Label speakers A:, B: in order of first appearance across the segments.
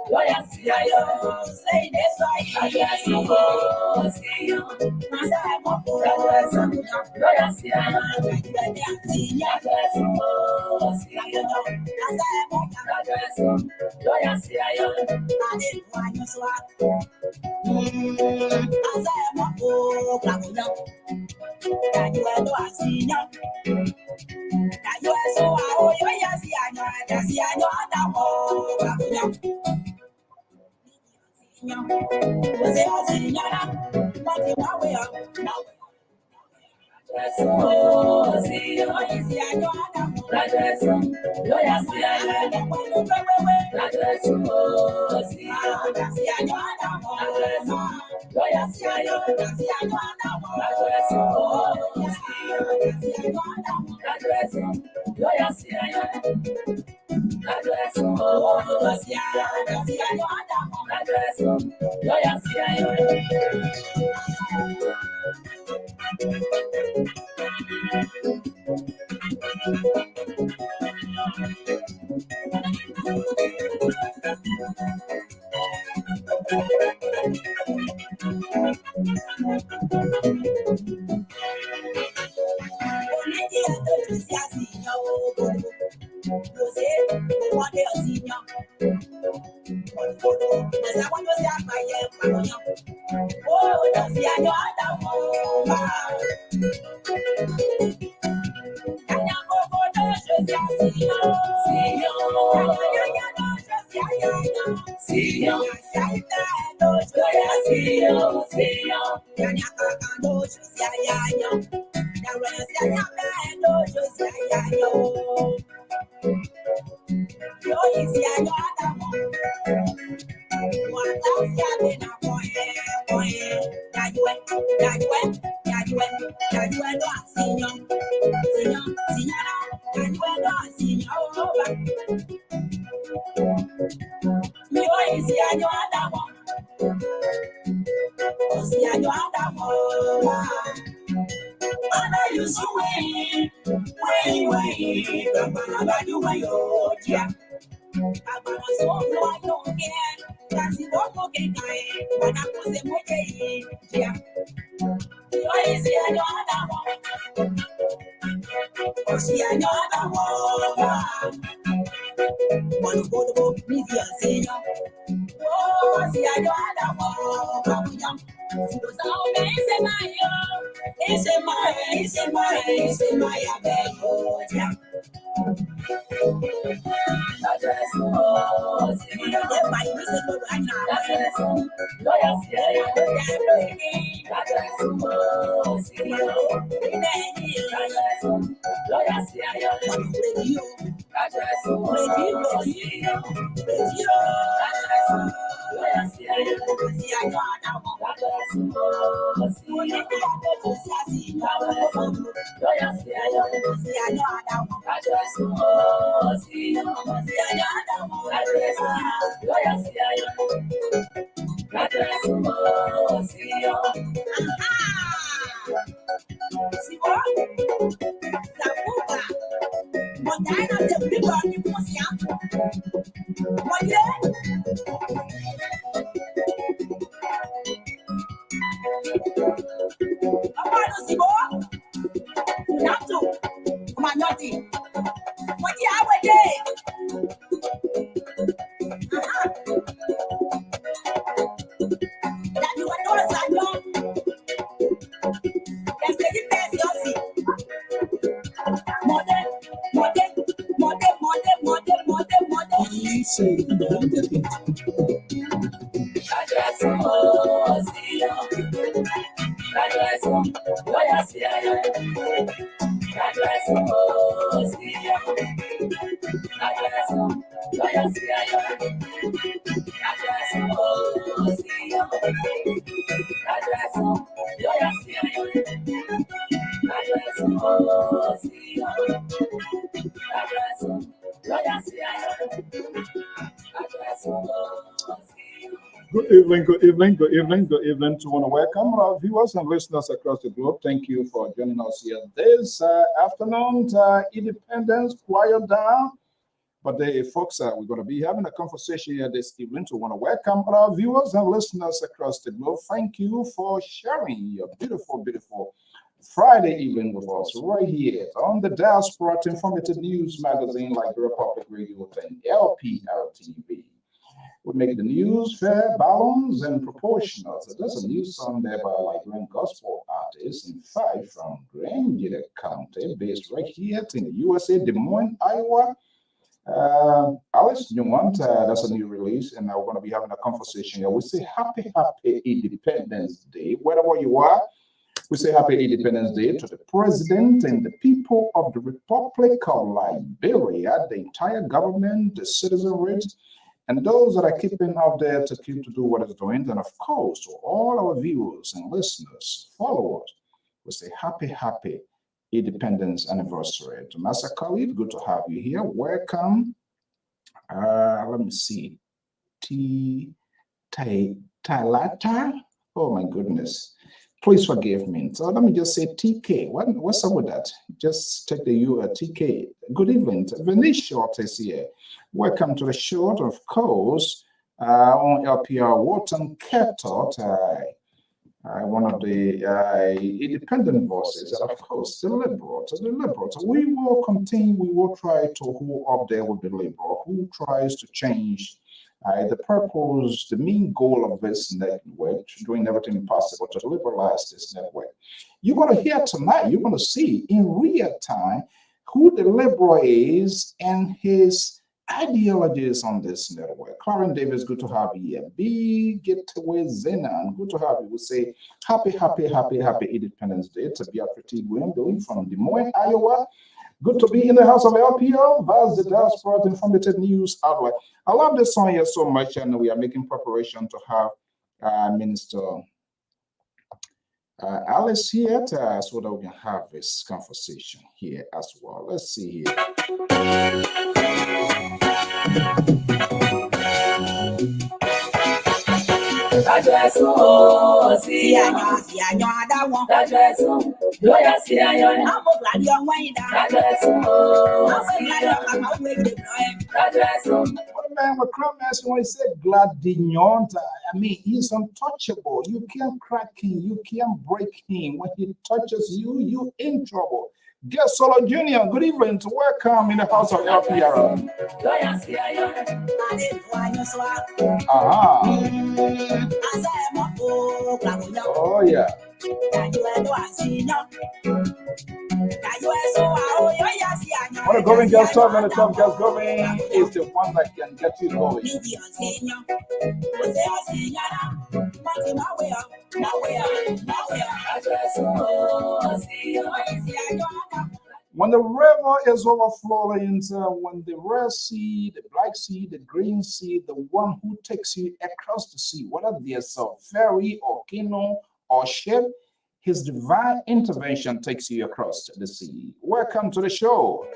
A: lawyer CIO, say this way, address you, see you, Master Mopo, address you, lawyer CIO, address you, see you, Master Mopo, address you, lawyer CIO, I didn't want you swap. Master Mopo, Claudia, that you are doing, see you. You are so out, you are see, I know, that more. Was it all seen? But you are way up now. See, you see, I know that more. Lawyer, see, I know that more. Lawyer, see, I know that more. Lawyer, see, I know. Address, oh,
B: Good evening, good evening, good evening, good evening to want to welcome our viewers and listeners across the globe. Thank you for joining us here this afternoon. Independence quiet down. But folks, we're going to be having a conversation here this evening. So we want to welcome all our viewers and listeners across the globe. Thank you for sharing your beautiful, beautiful Friday evening with us right here on the Diaspora Informative News Magazine, like Republic Radio and Lpr-Tv. We make the news fair, balanced, and proportional. So there's a new song there by Liberian gospel artist, in fact, from Granger County, based right here in the USA, Des Moines, Iowa. Alice Newmont, that's a new release, and we're going to be having a conversation here. We say happy Independence Day, wherever you are. We say happy Independence Day to the President and the people of the Republic of Liberia, the entire government, the citizenry, and those that are keeping out there to keep to do what it's doing. And of course, to all our viewers and listeners, followers, we say happy Independence Anniversary. To Master Khalid, good to have you here. Welcome. Let me see. Talata. Oh my goodness. Please forgive me. So let me just say TK. What's up with that? Just take the U TK. Good evening. Venetia is here. Welcome to the show. Of course, on LPR Wharton Catot, one of the independent voices, and of course, the liberals. We will continue, we will try to hold up there with the liberal who tries to change the purpose, the main goal of this network, doing everything possible to liberalize this network. You're going to hear tonight, you're going to see in real time who the liberal is and his ideologies on this network. Clarence Davis, good to have you here. Big Getaway Zenan, good to have you. We say happy Independence Day to Beatrice Gwendolyn from Des Moines, Iowa. Good to be in the house of LPL. That's the Diaspora Informative News Outlet. I love this song here so much, and we are making preparation to have Minister Alice here so that we can have this conversation here as well. Let's see here. Man, with Crummaster, when he said Gladinion, I mean, he's untouchable. You can't crack him, you can't break him. When he touches you, you're in trouble. Guest Solo Junior, good evening. Welcome in the house of LPR. Oh, yeah. What a going girl talk on the top girls going is the one that can get you going. When the river is overflowing, when the Red Sea, the Black Sea, the Green Sea, the one who takes you across the sea, whether there's a ferry or canoe or ship, his divine intervention takes you across the sea. Welcome to the show.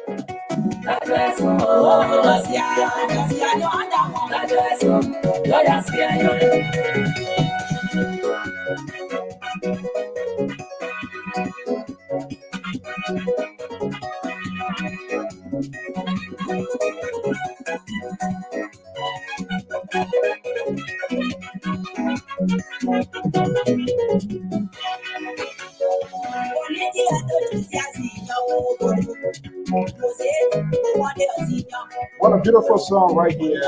B: What a beautiful song right here.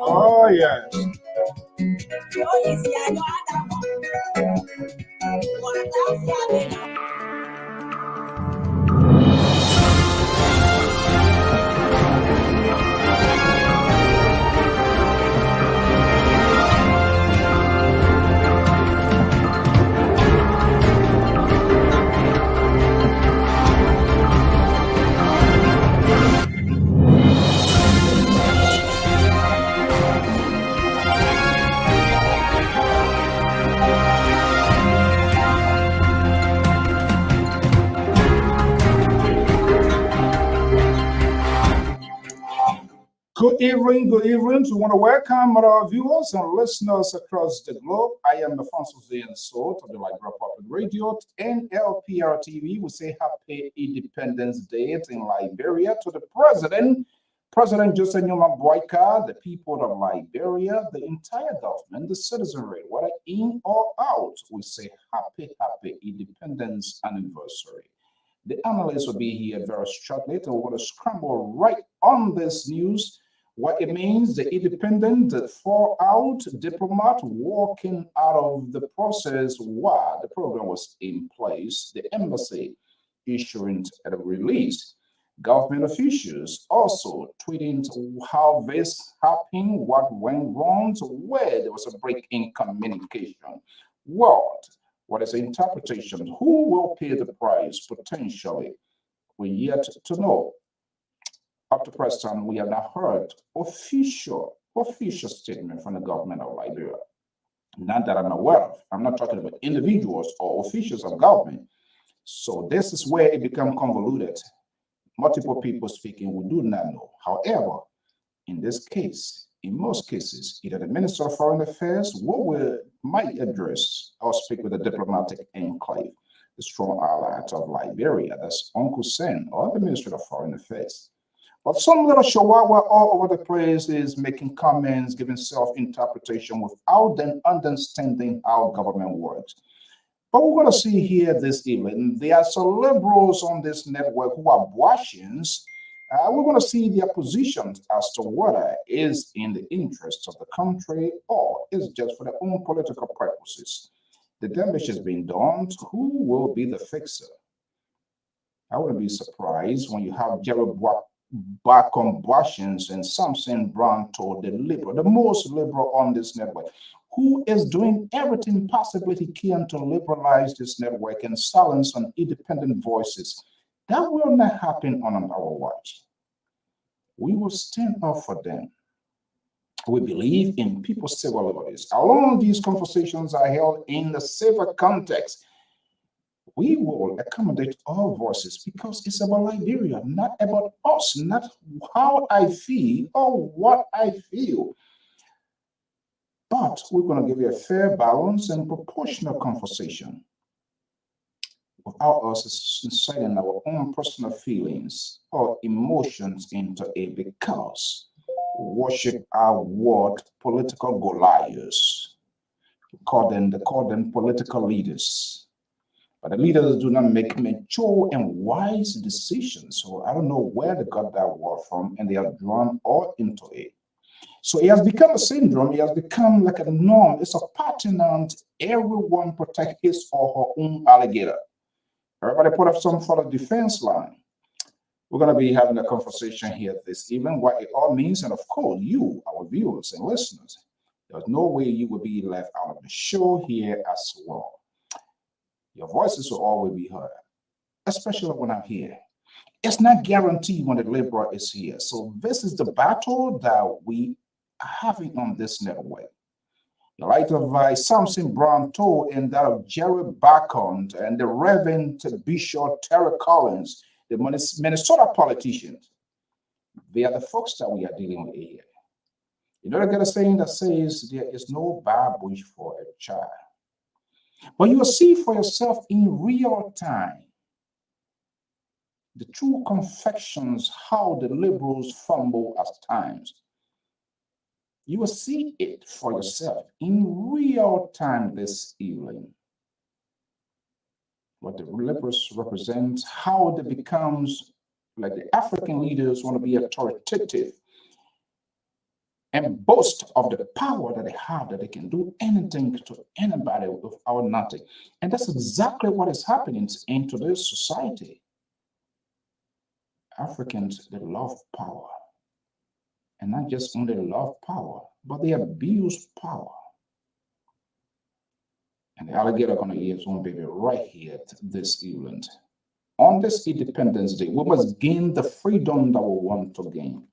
B: Oh, yes. Good evening, good evening. We want to welcome our viewers and listeners across the globe. I am Alfonso Zain Sort of the Liberia Public Radio and Lpr-Tv. We say happy Independence Day in Liberia to the President Joseph Newman Boyka, the people of Liberia, the entire government, the citizenry, whether in or out. We say happy Independence anniversary. The analysts will be here very shortly, and we're going to scramble right on this news. What it means, the independent fallout diplomat walking out of the process while the program was in place, the embassy issuing a release. Government officials also tweeting how this happened, what went wrong, where there was a break in communication. What is the interpretation? Who will pay the price potentially? We yet to know. Up to present, we have not heard official statement from the government of Liberia. Not that I'm aware of. I'm not talking about individuals or officials of government. So this is where it becomes convoluted. Multiple people speaking, we do not know. However, in this case, in most cases, either the Minister of Foreign Affairs might address or speak with the diplomatic enclave, the strong ally of Liberia, that's Uncle Sen, or the Minister of Foreign Affairs. But some little chihuahua all over the place is making comments, giving self-interpretation without then understanding how government works. But we're going to see here this evening, there are some liberals on this network who are Boasians. We're going to see their positions as to whether it is in the interest of the country or is just for their own political purposes. The damage has been done. Who will be the fixer? I wouldn't be surprised when you have Jerry back on Boasians and Samson Brown told the most liberal on this network, who is doing everything possibly he can to liberalize this network and silence on independent voices. That will not happen on our watch. We will stand up for them. We believe in people's civil liberties. Along these conversations are held in the civil context. We will accommodate all voices because it's about Liberia, not about us, not how I feel or what I feel. But we're going to give you a fair, balanced, and proportional conversation without us inciting our own personal feelings or emotions into it, because worship our word political Goliaths. They call them political leaders. But the leaders do not make mature and wise decisions. So I don't know where they got that word from, and they are drawn all into it. So it has become a syndrome. It has become like a norm. It's a pattern, and everyone protect his or her own alligator. Everybody put up some sort of defense line. We're going to be having a conversation here this evening, what it all means. And of course, you, our viewers and listeners, there's no way you will be left out of the show here as well. Your voices will always be heard, especially when I'm here. It's not guaranteed when the Liberal is here. So this is the battle that we are having on this network. The light of Samson Brown told and that of Jerry Bacon and the Reverend Bishop Terry Collins, the Minnesota politicians. They are the folks that we are dealing with here. You know, I got a saying that says there is no bad wish for a child. But you will see for yourself in real time the true confections, how the liberals fumble at times. You will see it for yourself in real time this evening. What the liberals represent, how they becomes like the African leaders want to be authoritative and boast of the power that they have, that they can do anything to anybody without nothing. And that's exactly what is happening in today's society. Africans, they love power. And not just only love power, but they abuse power. And the alligator gonna eat his own baby right here this evening. On this Independence Day, we must gain the freedom that we want to gain.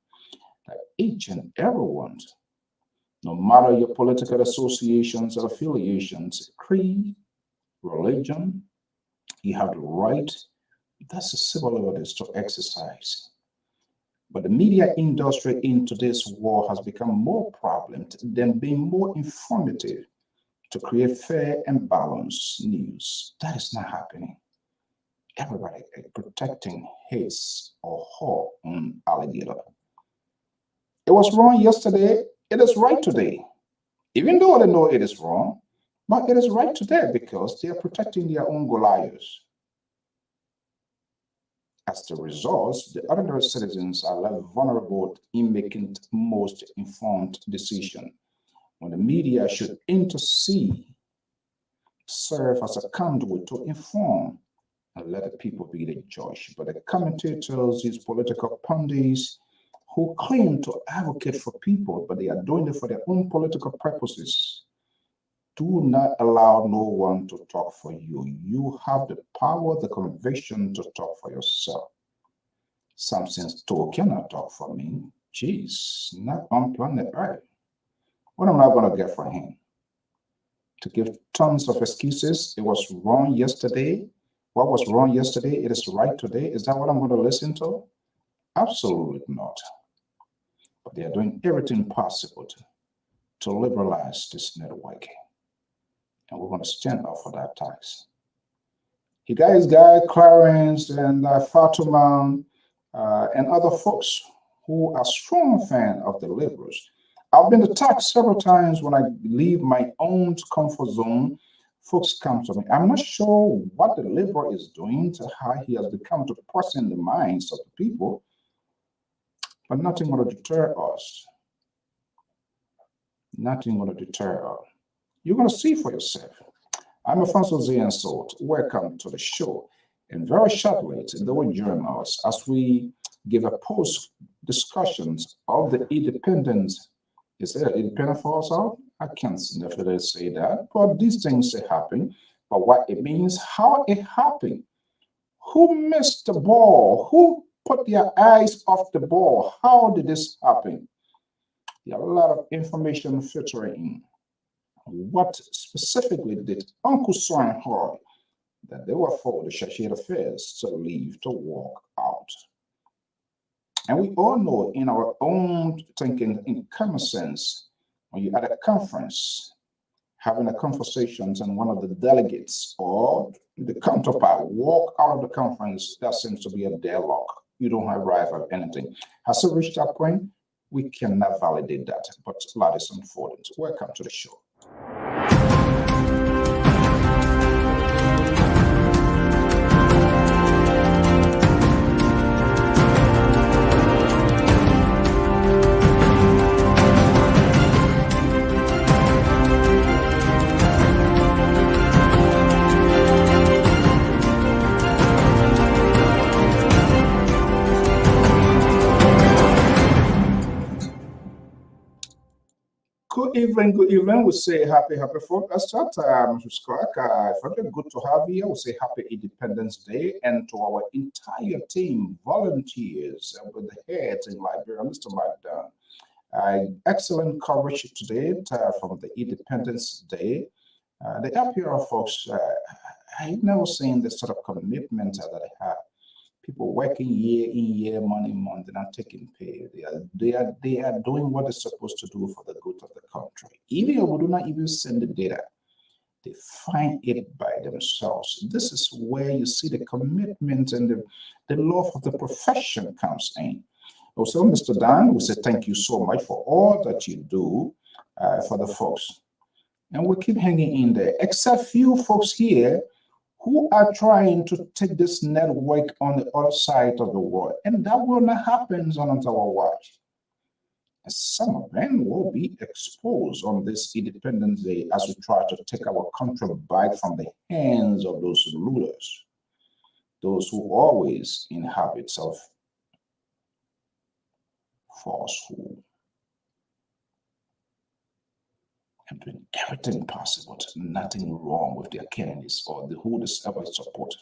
B: Like each and every one, no matter your political associations or affiliations, creed, religion, you have the right, that's a civil liberties to exercise. But the media industry in today's world has become more prevalent than being more informative to create fair and balanced news. That is not happening. Everybody protecting his or her own alligator. It was wrong yesterday, it is right today. Even though they know it is wrong, but it is right today because they are protecting their own Goliaths. As the result, the ordinary citizens are left vulnerable in making most informed decisions. When the media should intercede, serve as a conduit to inform and let the people be the judge. But the commentators, these political pundits, who claim to advocate for people, but they are doing it for their own political purposes, do not allow no one to talk for you. You have the power, the conviction to talk for yourself. Something Stowe cannot talk for me. Jeez, not on planet Earth. What am I going to get from him? To give tons of excuses. It was wrong yesterday. What was wrong yesterday, it is right today. Is that what I'm going to listen to? Absolutely not. But they are doing everything possible to liberalize this network. And we're going to stand up for that tax. You guys, Guy, Clarence, and Fatuma, and other folks who are strong fans of the liberals. I've been attacked several times when I leave my own comfort zone. Folks come to me. I'm not sure what the liberal is doing to how he has become to poison the minds of the people, but nothing will deter us. Nothing will deter us. You're going to see for yourself. I'm Alfonso Ziensot. Welcome to the show. And very shortly, they will join us as we give a post discussions of the independence. Is there independent for us all? I can't definitely say that, but these things happen. But what it means, how it happened, who missed the ball, who put their eyes off the ball, how did this happen? There are a lot of information filtering in. What specifically did Uncle Soin heard that they were for the Shashir affairs to leave, to walk out? And we all know in our own thinking, in common sense, when you're at a conference, having a conversation and one of the delegates or the counterpart walk out of the conference, that seems to be a deadlock. You don't arrive at anything. Has it reached that point? We cannot validate that, but a lot is unfolding. Welcome to the show. Good evening. We say happy for us. Mr. Clark, very good to have you. We say happy Independence Day, and to our entire team, volunteers with the heads in Liberia, Mr. Magdan. Excellent coverage today from the Independence Day. The Lpr folks, I've never seen this sort of commitment that they have. People working year in, year, month in, month, they're not taking pay. They are doing what they're supposed to do for the good of the country. Even if we do not even send the data, they find it by themselves. This is where you see the commitment and the love of the profession comes in. Also, Mr. Dan, we say thank you so much for all that you do for the folks. And we keep hanging in there, except few folks here who are trying to take this network on the other side of the world. And that will not happen on our watch. And some of them will be exposed on this Independence Day as we try to take our country back from the hands of those looters, those who always inhabit of falsehood. And doing everything possible, nothing wrong with their candidates or who they ever support.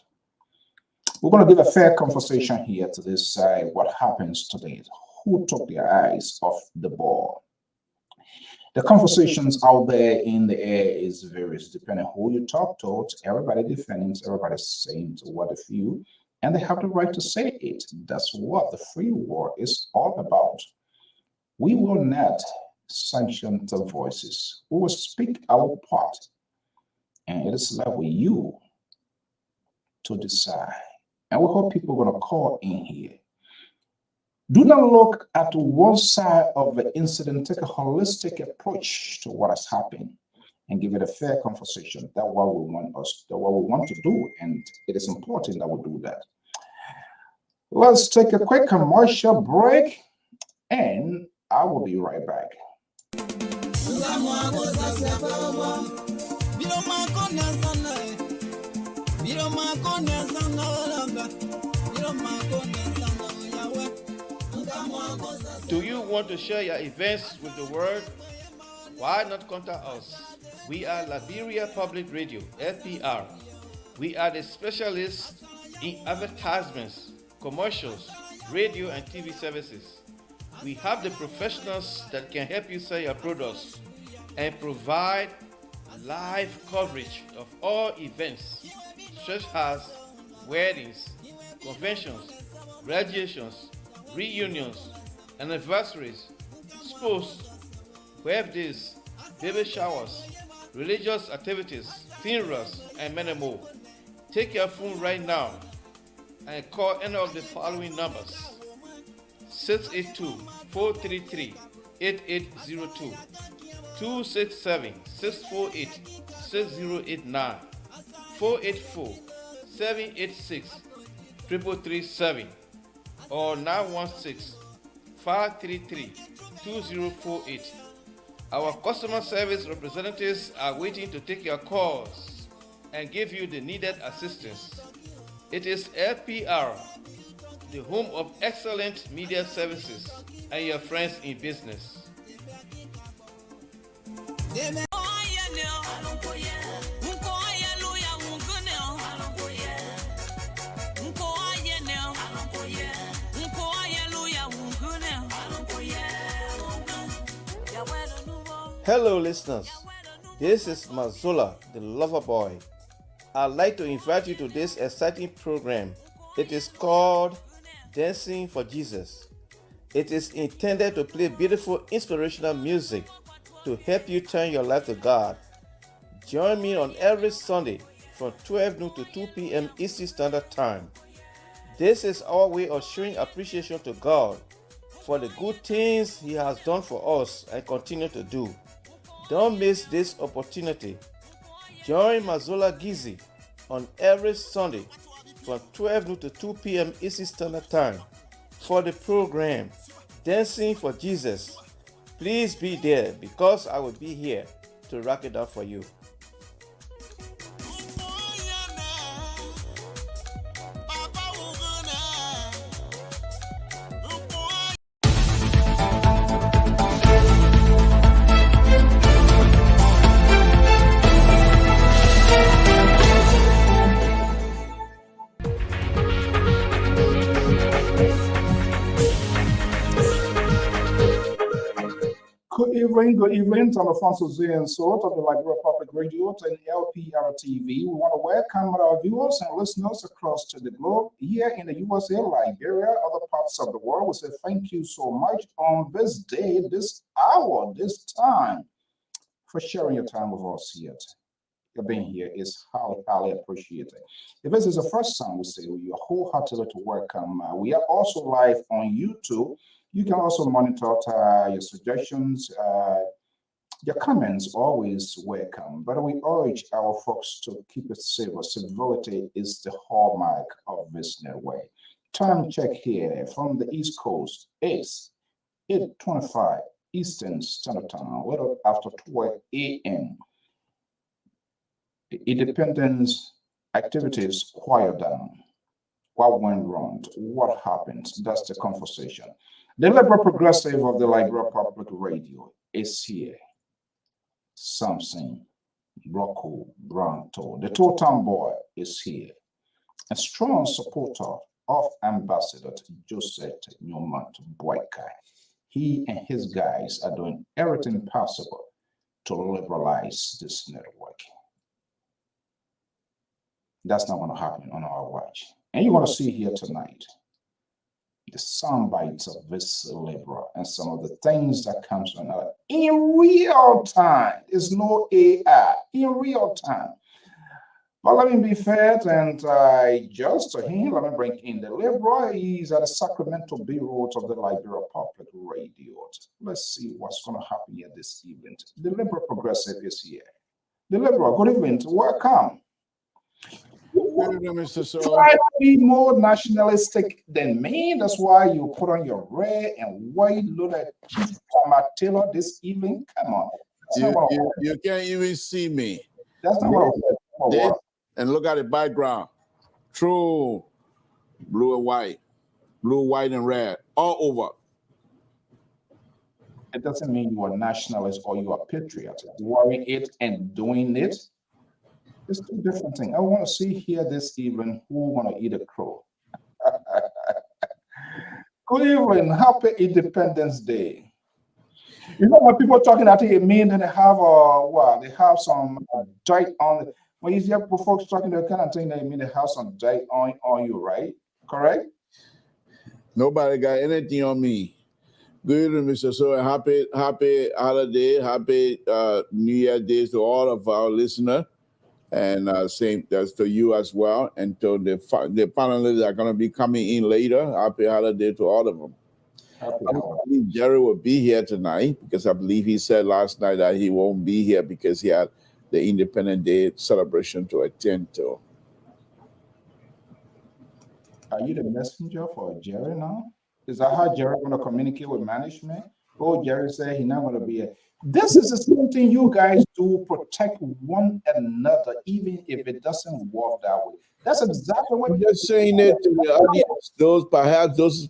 B: We're going to give a fair conversation here to decide what happens today. Who took their eyes off the ball? The conversations out there in the air is various, depending on who you talk to. Everybody defending, everybody saying what a few, and they have the right to say it. That's what the free world is all about. We will not sanction the voices. We will speak our part, and it is left with you to decide. And we hope people are going to call in here. Do not look at one side of the incident. Take a holistic approach to what has happened and give it a fair conversation. That's what we want to do, and it is important that we do that. Let's take a quick commercial break, and I will be right back.
C: Do you want to share your events with the world? Why not contact us? We are Liberia Public Radio, LPR. We are the specialists in advertisements, commercials, radio and TV services. We have the professionals that can help you sell your products and provide live coverage of all events, such as weddings, conventions, graduations, reunions, anniversaries, sports, birthdays, baby showers, religious activities, funerals, and many more. Take your phone right now and call any of the following numbers: 682-433-8802, 267-648-6089, 484-786-3337, or 916-533-2048. Our customer service representatives are waiting to take your calls and give you the needed assistance. It is LPR, the home of excellent media services, and your friends in business. Hello listeners, this is Mazola, the lover boy. I'd like to invite you to this exciting program. It is called Dancing for Jesus. It is intended to play beautiful inspirational music to help you turn your life to God. Join me on every Sunday from 12 noon to 2 p.m. Eastern Standard Time. This is our way of showing appreciation to God for the good things He has done for us and continue to do. Don't miss this opportunity. Join Mazola Gizi on every Sunday from 12 noon to 2 p.m. Eastern Standard Time for the program Dancing for Jesus. Please be there because I will be here to rock it up for you.
B: Good evening. I'm Alfonso Zian Sort of the Liberia Public Radio and Lpr-Tv. We want to welcome our viewers and listeners across the globe, here in the USA, Liberia, other parts of the world. We say thank you so much on this day, this hour, this time, for sharing your time with us here. Your being here is highly appreciated. If this is the first time, we say you are wholeheartedly to welcome. We are also live on YouTube. You can also monitor your suggestions, your comments, always welcome. But we urge our folks to keep it civil. Civility is the hallmark of this network. Time check here from the East Coast is 8:25 Eastern Standard Time, a little after 12 a.m. Independence activities quiet down. What went wrong? What happened? That's the conversation. The Liberal Progressive of the Liberia Public Radio is here. Something Rocco Branto, the Totem Boy, is here. A strong supporter of Ambassador Joseph Newman Boyka. He and his guys are doing everything possible to liberalize this network. That's not going to happen on our watch. And you're going to see here tonight the sound bites of this Libra and some of the things that comes from it in real time. There's no AI, in real time. But let me be fair and just to him, let me bring in the Libra. He's at the Sacramento Bureau of the Liberia Public Radio. Let's see what's going to happen here this evening. The Libra Progressive is here. The Libra, good evening. Welcome.
D: Good evening, Mr. So.
B: Try to be more nationalistic than me. That's why you put on your red and white look at Chief Taylor this evening. Come on.
D: You can't even see me.
B: That's not what I said.
D: And look at the background. True blue, white, and red, all over.
B: It doesn't mean you are nationalist or you are patriot. Wearing it and doing it, it's two different things. I want to see here this evening who want to eat a crow. Good evening. Happy Independence Day. You know, when people are talking, I think it means that they have they have some dirt on it. When you hear folks talking, they kind of think they mean they have some dirt on you, right? Correct?
D: Nobody got anything on me. Good evening, Mr. So. Happy holiday, happy New Year days to all of our listeners. And same as to you as well, and to the panelists that are going to be coming in later. Happy holiday to all of them. I believe Jerry will be here tonight because I believe he said last night that he won't be here because he had the Independence Day celebration to attend to.
B: Are you the messenger for Jerry now? Is that how Jerry going to communicate with management? Oh, Jerry said he's not going to be here. This is the same thing you guys do, protect one another, even if it doesn't work that way. That's exactly what
D: I'm just saying it to the audience.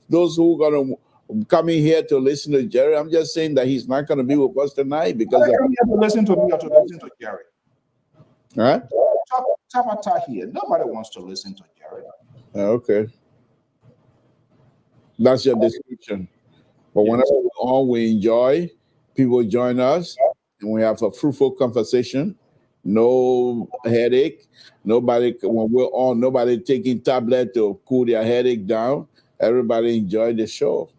D: Those who are going to come in here to listen to Jerry. I'm just saying that he's not going to be with us tonight because
B: I come here to listen to me or to listen to Jerry.
D: Huh?
B: Tabata here. Nobody wants to listen to Jerry.
D: Okay. That's your description. But whenever we're on, we enjoy. People join us, and we have a fruitful conversation. No headache. Nobody, when we're on, nobody taking tablet to cool their headache down. Everybody enjoy the show.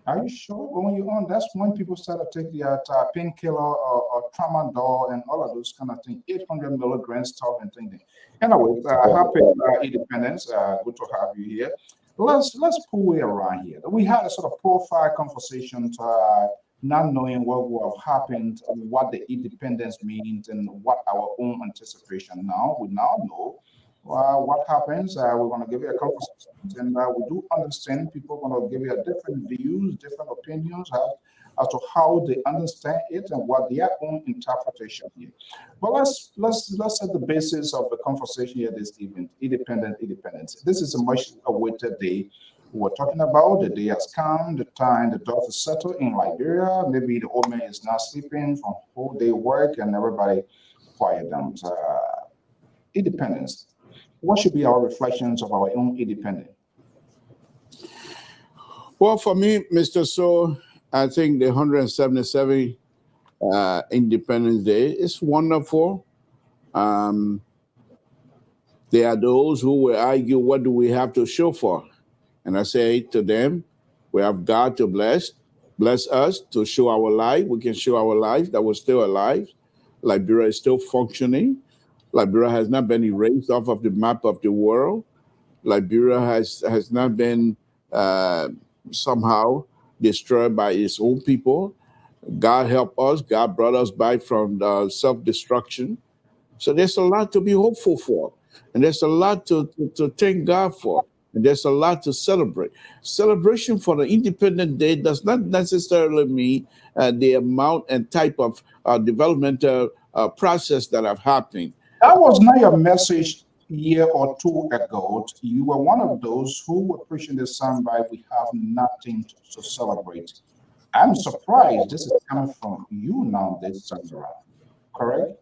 B: Are you sure? But when you're on, that's when people start to take their painkiller or tramadol and all of those kind of things, 800 milligrams stuff and things. Anyway, happy Independence. Good to have you here. Let's pull way around here. We had a sort of profile conversation, not knowing what would have happened, what the independence means, and what our own anticipation. Now we now know what happens. We're going to give you a conversation, and we do understand people are going to give you a different views, different opinions as to how they understand it and what their own interpretation is. But let's set the basis of the conversation here this evening. Independence. This is a much awaited day. We're talking about the day has come, the time the dust is settled in Liberia. Maybe the old man is not sleeping from whole day work and everybody quiet down. Independence. What should be our reflections of our own independence?
D: Well, for me, Mr. So, I think the 177 Independence Day is wonderful. There are those who will argue, what do we have to show for? And I say to them, we have God to bless us to show our life. We can show our life that we're still alive. Liberia is still functioning. Liberia has not been erased off of the map of the world. Liberia has not been somehow destroyed by its own people. God helped us. God brought us back from self-destruction. So there's a lot to be hopeful for. And there's a lot to thank God for. And there's a lot to celebrate. Celebration for the Independence Day does not necessarily mean the amount and type of developmental process that have happened.
B: That was not your message a year or two ago. You were one of those who were preaching the soundbite, we have nothing to celebrate. I'm surprised this is coming from you now this time around. Correct?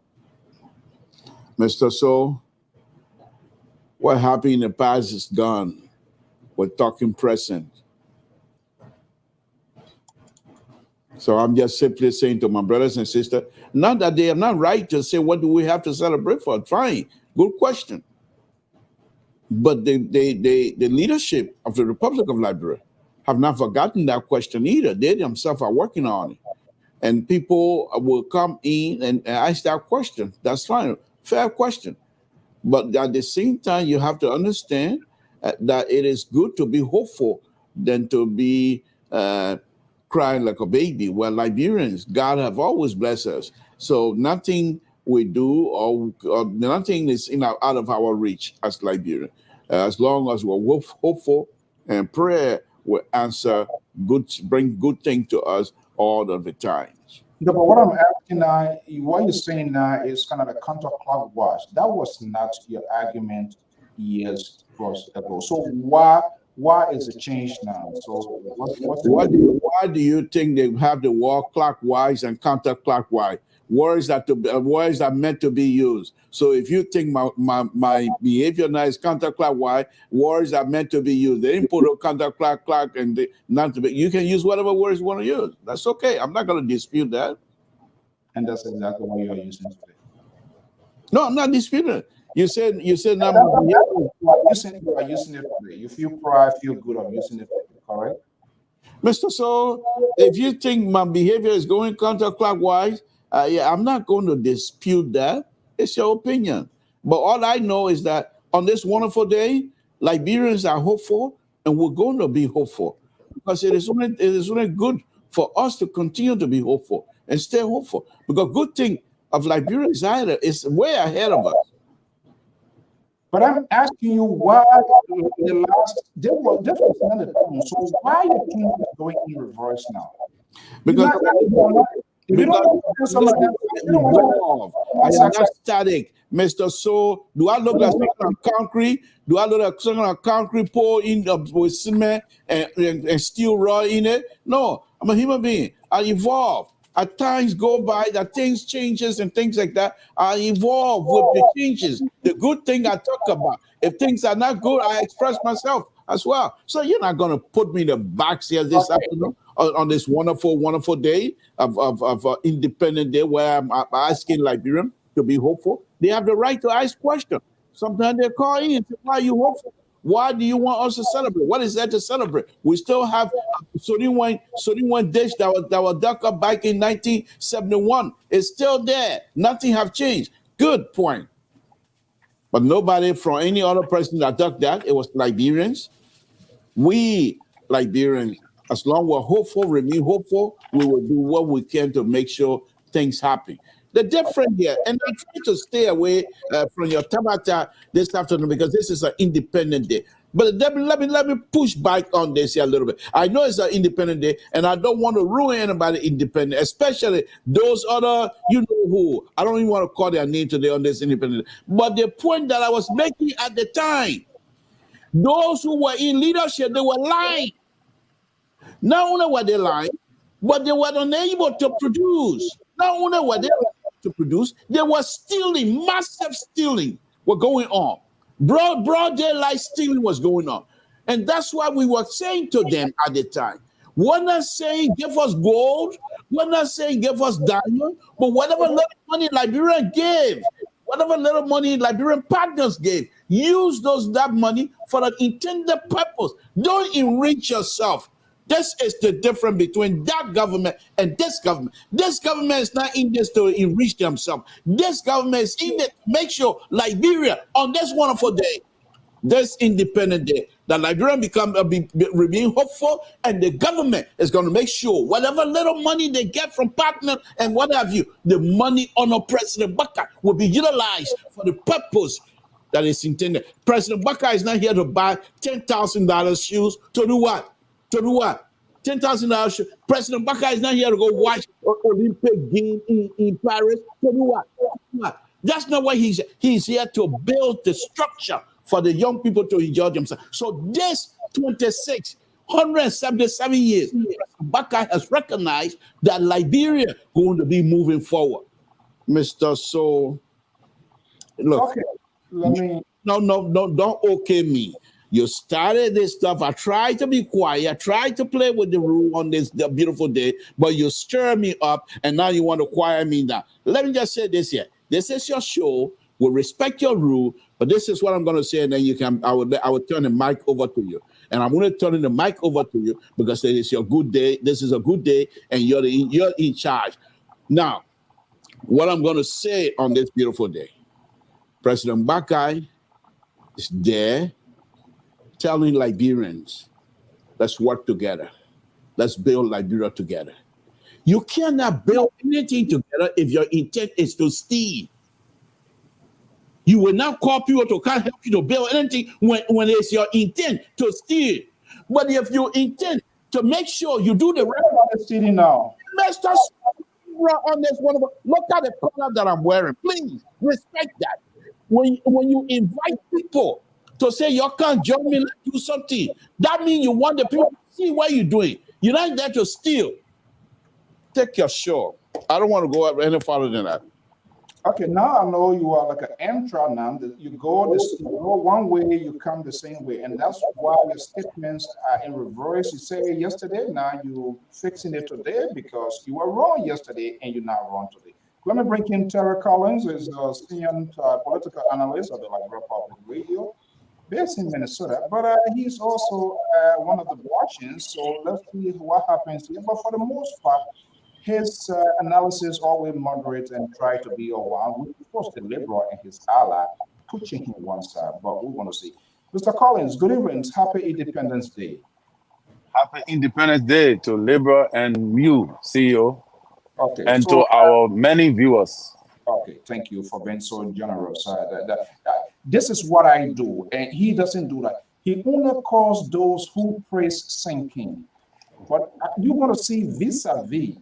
D: Mr. So, what happened in the past is gone. We're talking present. So I'm just simply saying to my brothers and sisters, not that they are not right to say, what do we have to celebrate for? Fine. Good question. But the leadership of the Republic of Liberia have not forgotten that question either. They themselves are working on it. And people will come in and ask that question. That's fine. Fair question. But at the same time, you have to understand that it is good to be hopeful than to be crying like a baby. Well, Liberians, God have always blessed us. So nothing we do or nothing is out of our reach as Liberians. As long as we're hopeful, and prayer will answer bring good things to us all of the time.
B: No, but what I'm asking now, what you're saying now is kind of a counterclockwise. That was not your argument years plus ago. So why is it changed now? So
D: why do you think they have the war clockwise and counterclockwise? Words that meant to be used. So if you think my behavior now is counterclockwise, words are meant to be used. They didn't put a counterclock and not to be. You can use whatever words you want to use. That's okay. I'm not going to dispute that.
B: And that's exactly what you are using today.
D: No, I'm not disputing it. You said now.
B: You said you are using it today. You feel pride, feel good of using it, correct?
D: Mr. So, if you think my behavior is going counterclockwise, I'm not going to dispute that. It's your opinion. But all I know is that on this wonderful day, Liberians are hopeful, and we're going to be hopeful because it is only good for us to continue to be hopeful and stay hopeful. Because good thing of Liberia is way ahead of us.
B: But I'm asking you why the last there was another time. So why are you going in reverse now?
D: Because
B: if you don't
D: I am not static, Mr. So do I look like something on concrete? Do I look like something on concrete pour in with cement and steel raw in it? No, I'm a human being. I evolve. At times go by, that things changes and things like that. I evolve with the changes. The good thing I talk about. If things are not good, I express myself as well. So you're not going to put me in the box here this afternoon on this wonderful, wonderful day of Independent Day where I'm asking Liberians to be hopeful. They have the right to ask questions. Sometimes they call in and say, why are you hopeful? Why do you want us to celebrate? What is there to celebrate? We still have Sodium dish that was dug up back in 1971. It's still there. Nothing have changed. Good point. But nobody from any other person that dug that, it was Liberians. We Liberians, as long as we're hopeful, remain hopeful, we will do what we can to make sure things happen. The difference here, and I'm trying to stay away from your tabata this afternoon because this is an Independent Day. But let me push back on this here a little bit. I know it's an Independent Day, and I don't want to ruin anybody independent, especially those other, you know who. I don't even want to call their name today on this Independent Day. But the point that I was making at the time, those who were in leadership, they were lying. Not only were they lying, but they were unable to produce. Not only were they to produce, they were stealing, massive stealing were going on. Broad daylight stealing was going on. And that's why we were saying to them at the time, we're not saying give us gold, we're not saying give us diamond, but whatever little money Liberia gave, whatever little money Liberian partners gave, use that money for an intended purpose. Don't enrich yourself. This is the difference between that government and this government. This government is not in this to enrich themselves. This government is in it to make sure Liberia, on this wonderful day, this Independent Day, that Liberia remain hopeful, and the government is going to make sure whatever little money they get from partners and what have you, the money under President Baka will be utilized for the purpose that is intended. President Baka is not here to buy $10,000 shoes to do what? To do what? $10,000 shoes. President Baka is not here to go watch Olympic game in Paris. To do what? That's not why he's here to build the structure for the young people to enjoy themselves. So this 177 years, Baka has recognized that Liberia going to be moving forward. Mr. So, look,
B: okay. Let me.
D: No, don't okay me. You started this stuff. I tried to be quiet. I tried to play with the rule on this beautiful day, but you stir me up, and now you want to quiet me down. Let me just say this here. This is your show. We respect your rule. But this is what I'm going to say, and then you can. I will turn the mic over to you, and I'm going to turn the mic over to you because it is your good day. This is a good day, and you're in charge. Now, what I'm going to say on this beautiful day, President Bakai is there, telling Liberians, let's work together. Let's build Liberia together. You cannot build anything together if your intent is to steal. You will not call people to come help you to build anything when it's your intent to steal. But if you intend to make sure you do the right
B: thing now,
D: messed us on this one. Look at the color that I'm wearing. Please respect that. When you invite people to say you can't join me, let's do something, that means you want the people to see what you're doing. You're not there to steal. Take your show. I don't want to go up any farther than that.
B: Okay, now I know you are like an Amtrak now. You go one way, you come the same way. And that's why your statements are in reverse. You say yesterday, now you're fixing it today because you were wrong yesterday and you're not wrong today. Let me bring in Terry Collins, who's a senior political analyst of the Liberia Public Radio, based in Minnesota. But he's also one of the Washingtons. So let's see what happens here. But for the most part, his analysis always moderate and try to be around, which of course the liberal and his ally pushing him one side, but we want to see. Mr. Collins, good evening. Happy Independence Day.
E: Happy Independence Day to Liberia and you, CEO,
B: okay,
E: and
B: so,
E: to our many viewers.
B: Okay, thank you for being so generous. This is what I do, and he doesn't do that. He only calls those who praise sinking. But you want to see vis-a-vis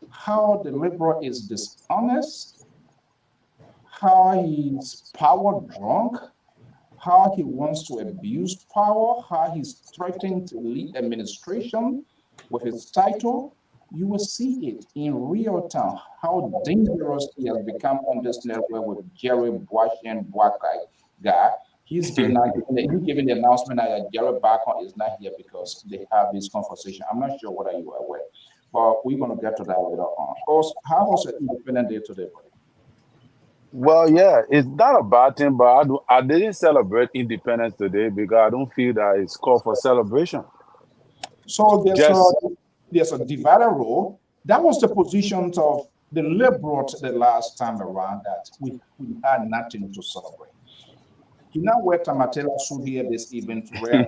B: how the liberal is dishonest, how he's power drunk, how he wants to abuse power, how he's threatening to lead administration with his title. You will see it in real time, how dangerous he has become on this network with Jerry Washington guy. He's giving the announcement that Jerry Barker is not here because they have this conversation. I'm not sure whether you are aware. But we're going to get to that later on. How was an Independence Day today, buddy?
E: Well, yeah, it's not a bad thing, but I didn't celebrate independence today because I don't feel that it's called for celebration.
B: So there's a divided role. That was the position of the liberals the last time around, that we had nothing to celebrate. He now went to Matela Su here this evening to where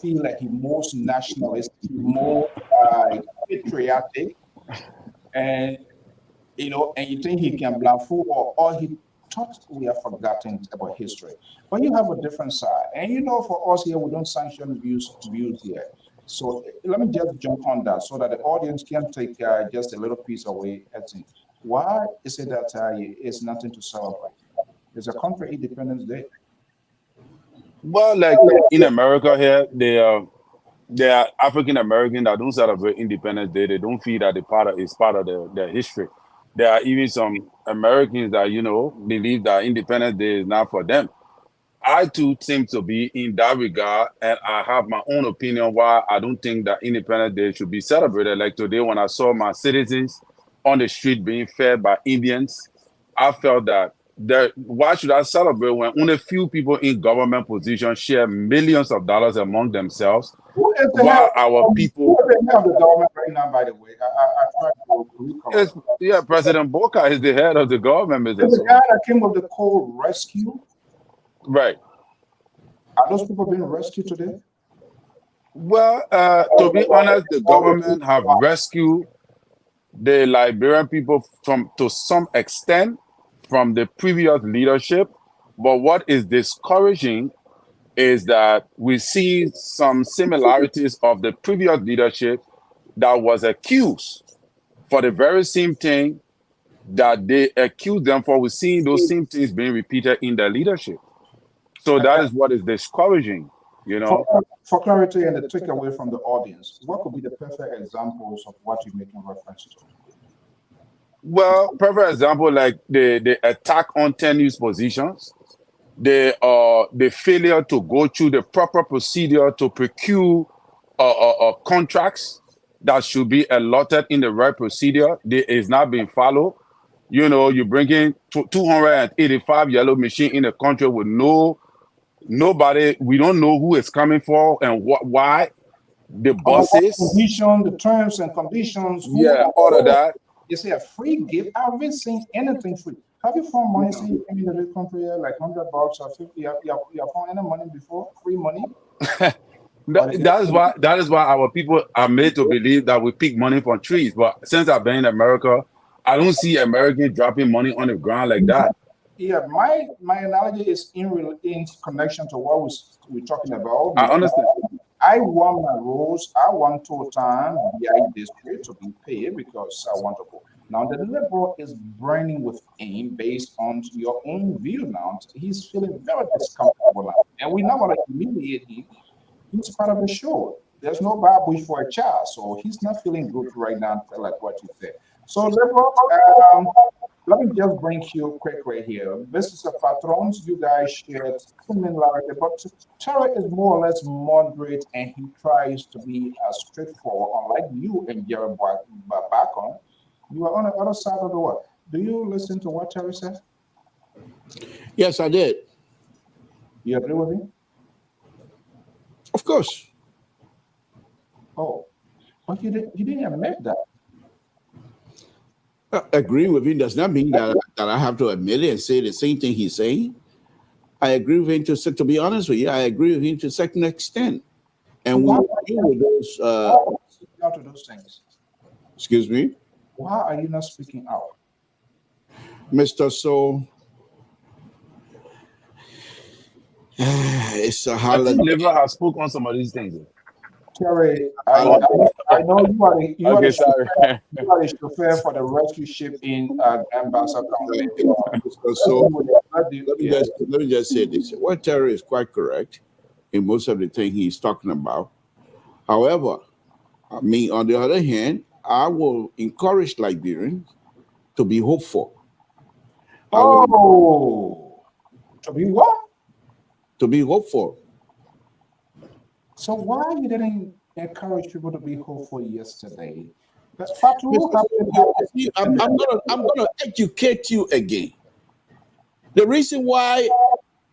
B: feel like he's most nationalist, more patriotic, and and you think he can blame for or he thought we have forgotten about history. But you have a different side, and for us here, we don't sanction views here. So let me just jump on that so that the audience can take just a little piece away. Why is it that it's nothing to celebrate? It's a country Independence Day.
E: Well, like in America here, they are African American that don't celebrate Independence Day. They don't feel that it's part of their history. There are even some Americans that believe that Independence Day is not for them. I too seem to be in that regard, and I have my own opinion why I don't think that Independence Day should be celebrated. Like today, when I saw my citizens on the street being fed by Indians, I felt that why should I celebrate when only few people in government positions share millions of dollars among themselves? While our people,
B: who is the head of the government right now, by the way? I tried to recall.
E: President Boca is the head of the government.
B: The guy that came with the cold rescue.
E: Right.
B: Are those people being rescued today?
E: Well, to be honest, the government have rescued the Liberian people to some extent from the previous leadership. But what is discouraging is that we see some similarities of the previous leadership that was accused for the very same thing that they accused them for. We're seeing those same things being repeated in their leadership. So that is what is discouraging,
B: For clarity and the takeaway from the audience, what could be the perfect examples of what you're making reference to?
E: Well, perfect example, like the attack on 10 news positions, the failure to go through the proper procedure to procure contracts that should be allotted in the right procedure is not being followed. You know, you bring in 285 yellow machine in the country with nobody. We don't know who is coming for and why. The bosses,
B: condition, the terms and conditions.
E: yeah, all of that.
B: You say a free gift. I haven't seen anything free. Have you found money since you came into this country like $100 or 50? You have found any money before? Free money?
E: That is why our people are made to believe that we pick money from trees. But since I've been in America, I don't see Americans dropping money on the ground like that.
B: Yeah, my analogy is in connection to what we're talking about.
E: I understand.
B: I want my roads. I want total BI district to be paid because I want to go. Now the liberal is burning with aim based on your own view. Now he's feeling very discomfortable now, and we're not going to humiliate him. He's part of the show. There's no Bible for a child, so he's not feeling good right now, like what you said. So, liberal, let me just bring you quick right here. This is a patrons. You guys share similarity, but Terry is more or less moderate, and he tries to be straightforward. Unlike you and Jerry back on, you are on the other side of the world. Do you listen to what Terry said?
D: Yes, I did.
B: You agree with him?
D: Of course.
B: Oh, but you didn't admit that.
D: Agree with him does not mean that I have to admit it and say the same thing he's saying. I agree with him to be honest with you. I agree with him to a certain extent, and we deal with those.
B: Out of those things.
D: Excuse me.
B: Why are you not speaking out,
D: Mr. So? It's a holiday.
E: Liberal has spoken on some of these things.
B: Terry, I know you are the chauffeur for the rescue ship in Ambassador.
D: So let me just say this. What Terry is quite correct in most of the things he's talking about. However, I mean, on the other hand, I will encourage Liberians to be hopeful.
B: To be what?
D: To be hopeful.
B: So why you didn't encourage people to be hopeful yesterday?
D: I'm gonna educate you again. The reason why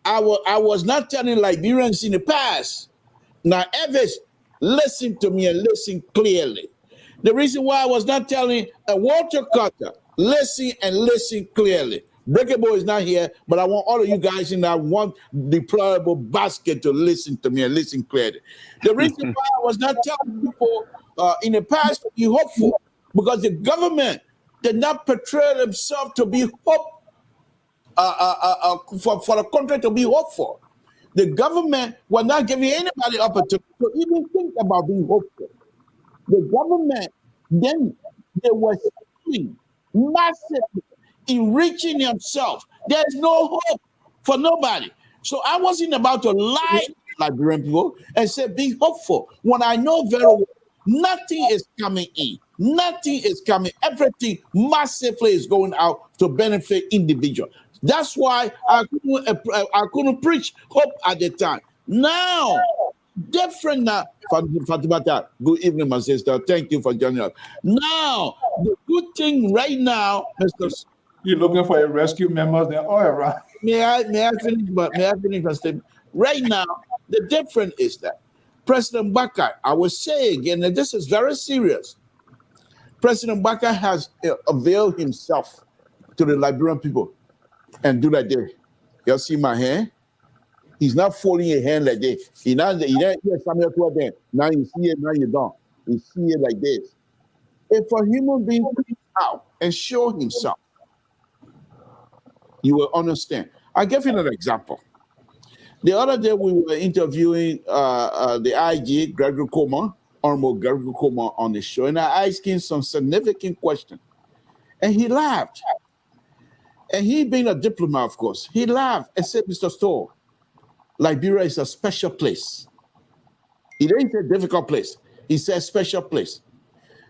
D: I was not telling Liberians in the past. Now, Evis, listen to me and listen clearly. The reason why I was not telling a Walter Carter, listen and listen clearly. Breakable is not here, but I want all of you guys in that one deployable basket to listen to me and listen clearly. The reason why I was not telling people in the past to be hopeful, because the government did not portray themselves to be hope for the country to be hopeful. The government was not giving anybody opportunity to even think about being hopeful. The government then they were stealing massively, enriching themselves. There's no hope for nobody. So I wasn't about to lie to Liberian people and say be hopeful when I know very well nothing is coming in. Nothing is coming. Everything massively is going out to benefit individuals. That's why I couldn't preach hope at the time. Now, different now. Fatimata, good evening, my sister. Thank you for joining us. Now, the good thing right now, Mr.
B: You're looking for a rescue members, they're all around.
D: May I finish my statement? Right now, the difference is that President Baka, I will say again that this is very serious. President Baka has availed himself to the Liberian people and do that there. You see my hand? He's not folding a hand like this. He not yes, Samuel toward them. Now you see it, now you don't. You see it like this. If a human being comes out and show himself, you will understand. I'll give you an example. The other day we were interviewing the IG, Gregory Coleman, Honorable Gregory Coleman on the show, and I asked him some significant questions. And he laughed. And he being a diplomat, of course, he laughed and said, Mr. Stoll, Liberia is a special place. He didn't say difficult place. He said special place.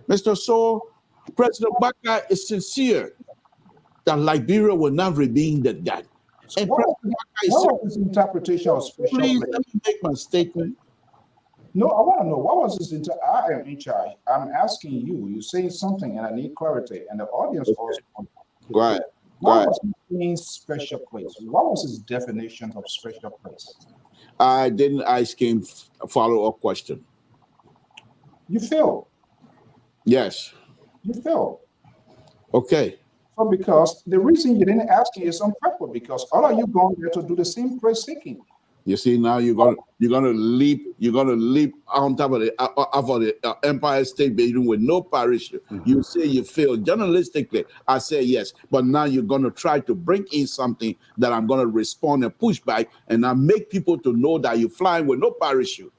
D: Mr. Stoll, President Baka is sincere that Liberia will not remain that.
B: And what was his interpretation of special place?
D: Please let me make my statement.
B: No, I want to know what was his I am in charge. I'm asking you. You're saying something, and I need clarity. And the audience also. Okay.
D: Go ahead.
B: What was mean special place? What was his definition of special place?
D: I didn't ask him a follow-up question.
B: You failed.
D: Yes.
B: You failed.
D: Okay.
B: So because the reason you didn't ask it is on purpose, because all of you going there to do the same praise seeking.
D: You see, now you're gonna leap on top of the Empire State Building with no parachute. You say you failed. Journalistically, I say yes, but now you're gonna try to bring in something that I'm gonna respond and push back, and I make people to know that you're flying with no parachute.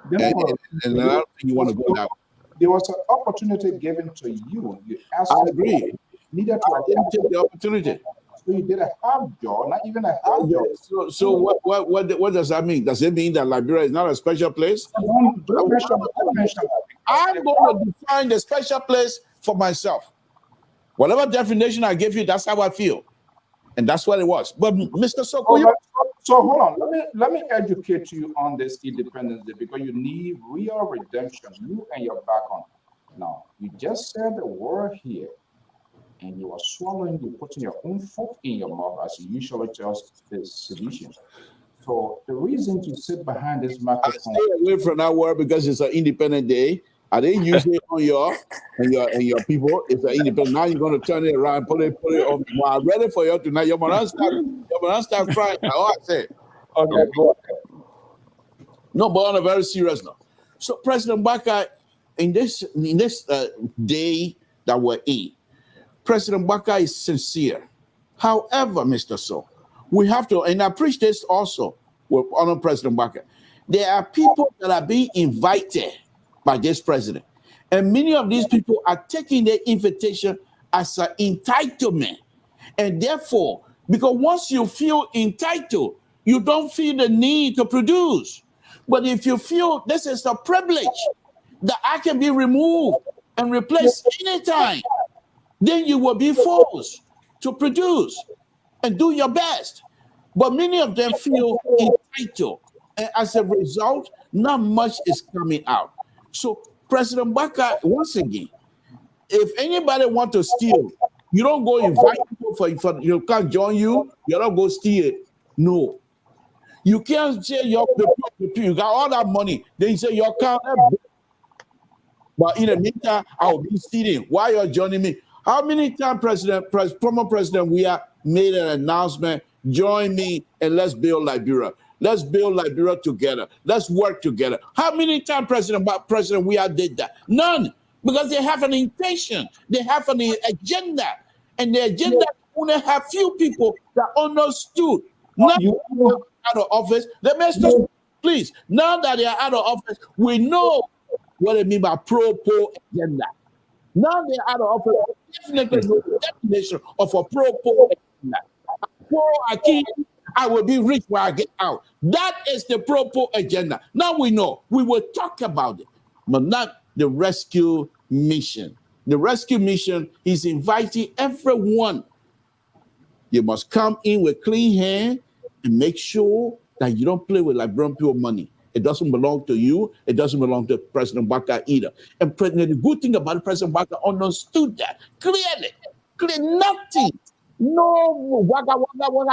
D: And I don't think you want to go that way.
B: There was an opportunity given to you. You asked.
D: I agree.
B: Needed to
D: I didn't take the opportunity.
B: So you did a half job, not even a half job.
D: So what does that mean? Does it mean that Liberia is not a special place?
B: Don't mention
D: I'm going to define the special place for myself. Whatever definition I give you, that's how I feel, and that's what it was. But Mr. Soko,
B: so hold on. Let me educate you on this Independence Day, because you need real redemption. You and your background. Now, you just said the word here, and you are swallowing, you're putting your own foot in your mouth, as you usually tell the solution. So the reason to sit behind this microphone.
D: I stay away from that word because it's an Independent Day. I didn't use it on your people. It's an independent. Now you're going to turn it around, put it on. Well, I'm ready for you tonight. You're going to start crying. All I said.
B: Okay, go ahead.
D: No, but on a very serious note. So President Baka, in this day that we're in, President Baka is sincere. However, Mr. So, we have to, and I preach this also with honor President Baka. There are people that are being invited by this president, and many of these people are taking their invitation as an entitlement, and therefore, because once you feel entitled, you don't feel the need to produce. But if you feel this is a privilege that I can be removed and replaced anytime, then you will be forced to produce and do your best. But many of them feel entitled, and as a result, not much is coming out. So President Baka, once again, if anybody want to steal, you don't go invite people for you can't join you. You don't go steal. No, you can't say you got all that money. Then you say your account. But in the meantime, I'll be stealing. Why you're joining me? How many times former president, we have made an announcement? Join me and let's build Liberia. Let's build Liberia together. Let's work together. How many times President we have did that? None, because they have an intention. They have an agenda, and the agenda only have few people that understood. Now out of office, please. Now that they are out of office, we know what they mean by pro-poor agenda. Now they're out of office, definitely know the definition of a pro-poor agenda. Poor king, I will be rich when I get out. That is the pro-poor agenda. Now we know. We will talk about it, but not the rescue mission. The rescue mission is inviting everyone. You must come in with clean hands and make sure that you don't play with Liberian people money. It doesn't belong to you. It doesn't belong to President Baka either. And the good thing about President Baka understood that clearly. Nothing. No, waka,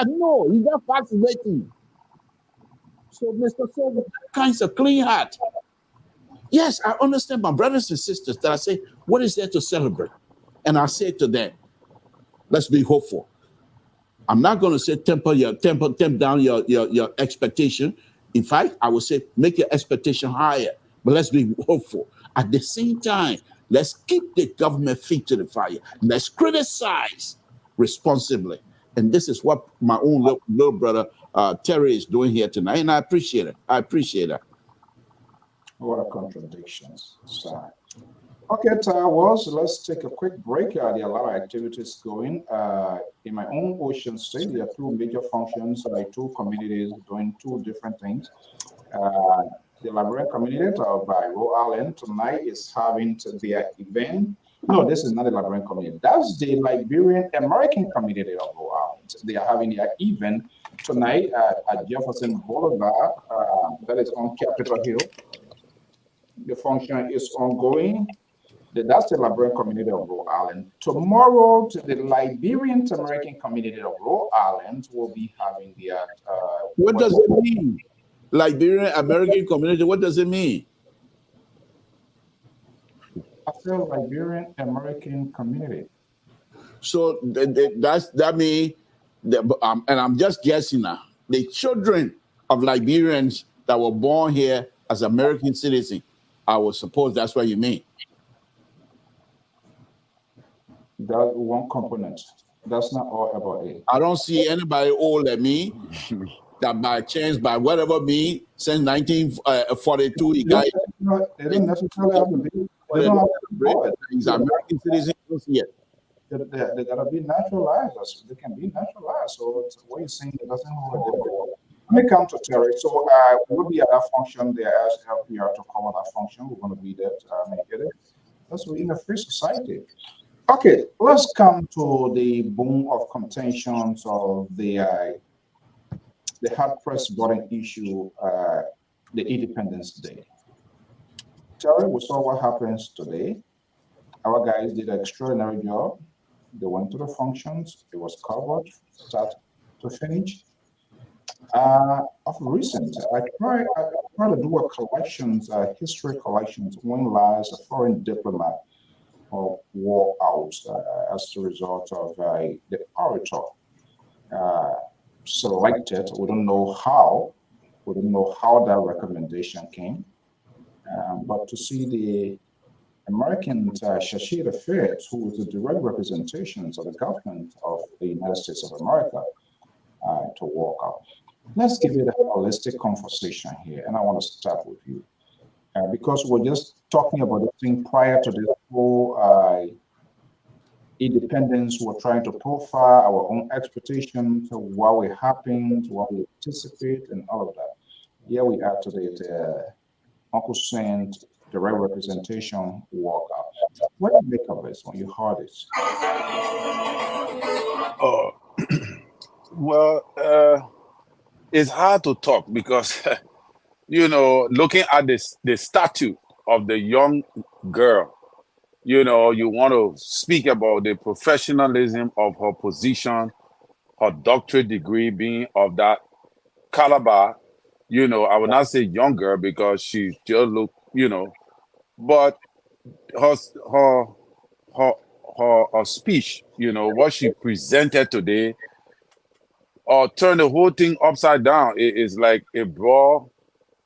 D: no. He's not fascinating. So, Mr. Silver, kinds of clean heart. Yes, I understand my brothers and sisters that I say, what is there to celebrate? And I say to them, let's be hopeful. I'm not going to say temp down your expectation. In fact, I would say make your expectation higher, but let's be hopeful. At the same time, let's keep the government feet to the fire. Let's criticize responsibly. And this is what my own little brother, Terry, is doing here tonight. And I appreciate it.
B: What a contradictions. Sorry. Okay, Towers, let's take a quick break. There are a lot of activities going. In my own Ocean State, there are two major functions, like two communities doing two different things. The Liberian community by Rhode Island tonight is having their event. No, this is not the Liberian community. That's the Liberian American community of Rhode Island. They are having their event tonight at Jefferson Boulevard. That is on Capitol Hill. The function is ongoing. That's the Liberian community of Rhode Island. Tomorrow, to the Liberian American community of Rhode Island will be having their.
D: What does it mean? Liberian American community. What does it mean?
B: I said Liberian American community.
D: So that means, and I'm just guessing now, the children of Liberians that were born here as American citizens, I would suppose that's what you mean.
B: That's one component. That's not all about it.
D: I don't see anybody older than me that by chance, by whatever means, since 1942, he got.
B: They don't necessarily have to be. They don't have to be.
D: He's American citizens here.
B: They gotta be naturalized. They can be naturalized. So what you're saying, it doesn't hold it. Let me come to Terry. So we'll be at that function. They asked Lpr to cover that function. We're going to be there to make it. That's in a free society. Okay, let's come to the boom of contentions of the hard press voting issue, the Independence Day. Terry, we saw what happens today. Our guys did an extraordinary job. They went to the functions. It was covered, start to finish. Of recent, I try to do a collections, history collections, when lies a foreign diplomat or war out as a result of the orator selected. We don't know how. We don't know how that recommendation came. But to see the American Shashir Affairs, who was the direct representations of the government of the United States of America, to walk out. Let's give it a holistic conversation here, and I want to start with you. Because we're just talking about the thing prior to this whole independence. We're trying to profile our own expectations of what will happen, what we anticipate, and all of that. Here we are today at Uncle Saint, direct representation walkout. What do you make of this when you heard this?
E: Well, it's hard to talk because, looking at the statue of the young girl, you want to speak about the professionalism of her position, her doctorate degree being of that caliber. I would not say younger because she just looked, but her speech, what she presented today, or turn the whole thing upside down. It is like a broad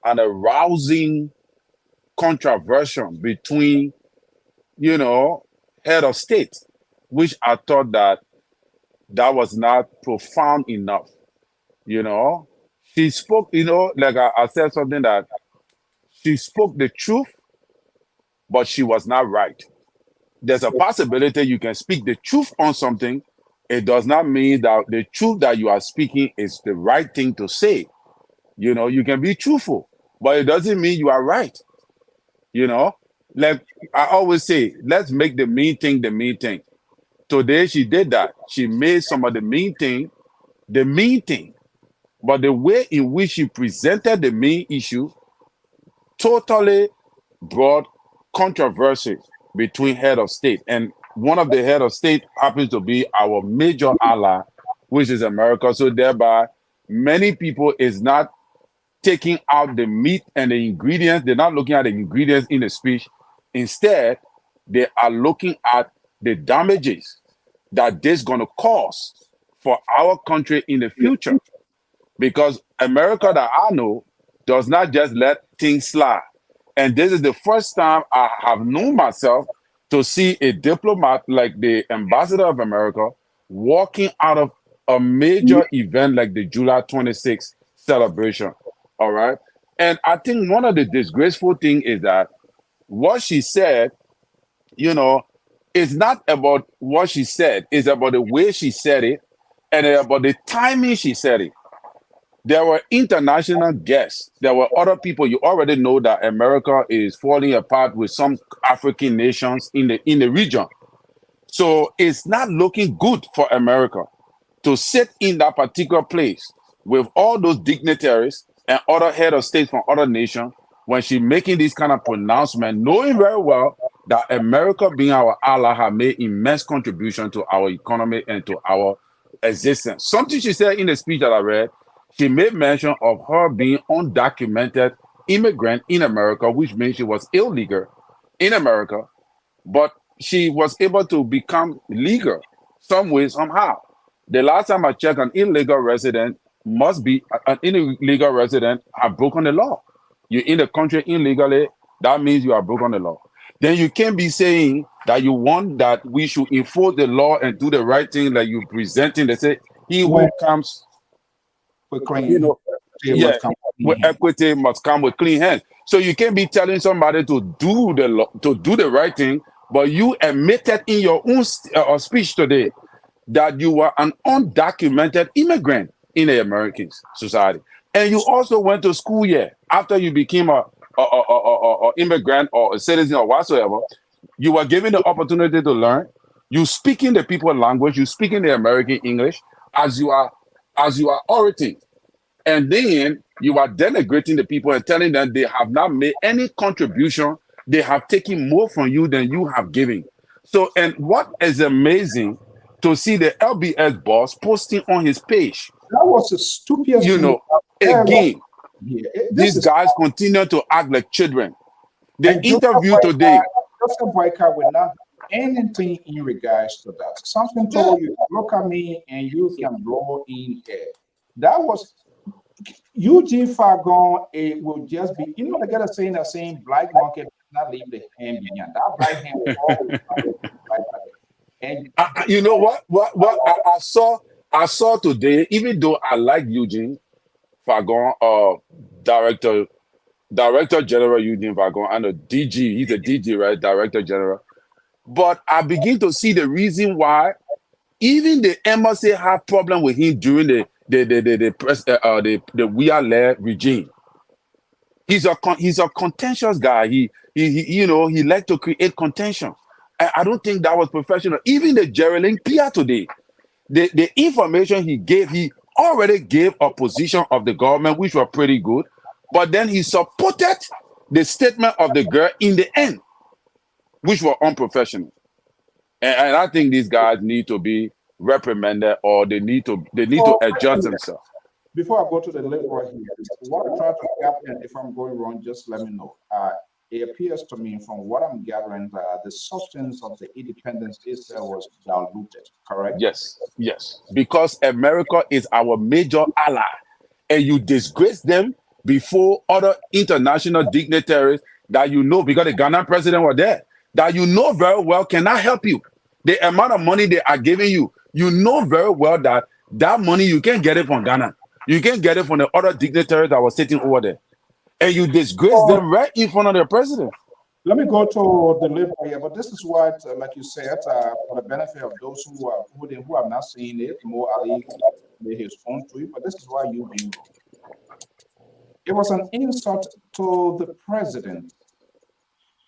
E: and a rousing controversy between, head of state, which I thought that was not profound enough. She spoke, like I said something that she spoke the truth, but she was not right. There's a possibility you can speak the truth on something. It does not mean that the truth that you are speaking is the right thing to say. You can be truthful, but it doesn't mean you are right. Like I always say, let's make the mean thing the mean thing. Today she did that. She made some of the mean thing the mean thing. But the way in which she presented the main issue totally brought controversy between head of state. And one of the head of state happens to be our major ally, which is America. So thereby, many people is not taking out the meat and the ingredients. They're not looking at the ingredients in the speech. Instead, they are looking at the damages that this is going to cause for our country in the future. Because America that I know does not just let things slide. And this is the first time I have known myself to see a diplomat like the ambassador of America walking out of a major event like the July 26th celebration. All right. And I think one of the disgraceful things is that what she said, it's not about what she said. It's about the way she said it and about the timing she said it. There were international guests. There were other people. You already know that America is falling apart with some African nations in the region. So it's not looking good for America to sit in that particular place with all those dignitaries and other head of state from other nations when she's making this kind of pronouncement, knowing very well that America being our ally have made immense contribution to our economy and to our existence. Something she said in the speech that I read, she made mention of her being undocumented immigrant in America, which means she was illegal in America, but she was able to become legal some way, somehow. The last time I checked, an illegal resident must be an illegal resident have broken the law. You're in the country illegally, that means you have broken the law. Then you can't be saying that you want that we should enforce the law and do the right thing like you presenting. They say he who comes,
B: with clean,
E: you know, yeah, with equity must come with clean hands. So you can't be telling somebody to do the law, to do the right thing, but you admitted in your own speech today that you were an undocumented immigrant in the American society, and you also went to school here after you became a immigrant or a citizen or whatsoever. You were given the opportunity to learn. You speaking the people language. You speaking the American English as you are orating, and then you are denigrating the people and telling them they have not made any contribution. They have taken more from you than you have given. So, and what is amazing to see the LBS boss posting on his page.
B: That was a stupid.
E: You know, again, these guys continue to act like children. The interview today.
B: Joseph Boyka will not do anything in regards to that. Something told you, look at me and you can blow in air. That was Eugene Fargon. It will just be, you know, they got a saying that saying black monkey does not leave the hand behind. That black hand will always right. And
E: you know what I saw today, even though I like Eugene Fargon, Director General Eugene Fargon, and a DG, he's a DG, right? Director General. But I begin to see the reason why even the embassy had problem with him during the press the We Are Led regime. He's a contentious guy. He you know, he likes to create contention. I don't think that was professional. Even the Geraldine Pierre today, the information he gave, he already gave a position of the government, which were pretty good. But then he supported the statement of the girl in the end, which were unprofessional. And I think these guys need to be reprimanded, or they need to adjust themselves.
B: Before I go to the Liberal here, what I try to capture, if I'm going wrong, just let me know. It appears to me from what I'm gathering that the substance of the independence Israel was diluted, correct?
E: Yes. Because America is our major ally, and you disgrace them before other international dignitaries that you know, because the Ghana president was there, that you know very well cannot help you. The amount of money they are giving you, you know very well that money, you can't get it from Ghana. You can't get it from the other dignitaries that were sitting over there. And you disgrace them right in front of the president.
B: Let me go to the Liberal here, but this is what, like you said, for the benefit of those who have not seen it, more Ali made his own tweet, but this is why you being wrong. It was an insult to the president.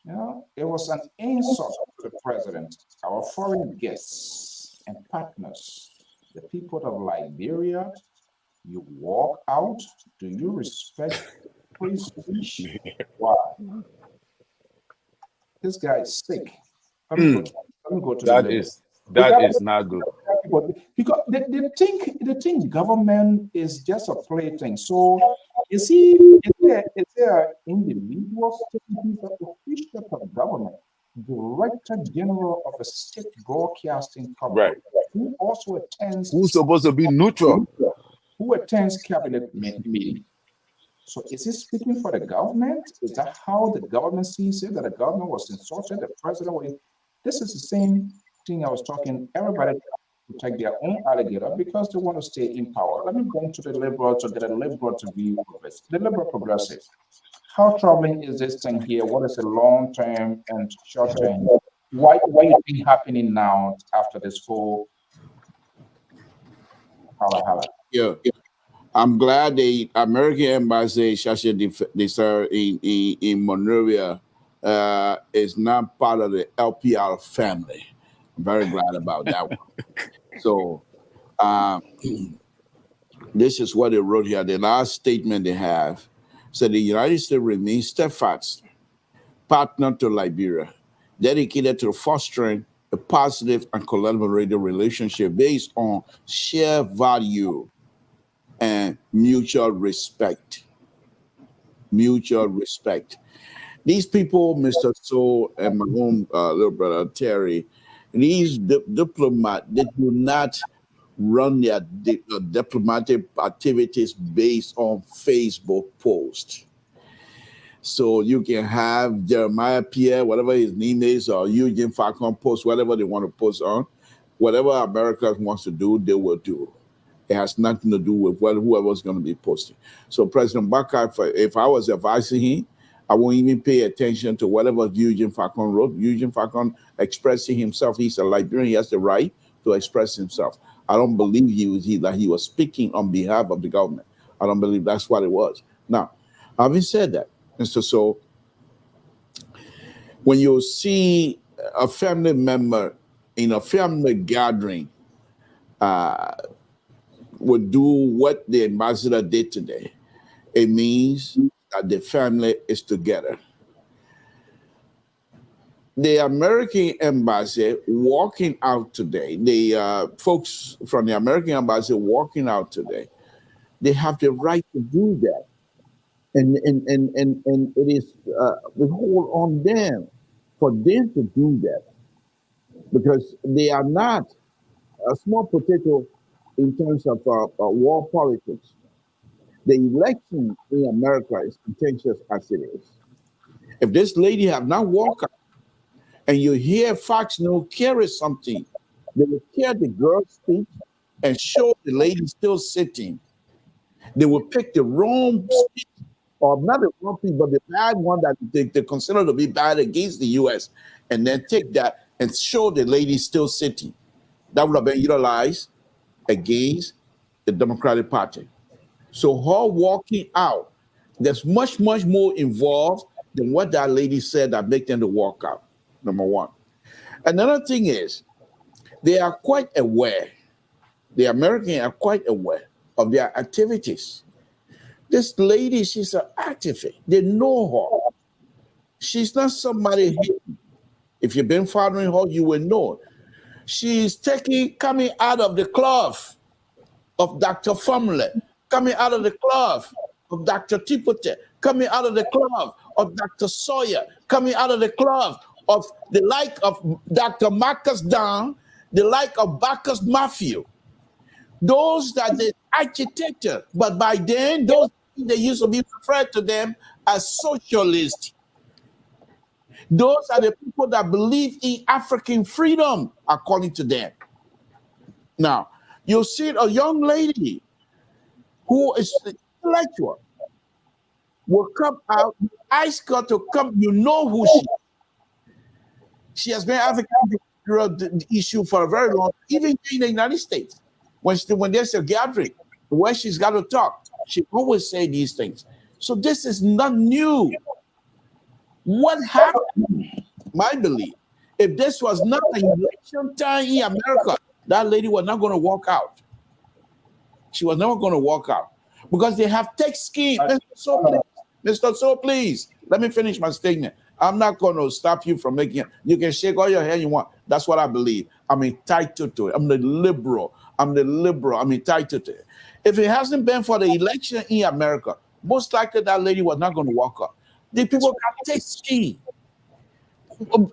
B: You know, it was an insult to the president, our foreign guests and partners, the people of Liberia. You walk out. Do you respect free speech? Why? This guy is sick. Let me go to
E: that is not good.
B: Because they think government is just a plaything. So is there individuals taking the official of government, Director General of a state broadcasting company,
E: right,
B: who also attends,
E: who's supposed to be neutral,
B: who attends cabinet meeting? So is he speaking for the government? Is that how the government sees it, that the government was insulted, the president was? This is the same thing I was talking. Everybody protect their own alligator because they want to stay in power. Let me go to the Liberal to get a Liberal to view of this. The Liberal progressive. How troubling is this thing here? What is the long term and short term? What you think happening now after this whole holla?
D: Yeah. I'm glad the American embassy in Monrovia is not part of the LPR family. I'm very glad about that one. So this is what they wrote here. The last statement they have said the United States remains steadfast partner to Liberia, dedicated to fostering a positive and collaborative relationship based on shared value and mutual respect. Mutual respect. These people, Mr. So and my own little brother Terry, these diplomats, they do not run their diplomatic activities based on Facebook posts. So you can have Jeremiah Pierre, whatever his name is, or Eugene Falcon post whatever they want to post on. Whatever America wants to do, they will do. It has nothing to do with whoever's going to be posting. So President Bakar, if I was advising him, I won't even pay attention to whatever Eugene Falcon wrote. Eugene Falcon expressing himself. He's a Liberian. He has the right to express himself. I don't believe that he was speaking on behalf of the government. I don't believe that's what it was. Now, having said that, Mr. So, when you see a family member in a family gathering would do what the ambassador did today, it means that the family is together. The American embassy walking out today, the folks from the American embassy walking out today, they have the right to do that. And it is the whole on them for them to do that, because they are not a small potato in terms of war politics. The election in America is contentious as it is. If this lady have not walked out, and you hear Fox News carry something, they will hear the girl's speech and show the lady still sitting. They will pick the wrong speech, or not the wrong speech, but the bad one that they consider to be bad against the U.S., and then take that and show the lady still sitting. That would have been utilized against the Democratic Party. So her walking out, there's much, much more involved than what that lady said that made them to walk out, number one. Another thing is, they are quite aware, the Americans are quite aware of their activities. This lady, she's an activist. They know her. She's not somebody hidden. If you've been following her, you will know. She's coming out of the cloth of Dr. Fumle, coming out of the cloth of Dr. Tipote, coming out of the cloth of Dr. Sawyer, coming out of the cloth of the like of Dr. Marcus Down, the like of Bacchus Matthew. Those that the agitator, but by then, those they used to be referred to them as socialists. Those are the people that believe in African freedom, according to them. Now, you'll see a young lady who is intellectual will come out, ask her to come, you know who she is. She has been African issue for a very long time, even in the United States. When there's a gathering where she's got to talk, she always say these things. So this is not new. What happened, my belief, if this was not an election time in America, that lady was not going to walk out. She was never going to walk out because they have tax scheme. Mr. So please, let me finish my statement. I'm not going to stop you from making it. You can shake all your hair you want. That's what I believe. I'm entitled to it. I'm the liberal. I'm entitled to it. If it hasn't been for the election in America, most likely that lady was not going to walk up. The people can take ski.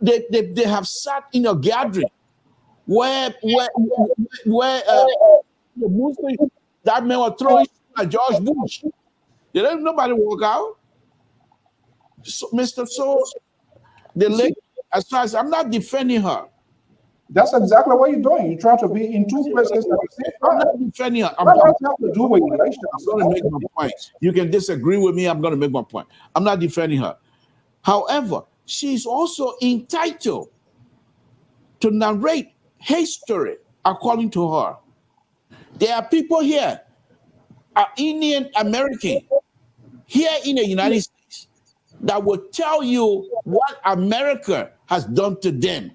D: They have sat in a gathering where the Muslims, that man was throwing at George Bush. Did nobody walk out? So, Mr. So, the lady, as far as I'm not defending her.
B: That's exactly what you're doing. You try to be in two places at the same time.
D: I'm not defending her.
B: I'm going to
D: make my point. You can disagree with me. I'm going to make my point. I'm not defending her. However, she's also entitled to narrate history according to her. There are people here, Indian American, here in the United States, that will tell you what America has done to them.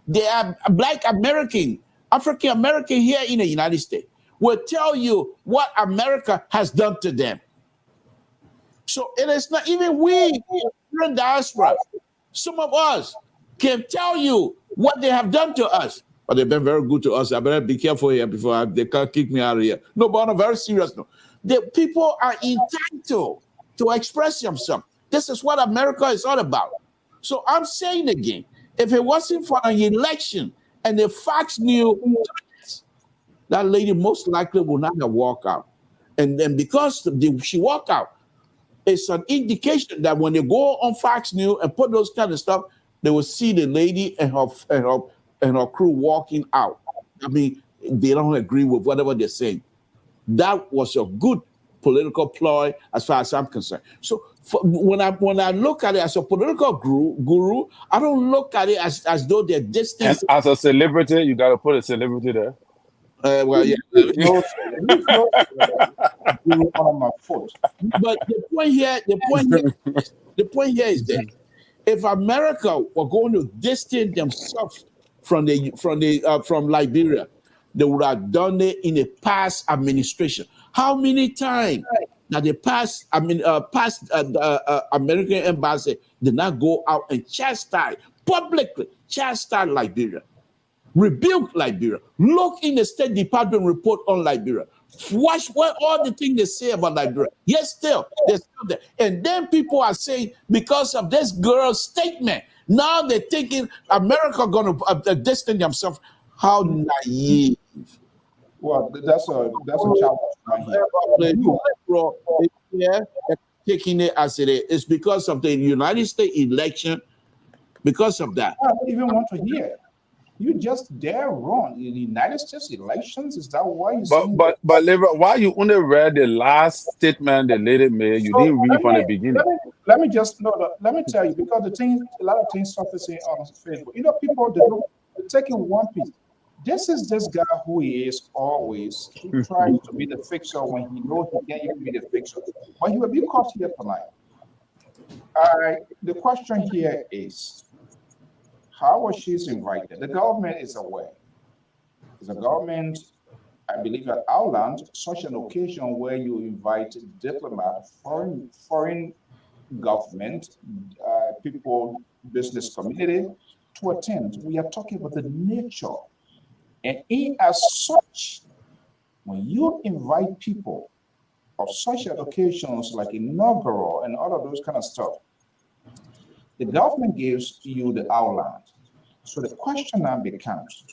D: They are Black American, African American here in the United States will tell you what America has done to them. So it is not even we in diaspora. Some of us can tell you what they have done to us. But they've been very good to us. I better be careful here before they can't kick me out of here. No, but on a very serious note, the people are entitled to express themselves. This is what America is all about. So I'm saying again, if it wasn't for an election and the Fox News, that lady most likely will not have walked out. And then because she walked out, it's an indication that when they go on Fox News and put those kind of stuff, they will see the lady and her crew walking out. I mean, they don't agree with whatever they're saying. That was a good political ploy as far as I'm concerned. So when I look at it as a political guru, I don't look at it as though they're distant.
E: And as a celebrity, you got to put a celebrity there.
D: Well, yeah.
B: No, on my foot.
D: But the point here is that if America were going to distance themselves from Liberia, they would have done it in a past administration. How many times that the past American embassy did not go out and publicly chastise Liberia, rebuke Liberia, look in the State Department report on Liberia, watch what all the things they say about Liberia. Yes, they're still there. And then people are saying because of this girl's statement, now they're thinking America going to distance themselves. How naive.
B: Well, that's a challenge right here.
D: Taking it as it is. It's because of the United States election. Because of that.
B: I don't even want to hear. You just dare wrong in the United States elections. Is that why you?
E: But why you only read the last statement the lady made? You didn't read from the beginning.
B: Let me tell you, because a lot of things surfacing on Facebook. You know, people they're taking one piece. This guy who he is always. He tries to be the fixer when he knows he can't even be the fixer. But he will be caught here tonight. The question here is, how was she invited? The government is aware. The government, I believe, had outlined such an occasion where you invite diplomats, foreign government, people, business community to attend. We are talking about the nature. And as such, when you invite people of such occasions like inaugural and all of those kind of stuff, the government gives you the outline. So the question now becomes,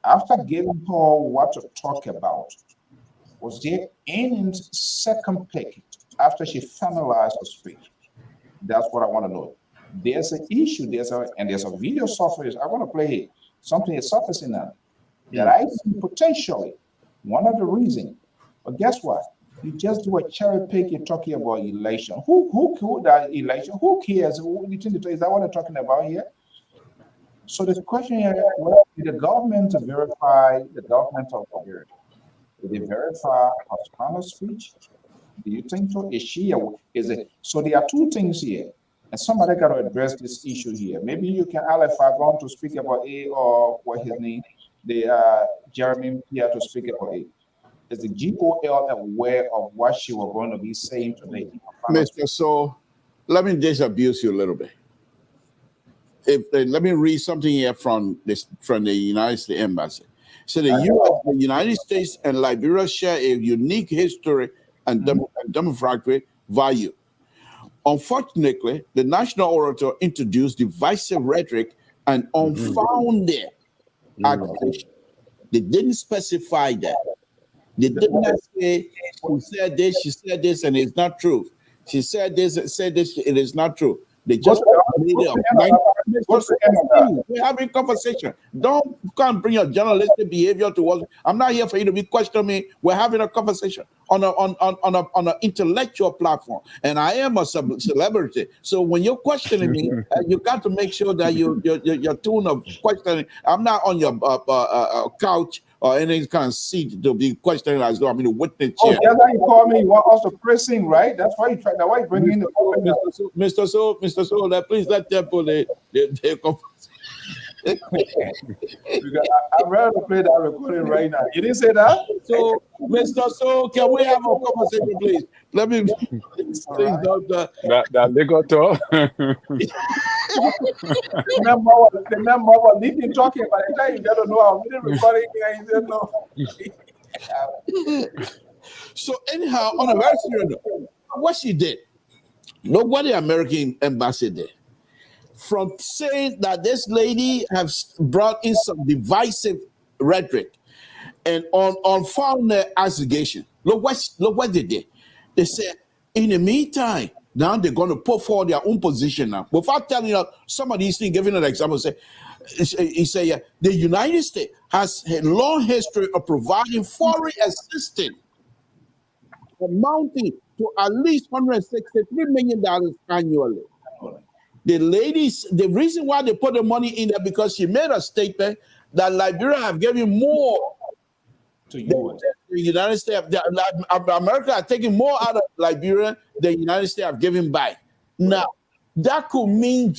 B: after giving her what to talk about, was there any second pick after she finalized her speech? That's what I want to know. There's an issue, there's a video surface. I want to play something is surfacing now that I see potentially one of the reasons. But guess what? You just do a cherry pick. You're talking about election. Who that election? Who cares? Is that what they're talking about here? So the question here: did the government verify the government of Liberia? Did they verify her final speech? Do you think so? Is she? Is it? So there are two things here, and somebody got to address this issue here. Maybe you can, Aleph, going to speak about A, or what his name, Jeremy here to speak about A. Is the GOL aware of what she was going to be saying today?
D: Mr. So, let me disabuse you a little bit. Let me read something here from the United States Embassy. So the United States and Liberia share a unique history and demographic value. Unfortunately, the national orator introduced divisive rhetoric and unfounded accusation. They didn't specify that. They did not say she said this, and it's not true. She said this, it is not true. They just made it up. We're having conversation. Don't come bring your journalistic behavior towards me. I'm not here for you to be questioning me. We're having a conversation on an intellectual platform, and I am a celebrity. So when you're questioning me, you got to make sure that your tone of questioning. I'm not on your couch or any kind of seat to be questioning as though I'm in a witness chair.
B: Oh, that's why you call me. You want us to pressing, right? That's why you try. That's why you bring in the
D: Mr. So, please let them put the
B: I'd rather play that recording right now. You didn't say that?
D: So, Mr. So, can we have a conversation, please? Let me please,
E: that liquor talk.
B: The member was leading talking by the time you don't know how many recording guys don't know.
D: So anyhow, on a very serious note, what she did, look what the American embassy did. From saying that this lady has brought in some divisive rhetoric and on found accusation. Look what they did. They said, in the meantime, now they're going to put forward their own position now. Without telling you some of these things, giving an example, he said, the United States has a long history of providing foreign assistance amounting to at least $163 million annually. The ladies, the reason why they put the money in there because she made a statement that Liberia have given more
B: to you.
D: The United States, America are taking more out of Liberia than the United States have given back. Now, that could mean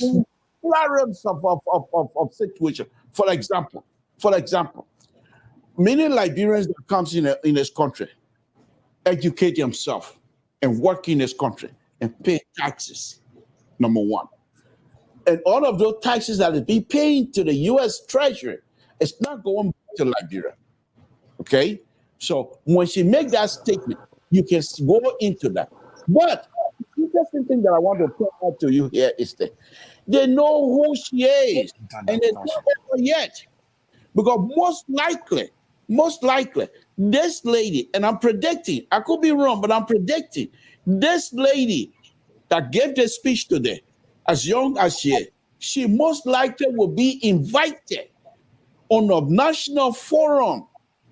D: plurals of situation. For example, many Liberians that comes in this country educate themselves and work in this country and pay taxes, number one. And all of those taxes that is being paid to the U.S. Treasury, it's not going back to Liberia. Okay? So when she make that statement, you can go into that. But the interesting thing that I want to point out to you here is that they know who she is. And it's not over yet. Because most likely, this lady, and I'm predicting, I could be wrong, but I'm predicting, this lady that gave this speech today, as young as she is, she most likely will be invited on a national forum,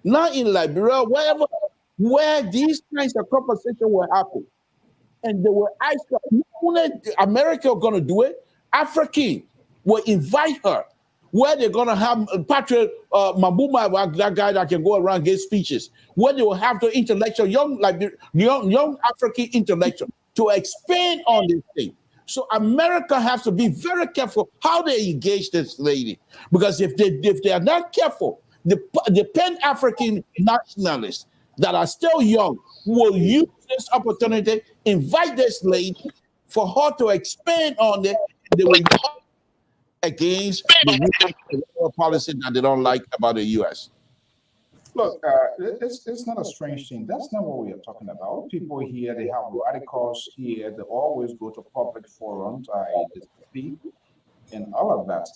D: not in Liberia, wherever, where these kinds of conversation will happen. And they will ask her, only America going to do it, African will invite her, where they're going to have Patrick Mabuma, that guy that can go around and give speeches, where they will have the intellectual, young African intellectual to expand on this thing. So America has to be very careful how they engage this lady, because if they are not careful, the Pan-African nationalists that are still young will use this opportunity, invite this lady for her to expand on it. They will against the US policy that they don't like about the U.S.
B: Look, it's not a strange thing. That's not what we are talking about. People here, they have radicals here. They always go to public forums, they speak, and all of that.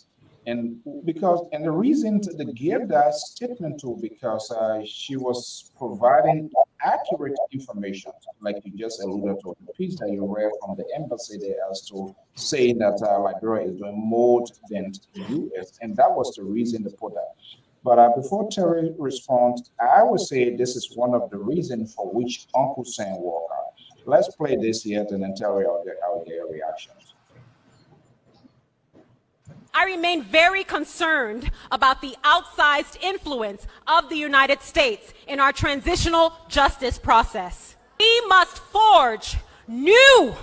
B: And the reason they gave that statement to, because she was providing accurate information, like you just alluded to, the piece that you read from the embassy there as to saying that Liberia is doing more than the U.S., and that was the reason they put that. But before Terry responds, I would say this is one of the reasons for which Uncle Sam walked out. Let's play this here and then Terry out their reactions.
F: I remain very concerned about the outsized influence of the United States in our transitional justice process. We must forge new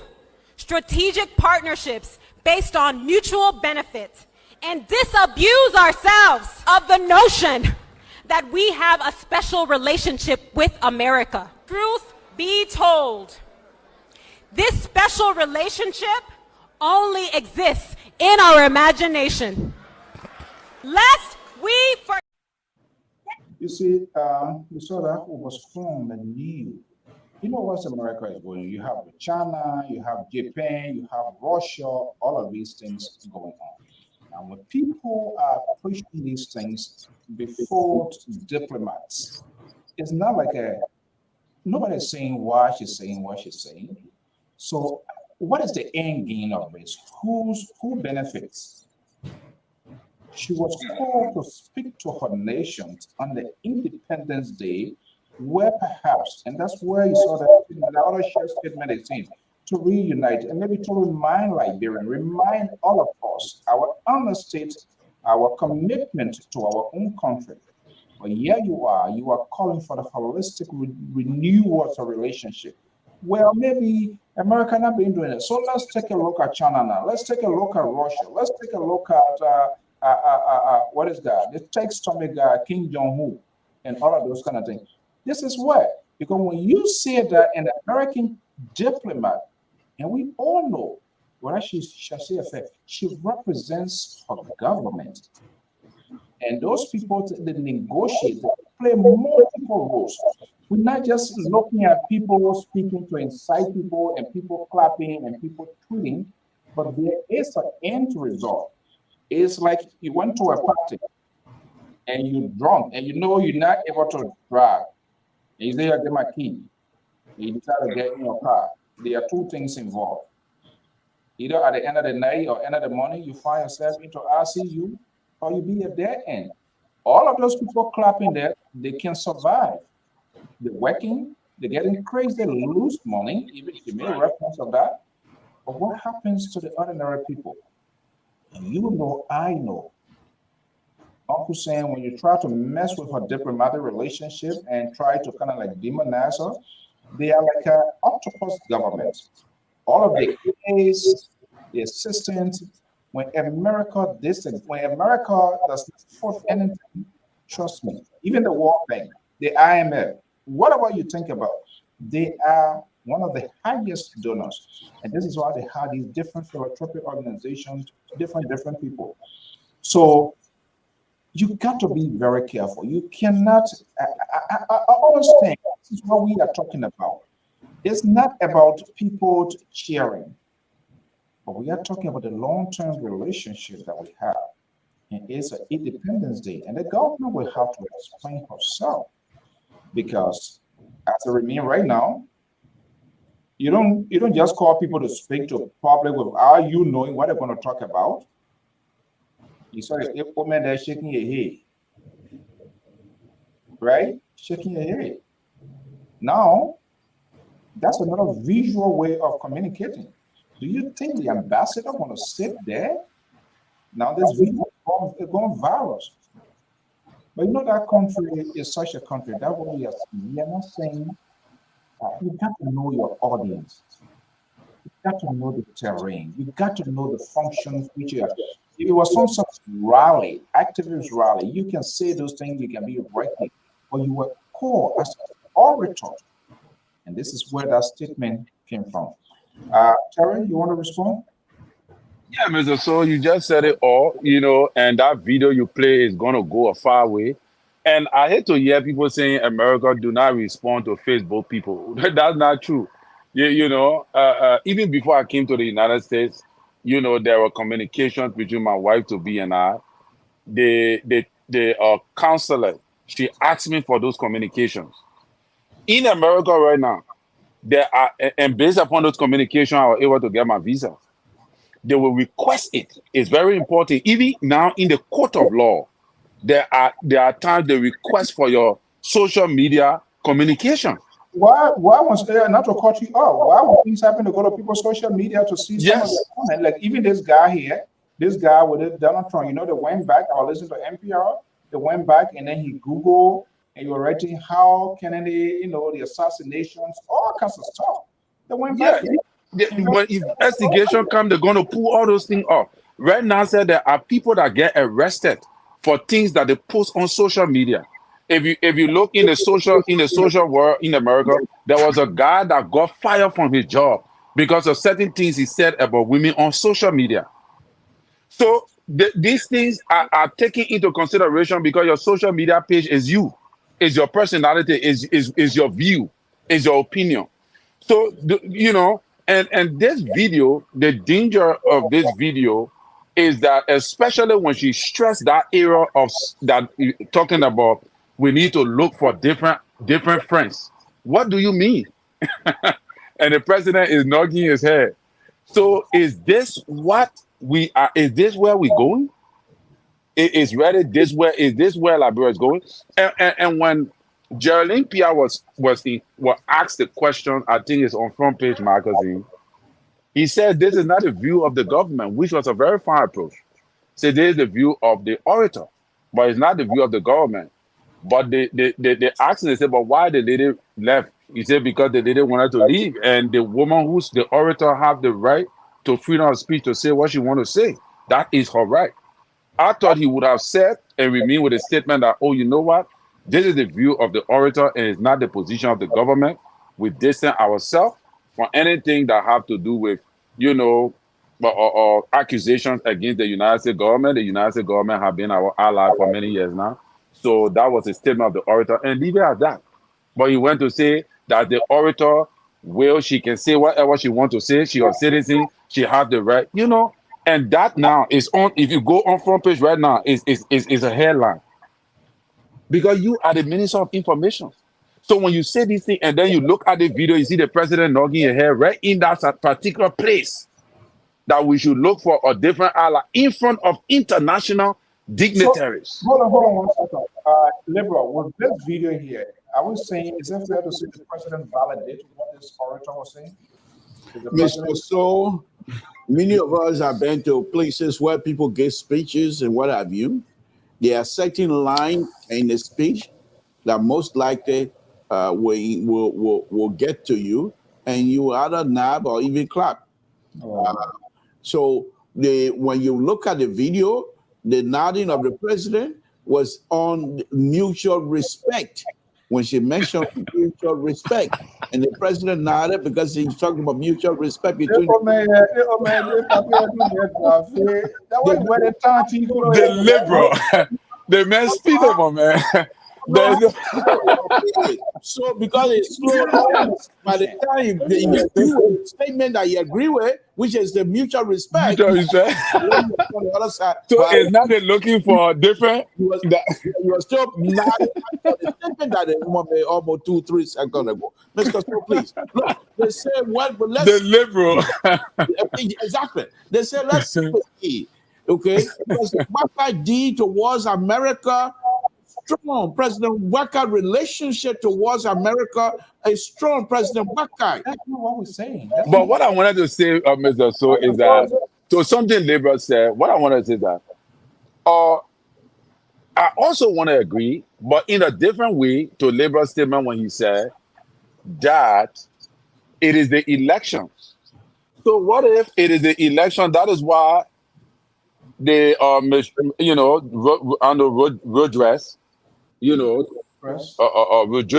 F: strategic partnerships based on mutual benefit and disabuse ourselves of the notion that we have a special relationship with America. Truth be told, this special relationship only exists in our imagination. Lest we forget.
B: You see, we saw that was formed and new. You know what America is going? You have China, you have Japan, you have Russia, all of these things going on. And when people are pushing these things before diplomats, it's not like nobody's saying why she's saying what she's saying. So what is the end game of this? Who benefits? She was called to speak to her nations on the Independence Day, where perhaps, and that's where you saw that the other share statement is saying, to reunite and maybe to remind Liberia, remind all of us, our honesty, our commitment to our own country. But here you are calling for the holistic renewal of a relationship. Well, maybe America not been doing it. So let's take a look at China now. Let's take a look at Russia. Let's take a look at what is that? The tech stomach Kim Jong-un and all of those kind of things. This is where, because when you say that an American diplomat, and we all know what shall say effect? She represents her government. And those people that negotiate, they play multiple roles. We're not just looking at people speaking to incite people and people clapping and people tweeting, but there is an end result. It's like you went to a party and you're drunk and you know you're not able to drive. And you say, I get my key. And you decide to get in your car. There are two things involved. Either at the end of the night or end of the morning, you find yourself into ICU or you be at dead end. All of those people clapping there, they can survive. They're working, they're getting crazy, they lose money, even if you made a reference of that. But what happens to the ordinary people? You know, I know. Uncle saying when you try to mess with a diplomatic relationship and try to kind of like demonize her, they are like an octopus government. All of the aides, the assistants, when America does not force anything, trust me, even the World Bank, the IMF, whatever you think about, they are one of the highest donors. And this is why they have these different philanthropic organizations, different people. So you got to be very careful. You cannot, I understand, this is what we are talking about. It's not about people cheering, but we are talking about the long-term relationship that we have. And it's an Independence Day, and the government will have to explain herself, because as it remains right now, you don't just call people to speak to public without you knowing what they're going to talk about. You saw the woman there shaking your head, right? Shaking your head. Now, that's another visual way of communicating. Do you think the ambassador want to sit there? Now this video is going viral. But you know that country is such a country that we are not saying you got to know your audience. You got to know the terrain. You got to know the functions which are. If it was some sort of rally, activist rally, you can say those things, you can be right, but you were called as an orator. And this is where that statement came from. Terry, you want to respond?
E: Yeah, Mr. So you just said it all, and that video you play is going to go a far way. And I hate to hear people saying America do not respond to Facebook people. That's not true. Even before I came to the United States, there were communications between my wife to be and I. The counselor, she asked me for those communications. In America right now, and based upon those communications, I was able to get my visa. They will request it. It's very important. Even now in the court of law, there are times they request for your social media communication.
B: Why was there not to cut you off? Why would things happen to go to people's social media to see some of the comment? Like even this guy here, this guy with Donald Trump, they went back. I listened to NPR. They went back and then he Googled and you were writing how Kennedy, the assassinations, all kinds of stuff. They went back.
E: When investigation comes, they're going to pull all those things off. Right now, said there are people that get arrested for things that they post on social media. If you look in the social world in America, there was a guy that got fired from his job because of certain things he said about women on social media. So these things are taken into consideration because your social media page is you, is your personality, is your view, is your opinion. So and this video, the danger of this video is that especially when she stressed that era of that talking about we need to look for different friends. What do you mean? And the president is nodding his head. So is this what we are? Is this where we're going? Is this where Liberia is going? And when Geraldine Pierre was asked the question, I think it's on Front Page Magazine. He said this is not the view of the government, which was a very fine approach. So this is the view of the orator, but it's not the view of the government. But they asked him, they said, but why the lady left? He said because the lady wanted to leave, and the woman who's the orator have the right to freedom of speech to say what she want to say. That is her right. I thought he would have said and remain with a statement that, oh, you know what? This is the view of the orator, and it's not the position of the government. We distance ourselves from anything that have to do with, or accusations against the United States government. The United States government have been our ally for many years now. So that was a statement of the orator, and leave it at that. But he went to say that the orator she can say whatever she wants to say. She a citizen. She has the right, and that now is on. If you go on front page right now, is a headline because you are the Minister of Information. So when you say this thing and then you look at the video, you see the president nodding his head right in that particular place that we should look for a different ally in front of international dignitaries.
B: So, hold on 1 second. Liberal, with this video here, I was saying, is it fair to say the president validated what this orator was saying?
D: Mr. So, many of us have been to places where people give speeches and what have you. There are certain lines in the speech that most likely will get to you, and you either nod or even clap. So when you look at the video, the nodding of the president was on mutual respect. When she mentioned mutual respect, and the president nodded because he's talking about mutual respect between
E: the liberal, the man speak up, man.
D: So because it's slow down, by the time you do a statement that you agree with, which is the mutual respect, on the other side.
E: So it's not looking for different.
D: You were still not the statement that the woman made almost 2-3 seconds ago. Mr. So please, look, they say what? But let's
E: the liberal.
D: Exactly. They say let's see. Okay, because what I did towards America. Strong President Waka relationship towards America, a strong President Waka.
B: That's not what we're saying.
E: But what I wanted to say, Mr. So, is that so something Liberal said. What I wanted to say that, I also want to agree, but in a different way to Liberal's statement when he said that it is the elections. So what if it is the election? That is why they on the road dress.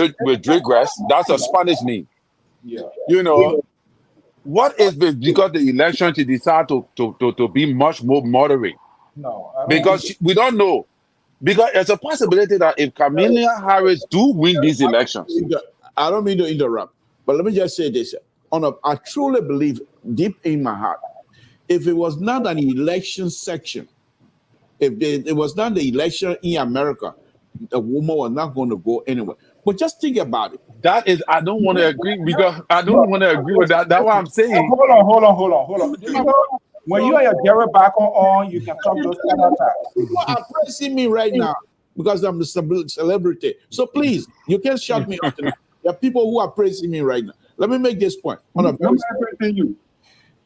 E: Redress, that's a Spanish name.
B: Yeah.
E: What if it's because the election she decide to be much more moderate?
B: No.
E: Because we don't know. Because there's a possibility that if Kamala Harris do win these elections.
D: I don't mean to interrupt, but let me just say this. I truly believe deep in my heart, if it was not an election section, if it was not the election in America, the woman was not going to go anywhere. But just think about it.
E: That is, I don't want to agree because I don't want to agree with that. That's what I'm saying.
B: Hold on. When you are your Gary back on, you can talk those kind of times.
D: People are praising me right now because I'm the celebrity. So please, you can't shut me up tonight. There are people who are praising me right now. Let me make this point.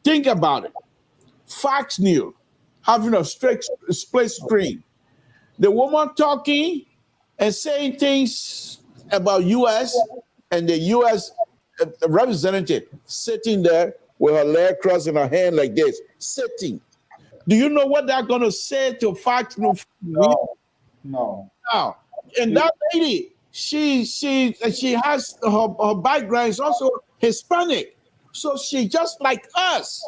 D: Think about it. Fox News having a split screen. The woman talking and saying things about U.S. and the U.S. representative sitting there with her leg crossed in her hand like this, sitting. Do you know what they're going to say to Fox News?
B: No.
D: And that lady, she has her background is also Hispanic, so she just like us.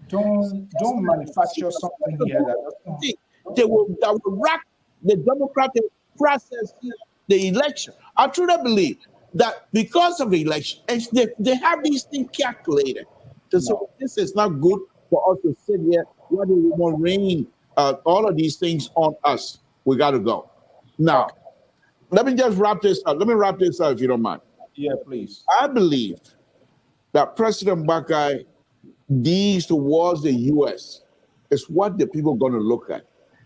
B: Don't manufacture something here
D: that will wreck the democratic process in the election. I truly believe that because of the election, and they have these things calculated. So this is not good for us to sit here. Why do we want to rain all of these things on us? We got to go. Now, let me just wrap this up. Let me wrap this up if you don't mind.
B: Yeah, please.
D: I believe that President Buckeye deeds towards the U.S. is what the people are going to look at.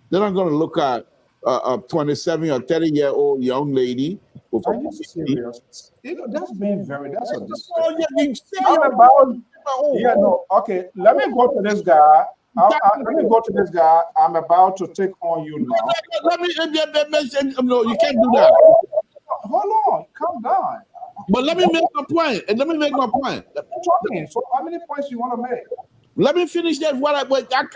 D: They're not going to look at a 27 or 30-year-old young lady.
B: Are you serious? That's been that's a okay, let me go to this guy. Let me go to this guy. I'm about to take on you now.
D: No, you can't do that.
B: Hold on, calm down.
D: But let me make my point. And let me make my point.
B: Talking. So how many points you want to make?
D: Let me finish that. I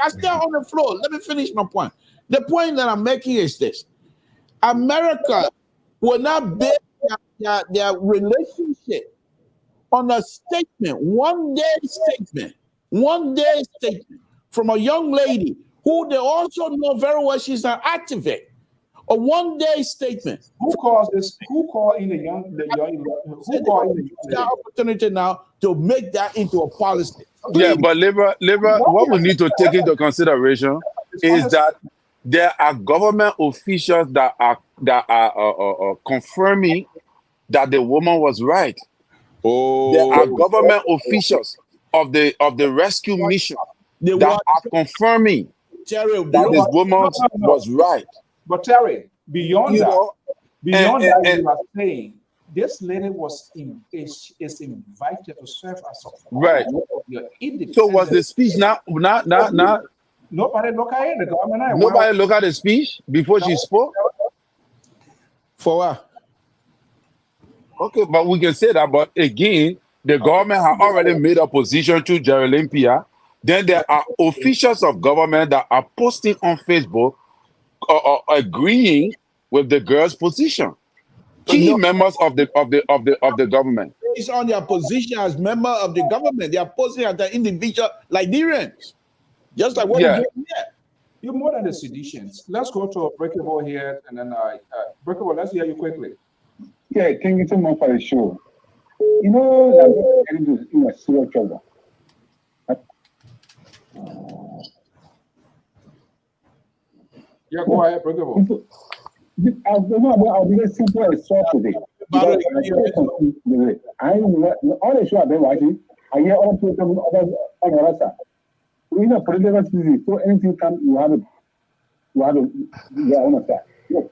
D: stay on the floor. Let me finish my point. The point that I'm making is this: America will not build their relationship on a statement, one day statement one day statement from a young lady who they also know very well she's an activist. A one-day statement.
B: Who calls this? Who called in the young? Who called in the
D: opportunity now to make that into a policy?
E: Yeah, but Liberia, what we need to take into consideration is that there are government officials that are confirming that the woman was right.
D: Oh,
E: there are government officials of the rescue mission that are confirming that this woman was right.
B: But Terry, beyond that, you are saying this lady is invited to serve as a
E: right. So was the speech not
B: nobody look at it? The government
E: nobody look at the speech before she spoke?
D: For what?
E: Okay, but we can say that. But again, the government has already made a position to Geraldine Pia. Then there are officials of government that are posting on Facebook agreeing with the girl's position. Key members of the government.
D: It's on their position as member of the government. They are posting as the individual Liberians. Just like what you did here.
B: You're more than the seditions. Let's go to Breakable here, and then Breakable, let's hear you quickly.
G: Yeah, thank you so much for the show. You know, that getting in a serious trouble.
B: Yeah, go ahead, Breakable.
G: I'll be very simple and short today. All the show I've been watching, I hear all people on the other side. We know political season, so anything comes, you have your own affair. Look,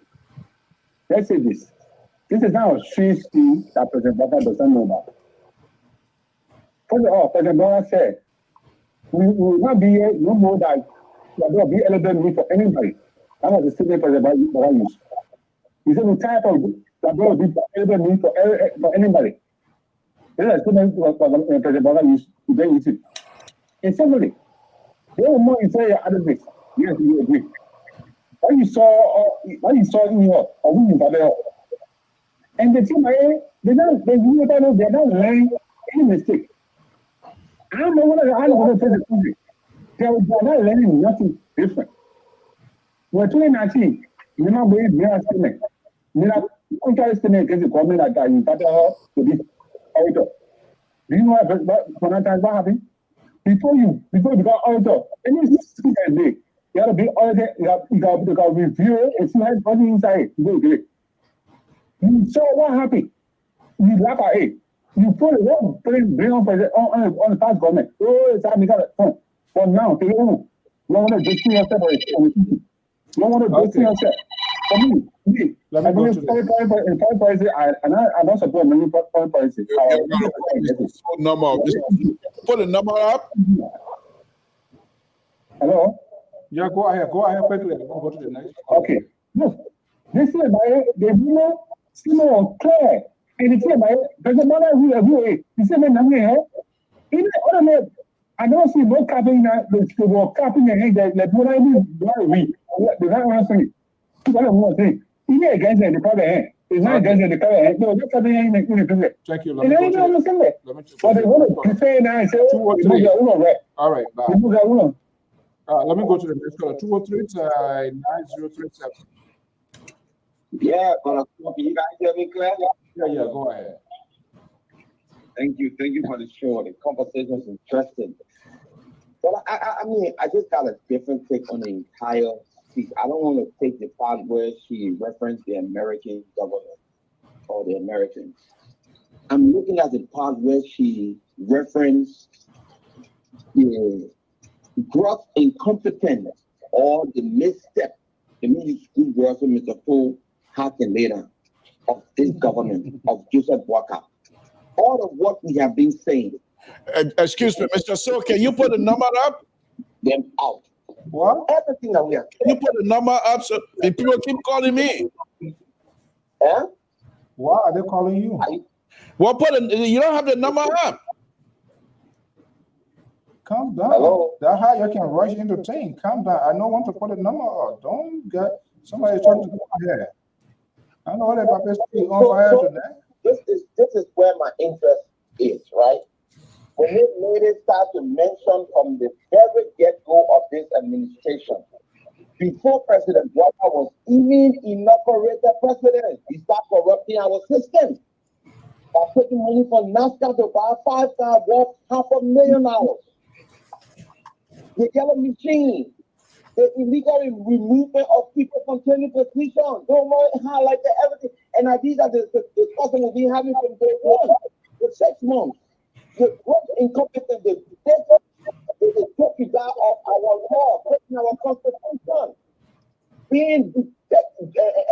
G: let's say this. This is now a street scheme that President Baba doesn't know about. First of all, President Baba said, we will not be here no more that there will be eligible for anybody. That was the statement President Baba used. He said, we type of that there will be eligible for anybody. This is the statement President Baba used to then use it. And secondly, there will more you say other things. Yes, you agree. What you saw in your or who you got. And the team, they're not learning any mistake. I don't know what I want to say the country. They're not learning nothing different. We're 2019, we're not going to statement. We're not statement against the government that you got to be auditor. Do you know what happened? Before you become auditor, any day, you have to be audited, you got to review it and see what's inside. You go. You saw what happened. You laugh at it. You put it on, bring on the past government. Oh, it's time we got it. But now, you don't want to just see yourself on the you don't want to just see yourself. For me, I believe foreign policy, I don't support many foreign policies.
D: Put a number up.
G: Hello?
B: Yeah, go ahead quickly. I'll go to the next.
G: Okay. Look, this is the Simon clear. And it's about there's a matter who agree. You say, man, I'm here. In the I don't see no capping that the work capping and that what I do, we the right one thing. What I want to say. He against the cover hand. It's not against the cover hand. No, that's something I make me.
B: Thank you.
G: Let me go to it. But they want to say now and say,
B: all right, bye. Let me go to the next caller. 203-9037.
H: Yeah, but you guys hear me clear?
B: Yeah, go ahead.
H: Thank you for the show. The conversation is interesting. But I mean, I just got a different take on the entire speech. I don't want to take the part where she referenced the American government or the Americans. I'm looking at the part where she referenced the gross incompetence or the misstep the middle school girls who Mr. Poe had later of this government of Joseph Walker. All of what we have been saying.
D: Excuse me, Mr. So, can you put a number up?
H: Them out.
B: What?
H: Everything that we are.
D: Can you put a number up so the people keep calling me?
H: Huh?
B: Why are they calling you?
D: Well, you don't have the number up.
B: Calm down.
H: Hello?
B: That's how you can rush into things. Calm down. I don't want to put a number up. Don't get somebody trying to go ahead. I know that Papa is on fire today.
H: This is where my interest is, right? when this lady started to mention from the very get-go of this administration, before President Walker was even inaugurated president, he started corrupting our system by taking money from NASCAR to buy 5 cars worth $500,000. The yellow machine, the illegal removal of people from training positions, don't want to highlight everything. And these are the discussion we've been having from day one for 6 months. The gross incompetence, the disregard of our law, breaking our constitution, being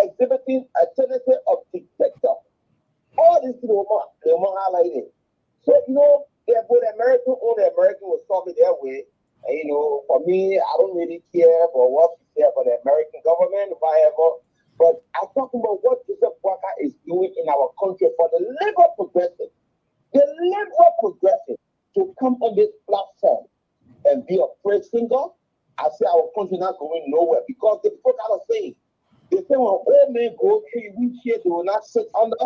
H: exhibiting a tendency of dictator. All this they want highlighted. So, they're both American, only American will solve it their way. And, for me, I don't really care about what you say about the American government, whatever. But I'm talking about what Joseph Walker is doing in our country for the liberal progressive. The liberal progressive to come on this platform and be a praise singer. I say our country not going nowhere because the people gotta say, they say when old men go through wheelchair, they will not sit under.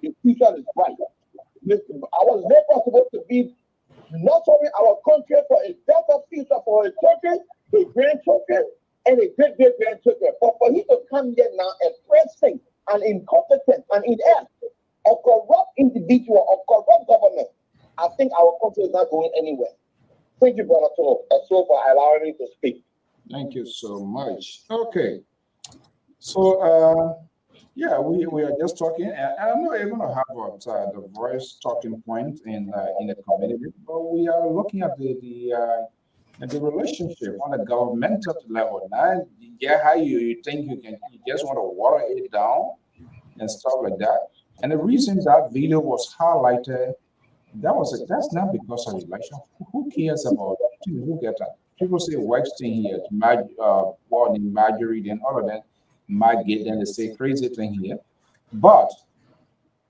H: The future is bright. Our labor is supposed to be nurturing our country for a better future for our children, his grandchildren, and his great-great-grandchildren. But for him to come here now and pressing and incompetent and inept, a corrupt individual, a corrupt government, I think our country is not going anywhere. Thank you, Brother Toro, for allowing me to speak.
B: Thank you so much. Okay. So, yeah, we are just talking, and I know you're going to have the voice talking point in the community, but we are looking at the relationship on a governmental level. Now, yeah, how you think you just want to water it down and stuff like that. And the reason that video was highlighted, that's not because of election. Who cares about who get that? People say Wexton here, born in Marjorie, then all of them might get them to say crazy thing here. But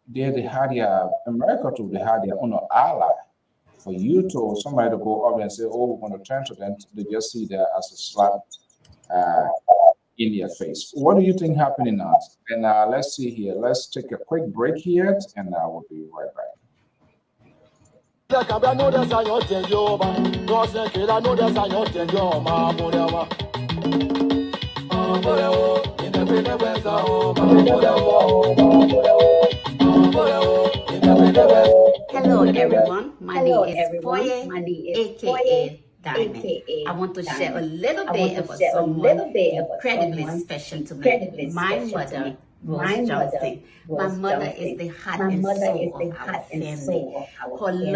B: they had their America too, they had their own ally. For you to somebody to go up and say, oh, we're going to turn to them, they just see that as a slap in their face. What do you think happening now? And let's see here. Let's take a quick break here, and we'll be right back.
I: Hello everyone, my name is Foye, aka Diamond. I want to share a little bit about someone incredibly special to me. My mother, Rose Johnson. My mother is the heart and soul of our family.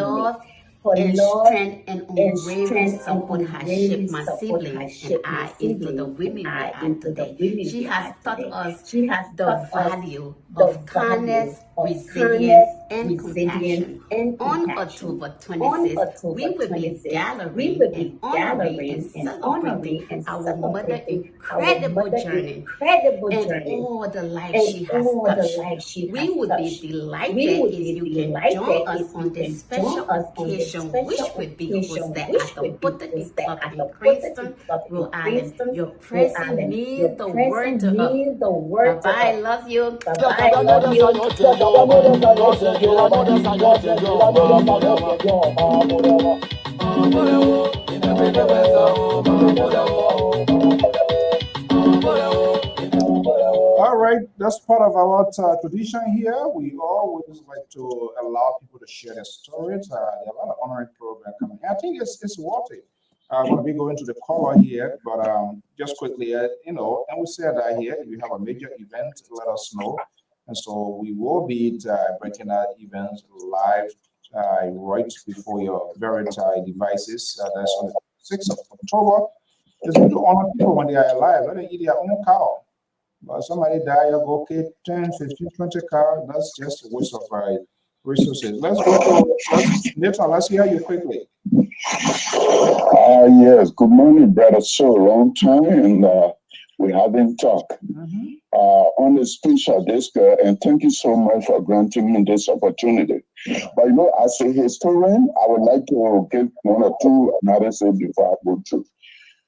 I: Her love and strength and unwavering support has shaped my siblings and I into the women we are today. She has taught us the value of kindness, resilience, and compassion. On October 26th, we will be gathering and honoring and celebrating our mother's incredible journey and all the life she has touched. We would be delighted if you can join us on this special occasion, which will be hosted at the Botany Club in Cranston, Rhode Island. Your presence means the world to us. Bye-bye, love you. Bye-bye, love you.
B: All right, that's part of our tradition here. We always like to allow people to share their stories. There are a lot of honoring programs coming. I think it's worth it. I'm going to be going to the caller here, but just quickly, and we said that here, if you have a major event, let us know. And so we will be breaking that event live right before your very devices. That's on the 6th of October. It's good to honor people when they are alive. Let them eat their own cow. But somebody die, you go, okay, 10, 15, 20 cow. That's just a waste of resources. Let's go to Nathan. Let's hear you quickly.
J: Yes, good morning, brother. So long time, and we haven't talked. On the speech of this girl, and thank you so much for granting me this opportunity. But as a historian, I would like to give one or two analysis before I go through.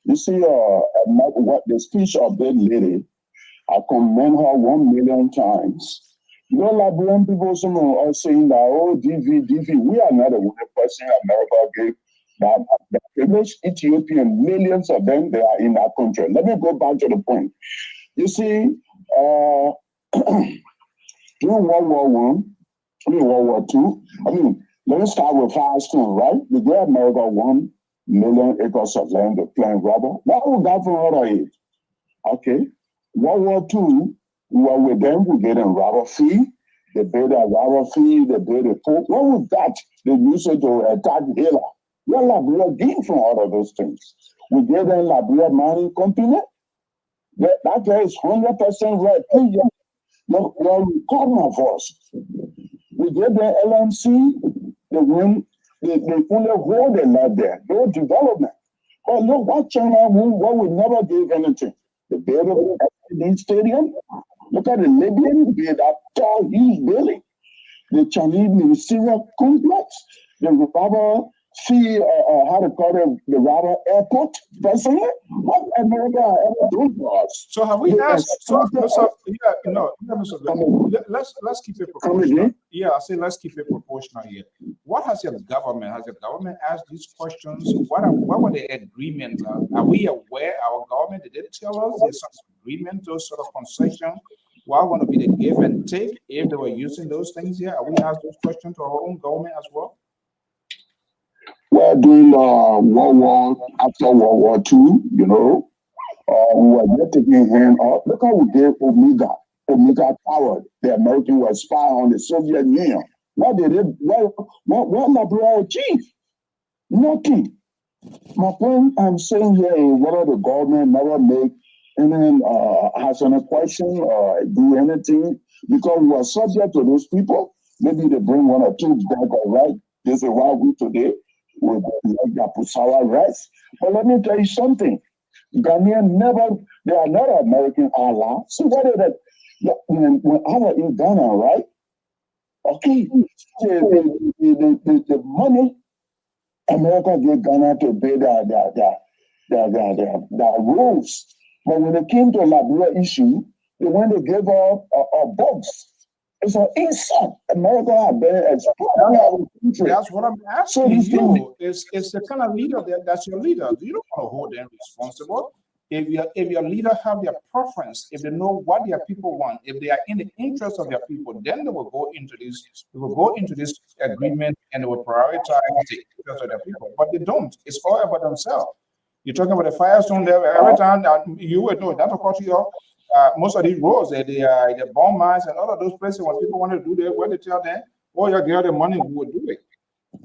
J: You see, what the speech of that lady, I commend her 1,000,000 times You know, Liberian people some are saying that, oh, DV. We are not the only person America gave that privileged Ethiopian, millions of them, they are in that country. Let me go back to the point. You see, during World War I, during World War II, I mean, let me start with Firestone, right? The great America 1 million acres of land to plant rubber. What we got from other aid? Okay. World War II, we were with them, we get them rubber fee. They paid a rubber fee, they paid a pope. What was that? They used it to attack Hitler. Well, Liberia gained from all of those things. We gave them Liberia Mining Company. That guy is 100% right. Please, you're recording of us. We gave them LMC, they only hold a lot there, no development. But look what China, what we never gave anything. The Beirut Stadium, look at the Libyan, that tall, huge building. The Chinese ministerial complex, the rubber how to call it, the rubber airport, personally, what America ever done for us.
B: So have we asked? Let's keep it proportional. Yeah, I say let's keep it proportional here. What has your government? Has your government asked these questions? What were the agreements? Are we aware? Our government did it tell us there's some agreement, those sort of concession? What want to be the give and take if they were using those things here? Are we asked those questions to our own government as well?
J: Well, during after World War II, you know, we were just taking hand off. Look how we gave Omega power. The American was spy on the Soviet Union. What did it? What Liberia achieve? Nothing. My point I'm saying here is whether the government never make any has any question or do anything because we are subject to those people. Maybe they bring one or two back, all right. This is why we today. With like Pusawa rice. But let me tell you something. Ghanaian they are not American ally. So what is that? When I was in Ghana, right? Okay, the money America gave Ghana to pay the rules. But when it came to Liberia issue, when they gave up a box. It's an insult. America has been exploiting our country.
B: That's what I'm asking you. Is the kind of leader that's your leader? You don't want to hold them responsible. If your leader have their preference, if they know what their people want, if they are in the interest of their people, then they will go into this agreement and they will prioritize the interest of their people. But they don't. It's all about themselves. You're talking about the Firestone there. Every time that you would know that according to your most of these roads, the bomb mines and all of those places when people want to do their, when they tell them, oh, you get the money, we will do it.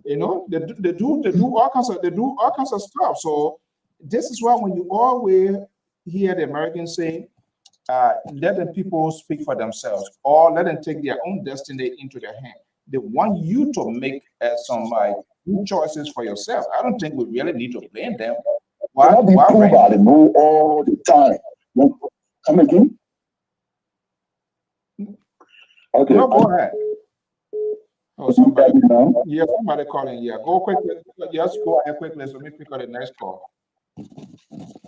B: You know, they do all kinds of stuff. So this is why when you always hear the Americans say, let the people speak for themselves, or let them take their own destiny into their hand. They want you to make some good choices for yourself. I don't think we really need to blame them.
J: Why they know all the time? Come again? Okay.
B: No, go ahead. Oh, somebody calling. Yeah, go quickly. Just go ahead quickly so we pick up the next call.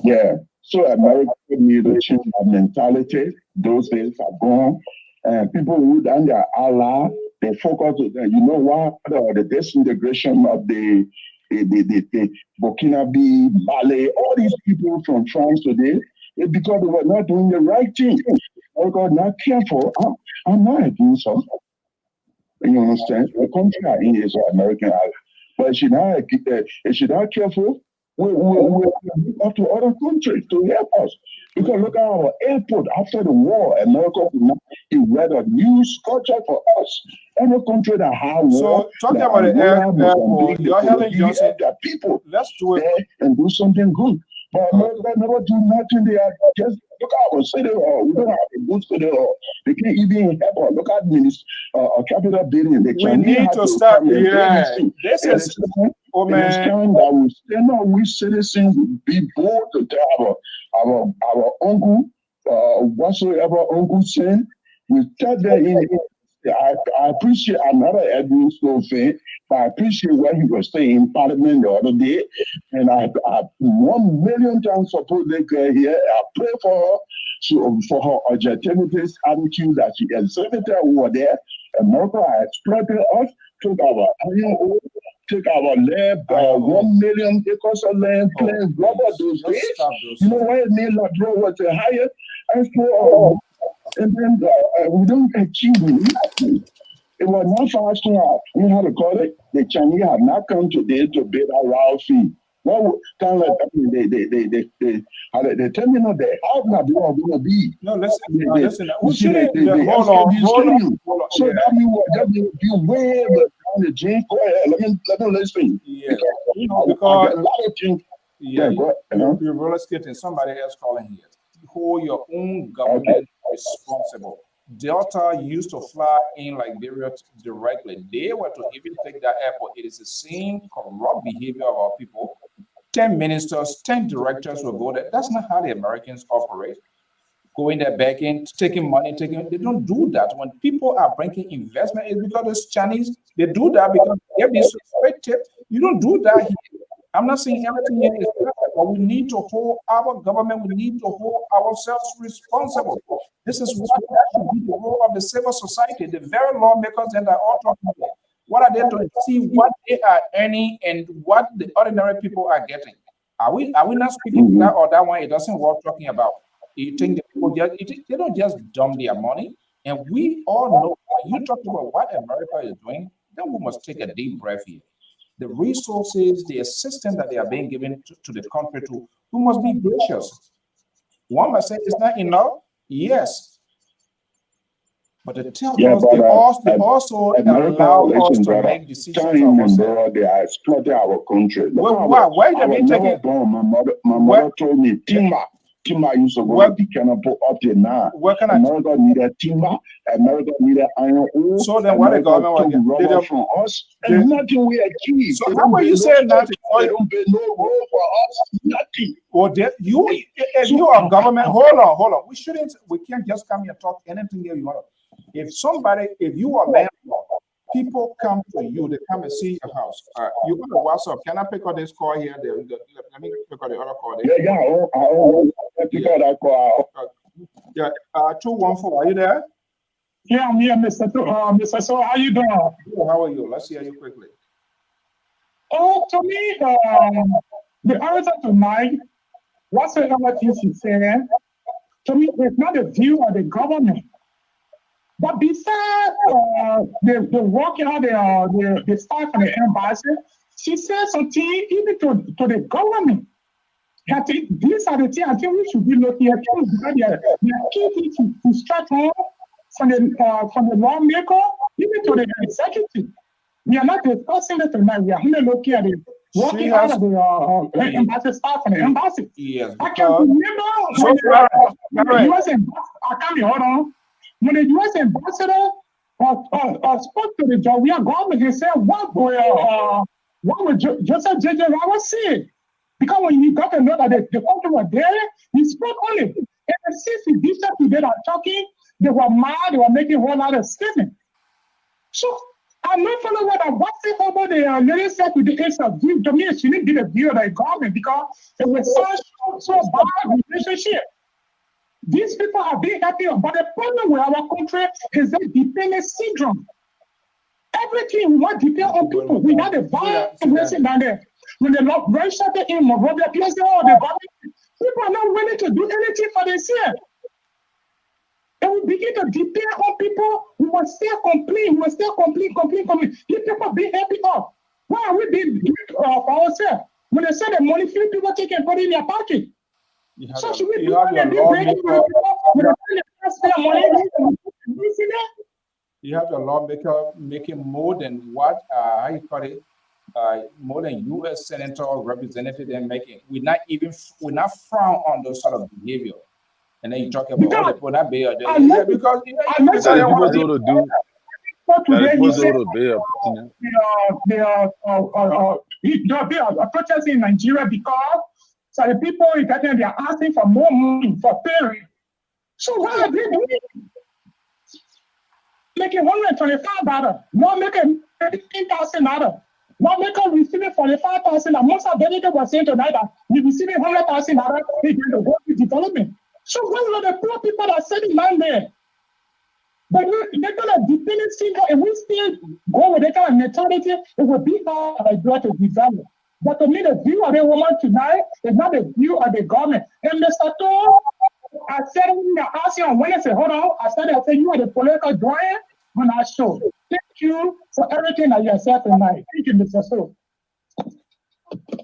J: Yeah. So America need to change our mentality. Those days are gone. And people who done their ally, they focus on that. You know what? The disintegration of the Burkina Faso, Mali, all these people from France today, it's because they were not doing the right thing. Because not careful. I'm not against them. You understand? The country are in is American ally. But if she's not careful, we look up to other countries to help us. Because look at our airport after the war, America could not erect a new structure for us. Every country that has war.
B: So talking about the airport, you're Helen Johnson.
J: People,
B: let's do it
J: and do something good. But America never do nothing. They are just look at our city hall. We don't have a good city hall. They can't even help us. Look at a capital building.
B: We need to start. Yeah, this is. Oh man,
J: it's time that we stand up. We citizens be bold to tell our uncle, whatsoever uncle said. We tell them in I appreciate, I'm not an Edwin Snow fan, but I appreciate what he was saying in Parliament the other day. And I 1 million times support the girl here. I pray for her, for her objectivity, attitude that she exhibited over there. America has exploited us, took our iron ore, take our land, 1 million acres of land, plants, rubber those days. You know why it made Labrador was a higher? And then we don't achieve nothing. It was not fast enough. You know how to call it? The Chinese have not come today to build a wild fee. What kind of they tell me no, they how Labrador going to be?
B: No, listen.
J: Hold on. So that means be way down the drain. Go ahead. Let me listen.
B: Yeah, because
J: a lot of things.
B: Yeah, you're roller skating. Somebody else calling here. Hold your own government responsible. Delta used to fly in Liberia directly. They were to even take that airport. It is the same corrupt behavior of our people. 10 ministers, 10 directors will go there. That's not how the Americans operate. Going there back in, taking money, they don't do that. When people are bringing investment, it's because it's Chinese. They do that because they're being suspected. You don't do that here. I'm not saying everything here is perfect, but we need to hold our government, we need to hold ourselves responsible. This is what that should be the role of the civil society, the very lawmakers that are all talking about. What are they doing? See what they are earning and what the ordinary people are getting. Are we not speaking to that or that one? It doesn't worth talking about. You think the people they don't just dump their money, and we all know when you talk about what America is doing, then we must take a deep breath here. The resources, the assistance that they are being given to the country, we must be gracious. One must say it's not enough. Yes. But they tell us they also allow us to make decisions of ourselves.
J: They are exploiting our country.
B: Why they being taken?
J: My mother told me, timber used to go to the Canopy up to now. America needed timber. America needed iron ore.
B: So then what the government
J: rubber from us? And nothing we achieve.
B: So how are you saying that?
J: They don't pay no role for us. Nothing.
B: Well, you are government. Hold on. We can't just come here and talk anything here you want. If you are landlord, people come to you, they come and see your house. You got a WhatsApp. Can I pick up this call here? Let me pick up the other call there.
J: Yeah, pick up that call.
B: 214, are you there?
K: Yeah, I'm here, Mr. So how you doing?
B: How are you? Let's hear you quickly.
K: Oh, to me, the answer tonight, whatsoever things he said, to me, it's not the view of the government. But besides the work out the staff and the embassy, she said something even to the government. I think these are the things I think we should be looking at because they are key things to start on from the lawmaker even to the executive. We are not discussing it tonight. We are only looking at it. Working out of the embassy staff and the embassy.
B: Yes,
K: I can remember when the U.S. ambassador, when the U.S. ambassador spoke to the Georgia government, he said, what would Joseph J.J. Roberts say? Because when he got to know that the country was there, he spoke on it. And since the bishops today are talking, they were mad, they were making a whole lot of statements. So I'm not following what they about the lady said to the age of view. To me, it shouldn't be the view of the government because it was so bad relationship. These people are being happy, but the problem with our country is the dependent syndrome. Everything we want to depend on people. We had a violent situation down there. When the law shut in Monrovia, people say, oh, the government, people are not willing to do anything for themselves. And we begin to depend on people. We must still complain. We must still complain. These people be happy up. Why are we being doing it for ourselves? When they say the money, few people take and put it in their pocket. So should we do that?
B: You have your lawmaker making more than what how you call it, more than U.S. senator or representative they're making. We're not frown on those sort of behavior. And then you talk about all the people that bail. Because
K: they are protesting in Nigeria because so the people they are asking for more money for paying. So what are they doing? making $125, one making $15,000, one making receiving $45,000. Most of them was saying tonight that you receiving $100,000, they going to go to development. So when are the poor people that are sitting down there? But they're gonna dependency, if we still go with that kind of mentality, it will be hard to develop. But to me, the view of the woman tonight is not the view of the government. And Mr. To, I said when I asked you on Wednesday, hold on, I said you are the political doyen on our show. Thank you for everything that you have said tonight. Thank you, Mr. So.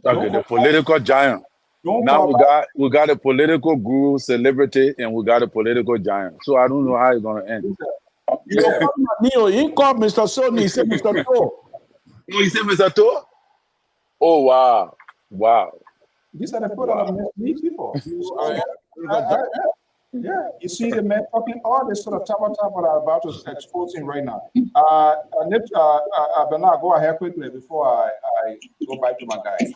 E: Okay, the political giant. Now we got a political guru, celebrity, and we got a political giant. So I don't know how it's gonna end.
B: Yeah. He called Mr. Sony. He said Mr. To.
E: Oh, he said Mr. To? Oh wow. Wow.
B: These are the people that are mislead people. Yeah, you see the man talking all this sort of taba are about to expose him right now. Bernard, go ahead quickly before I go back to my guy.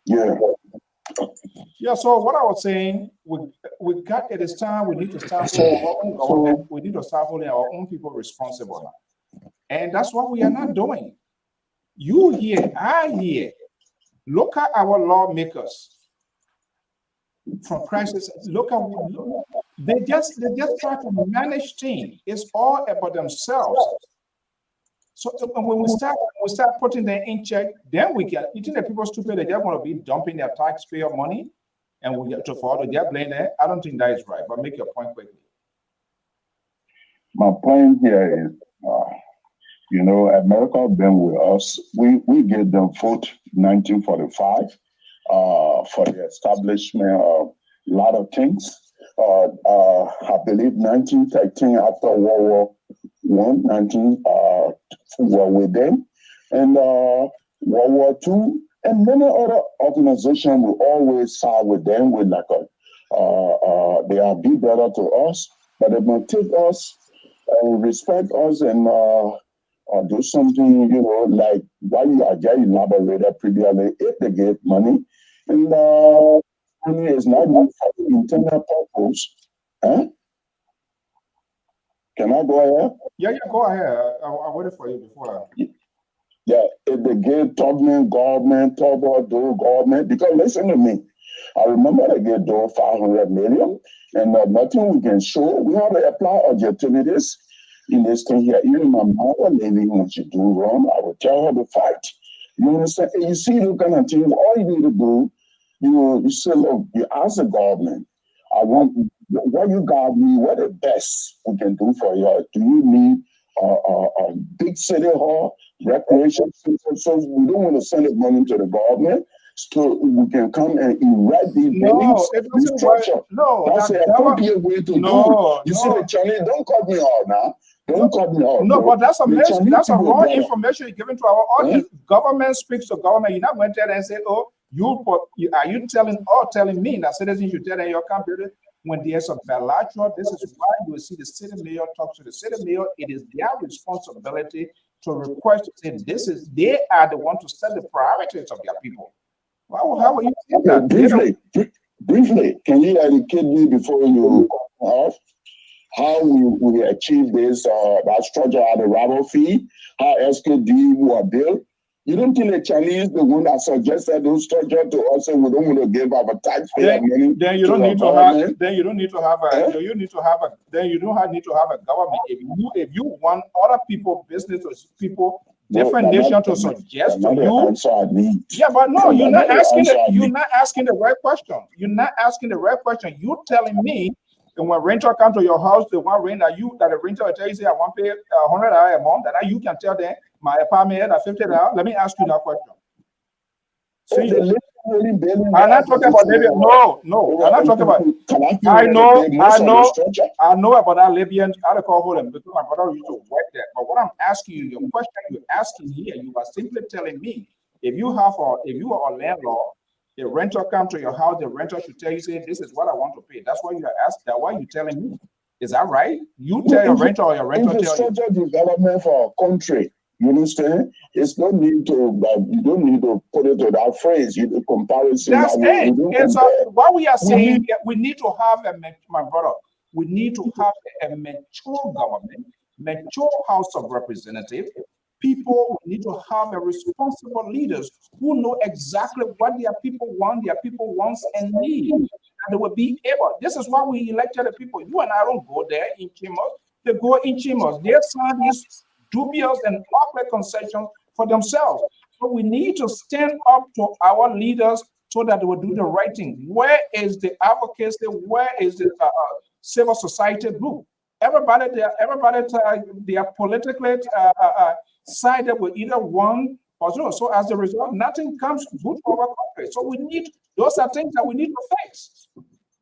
B: Yeah, so what I was saying, we got it is time we need to start holding our own government. We need to start holding our own people responsible now. And that's what we are not doing. You here, I here. Look at our lawmakers from crisis. Look at they just try to manage things. It's all about themselves. So when we start putting them in check, then we can. You think that people are stupid? They just want to be dumping their taxpayer money, and we get to follow their blame there. I don't think that is right. But make your point quickly.
J: My point here is, America been with us. We gave them vote 1945 for the establishment of a lot of things. I believe 1913 after World War I, 19 were with them, and World War II, and many other organizations will always side with them with like they are be better to us, but they will take us and respect us and do something, like what you are just elaborated previously. If they get money, and money is not used for internal purpose, huh? Can I go ahead?
B: Yeah, go ahead. I waited for you before.
J: Yeah, if they get government, talk about government, because listen to me. I remember they get those 500 million, and nothing we can show. We have to apply objectivities in this thing here. Even my mother lady, when she do wrong, I will tell her to fight. You understand? And you see those kind of things, all you need to do, you say, look, you ask the government, I want, what you got me, what the best we can do for you? Do you need a big city hall, recreation system? So we don't want to send the money to the government, so we can come and erect these buildings, restructure.
B: No,
J: that's the appropriate way to do it. You see the Chinese, don't cut me off now. Don't cut me off.
B: No, but that's a wrong information you're giving to our audience. Government speaks to government. You're not going to tell them and say, oh, are you telling me that citizens should tell them your computer? When there's a bilateral, this is why you will see the city mayor talk to the city mayor. It is their responsibility to request to say they are the one to set the priorities of their people. Well, how are you saying that?
J: Briefly, can you educate me before you come off? How we achieve this that structure at the rabble fee, how SKD were built. You don't think the Chinese the one that suggested those structure to us and we don't want to give our taxpayer money?
B: Then you don't need to have. Then you don't need to have a. You need to have a. Then you don't need to have a government. If you want other people, business or people, different nations to suggest to you. Yeah, but no, you're not asking. You're not asking the right question. You're not asking the right question. You're telling me. And when renter come to your house, the one rent that the renter will tell you, say, I want to pay $100 a month, that you can tell them my apartment at $50. Let me ask you that question. See, I'm not talking about Libya. No, I'm not talking about. I know about that Libyan. I call Holland because my brother used to work there. But what I'm asking you, your question you're asking here, you are simply telling me if you are a landlord. The renter come to your house, the renter should tell you, say, this is what I want to pay. That's why you are asking, that's why you're telling me. Is that right? You tell your renter or your renter tell you.
J: Infrastructure development for a country, you understand? It's no need to, you don't need to put it to that phrase, you do comparison.
B: That's it. And so what we are saying, we need to have, my brother, We need to have a mature government, mature House of Representatives. People need to have a responsible leaders who know exactly what their people wants and need. And they will be able. This is why we elected the people. You and I don't go there in chambers. They go in chambers. They sign these dubious and ugly concessions for themselves. So we need to stand up to our leaders so that they will do the right thing. Where is the advocacy? Where is the civil society group? Everybody, they are politically sided with either one or zero. So as a result, nothing comes good for our country. So we need, those are things that we need to fix.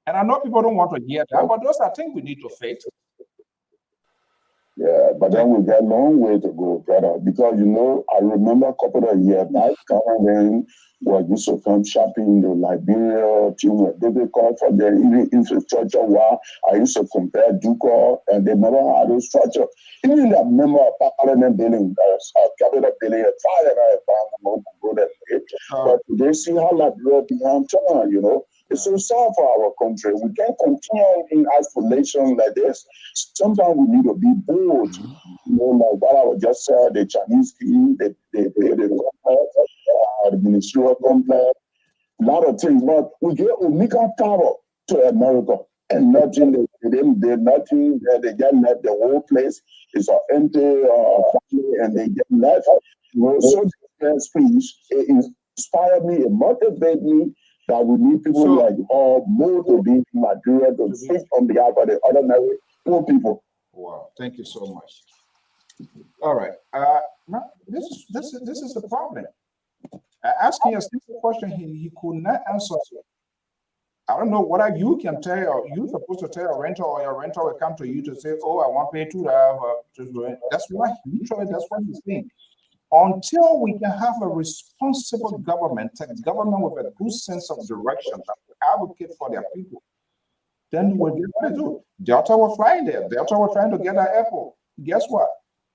B: And I know people don't want to hear that, but those are things we need to fix.
J: Yeah, but then we got a long way to go, brother. Because I remember a couple of years back, when we used to come shopping in the Liberia, thing was difficult for the infrastructure. While I used to compare Duco, and they never had a structure. Even that member of Parliament building, capital building, a fire, but they see how Liberia behind turn, It's so sad for our country. We can't continue in isolation like this. Sometimes we need to be bold. Like what I was just said, the Chinese king, the complex, the ministerial complex, a lot of things. But we get Omega power to America. And nothing, they nothing, they just left the whole place. It's an empty and they get left. So this speech, it inspired me, it motivated me, that we need people like more to be in Nigeria to speak on behalf of the ordinary poor people.
B: Wow, thank you so much. All right, now this is the problem. Asking a simple question, he could not answer. I don't know what you can tell. You're supposed to tell a renter, or your renter will come to you to say, "Oh, I want to pay $2." That's what he's saying. Until we can have a responsible government, a government with a good sense of direction that will advocate for their people, then we'll get what to do. Delta were flying there. Delta were trying to get an airport. Guess what?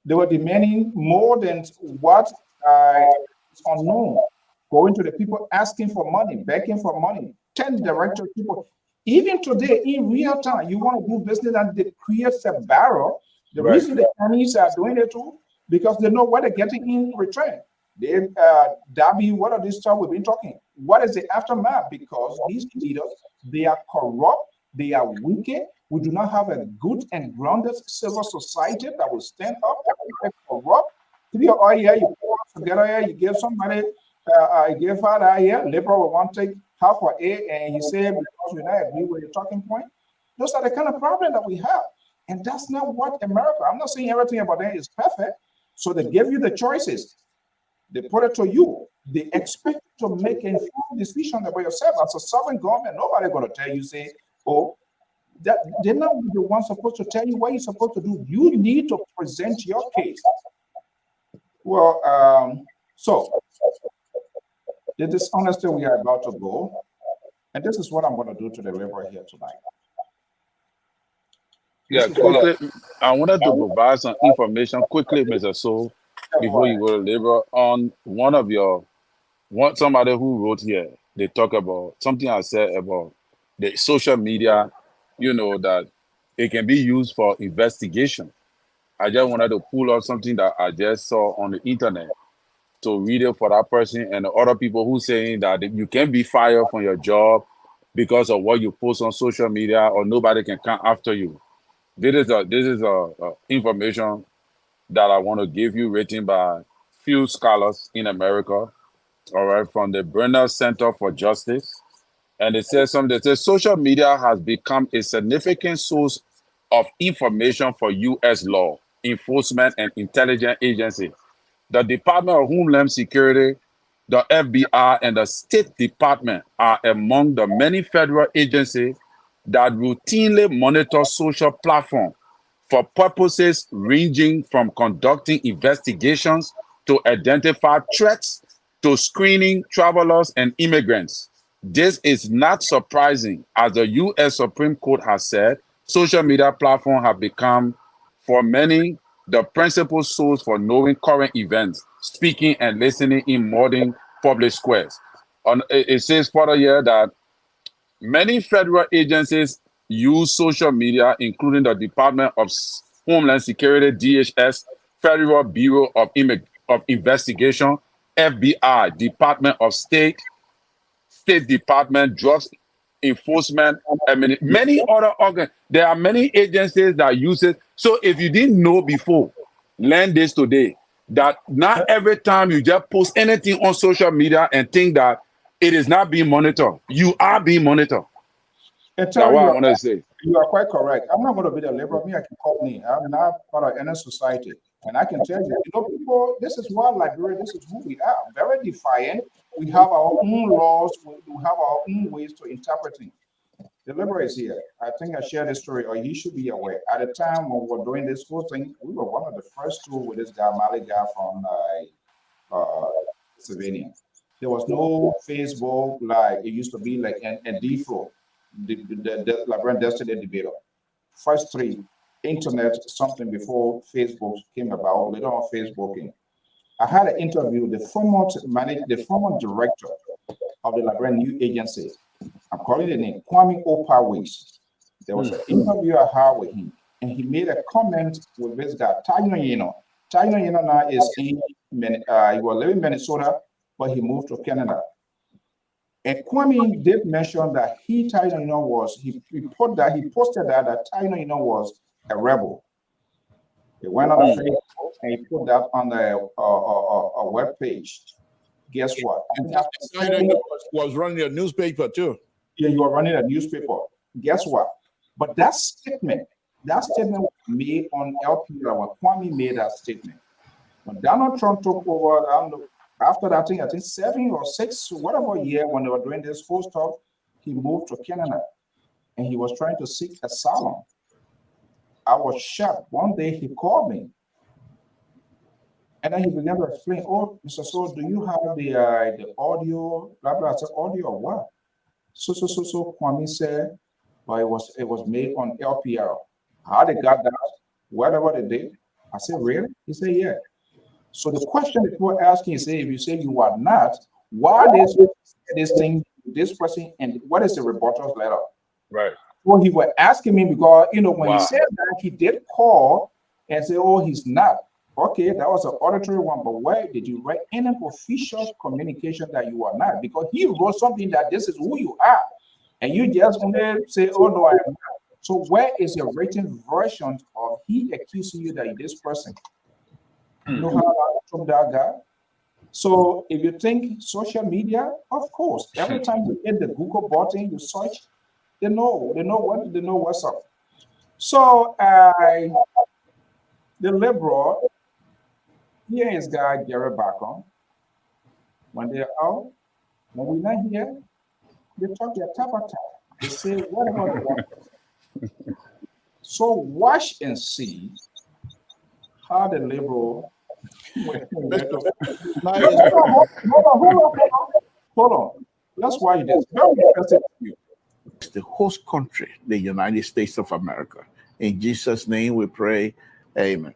B: They were demanding more than what is unknown. Going to the people, asking for money, begging for money, 10 director people. Even today, in real time, you want to do business and they create a barrel. The reason the Chinese are doing it too, because they know what they're getting in return. They, Darby, what are these stuff we've been talking? What is the aftermath? Because these leaders, they are corrupt, they are wicked. We do not have a good and grounded civil society that will stand up. They're corrupt. Oh yeah, you pull together here, you give somebody, you give father here, Liberal will want to take half for A, and he said, because we not agree with your talking point. Those are the kind of problem that we have. And that's not what America, I'm not saying everything about that is perfect. So they give you the choices. They put it to you. They expect you to make an informed decision about yourself. As a sovereign government, nobody's going to tell you, say, oh, that they're not the ones supposed to tell you what you're supposed to do. You need to present your case. Well, so the dishonesty we are about to go, and this is what I'm going to do to the river here tonight.
E: Yeah, quickly, I wanted to provide some information quickly, Mr. Soul, before you go to labor on somebody who wrote here. They talk about something I said about the social media, that it can be used for investigation. I just wanted to pull up something that I just saw on the internet to read it for that person and the other people who saying that you can be fired from your job because of what you post on social media, or nobody can come after you. This is information that I want to give you, written by few scholars in America, all right, from the Brenner Center for Justice. And it says something that says social media has become a significant source of information for U.S. law enforcement and intelligence agencies. The Department of Homeland Security, the FBI, and the State Department are among the many federal agencies that routinely monitor social platforms for purposes ranging from conducting investigations to identify threats to screening travelers and immigrants. This is not surprising, as the U.S. Supreme Court has said, social media platforms have become, for many, the principal source for knowing current events, speaking and listening in modern public squares. It says further here that many federal agencies use social media, including the Department of Homeland Security, DHS, Federal Bureau of Investigation, FBI, Department of State Department, Drugs Enforcement, many other organs. There are many agencies that use it. So if you didn't know before, learn this today. That not every time you just post anything on social media and think that it is not being monitored. You are being monitored. That's what I want to say.
B: You are quite correct. I'm not going to be the liberal. Me, I can call me. I'm not part of any society. And I can tell you, people, this is why Liberia, this is who we are. Very defiant. We have our own laws. We have our own ways to interpret things. The liberal is here. I think I shared this story, or you should be aware. At the time when we were doing this whole thing, we were one of the first two with this guy, Mali guy from Pennsylvania. There was no Facebook like it used to be, like and D-Flow, the Liberian Destiny debater. First three, internet, something before Facebook came about, later on Facebook came. I had an interview with the former director of the Liberian News Agency. I'm calling the name, Kwame Opawis. There was an interview I had with him, and he made a comment with this guy, Taino Yino. Taino Yino now is he was living in Minnesota, but he moved to Canada. And Kwame did mention that Taino Yino was, he posted that Taino Yino was a rebel. He went on the Facebook and he put that on a web page. Guess what?
D: Was running a newspaper too.
B: Yeah, you are running a newspaper. Guess what? But that statement was made on Lpr when Kwame made that statement. When Donald Trump took over, after that thing, I think 7 or 6, whatever year when they were doing this whole stuff, he moved to Canada and he was trying to seek asylum. I was shocked. One day he called me. And then he began to explain, oh, Mr. So, do you have the audio? Blah, blah. I said, audio of what? So Kwame said, well, it was made on Lpr. How they got that? Whatever they did. I said, really? He said, yeah. So the question that people are asking is, if you say you are not, why this thing, this person, and what is the rebuttal letter?
E: Right.
B: Well, he was asking me because, when he said that, he did call and say, oh, he's not. Okay, that was an auditory one, but where did you write any official communication that you are not? Because he wrote something that this is who you are, and you just only say, oh, no, I am not. So where is your written version of he accusing you that you're this person? You know how I took that guy? So if you think social media, of course, every time you hit the Google button, you search, they know what's up. So the liberal, here is guy Jerry Bacon. When they're out, when we're not here, they talk their tap. They say, what about the one? So watch and see how the liberal Hold on. Let's watch this. Very interesting to you.
D: The host country, the United States of America. In Jesus' name we pray. Amen.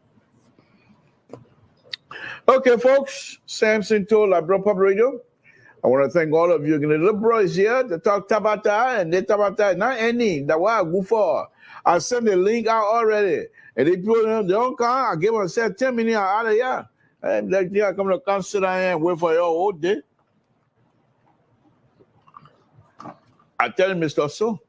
D: Okay, folks. Samson told Liberia Pub Radio. I want to thank all of you. The liberal is here to talk Tabata, and they Tabata, not any. That why I go for. I sent the link out already. And they don't come. I give them 10 minutes out of here. And like they are coming to come sit down and wait for you all day. I tell him, Mr. So.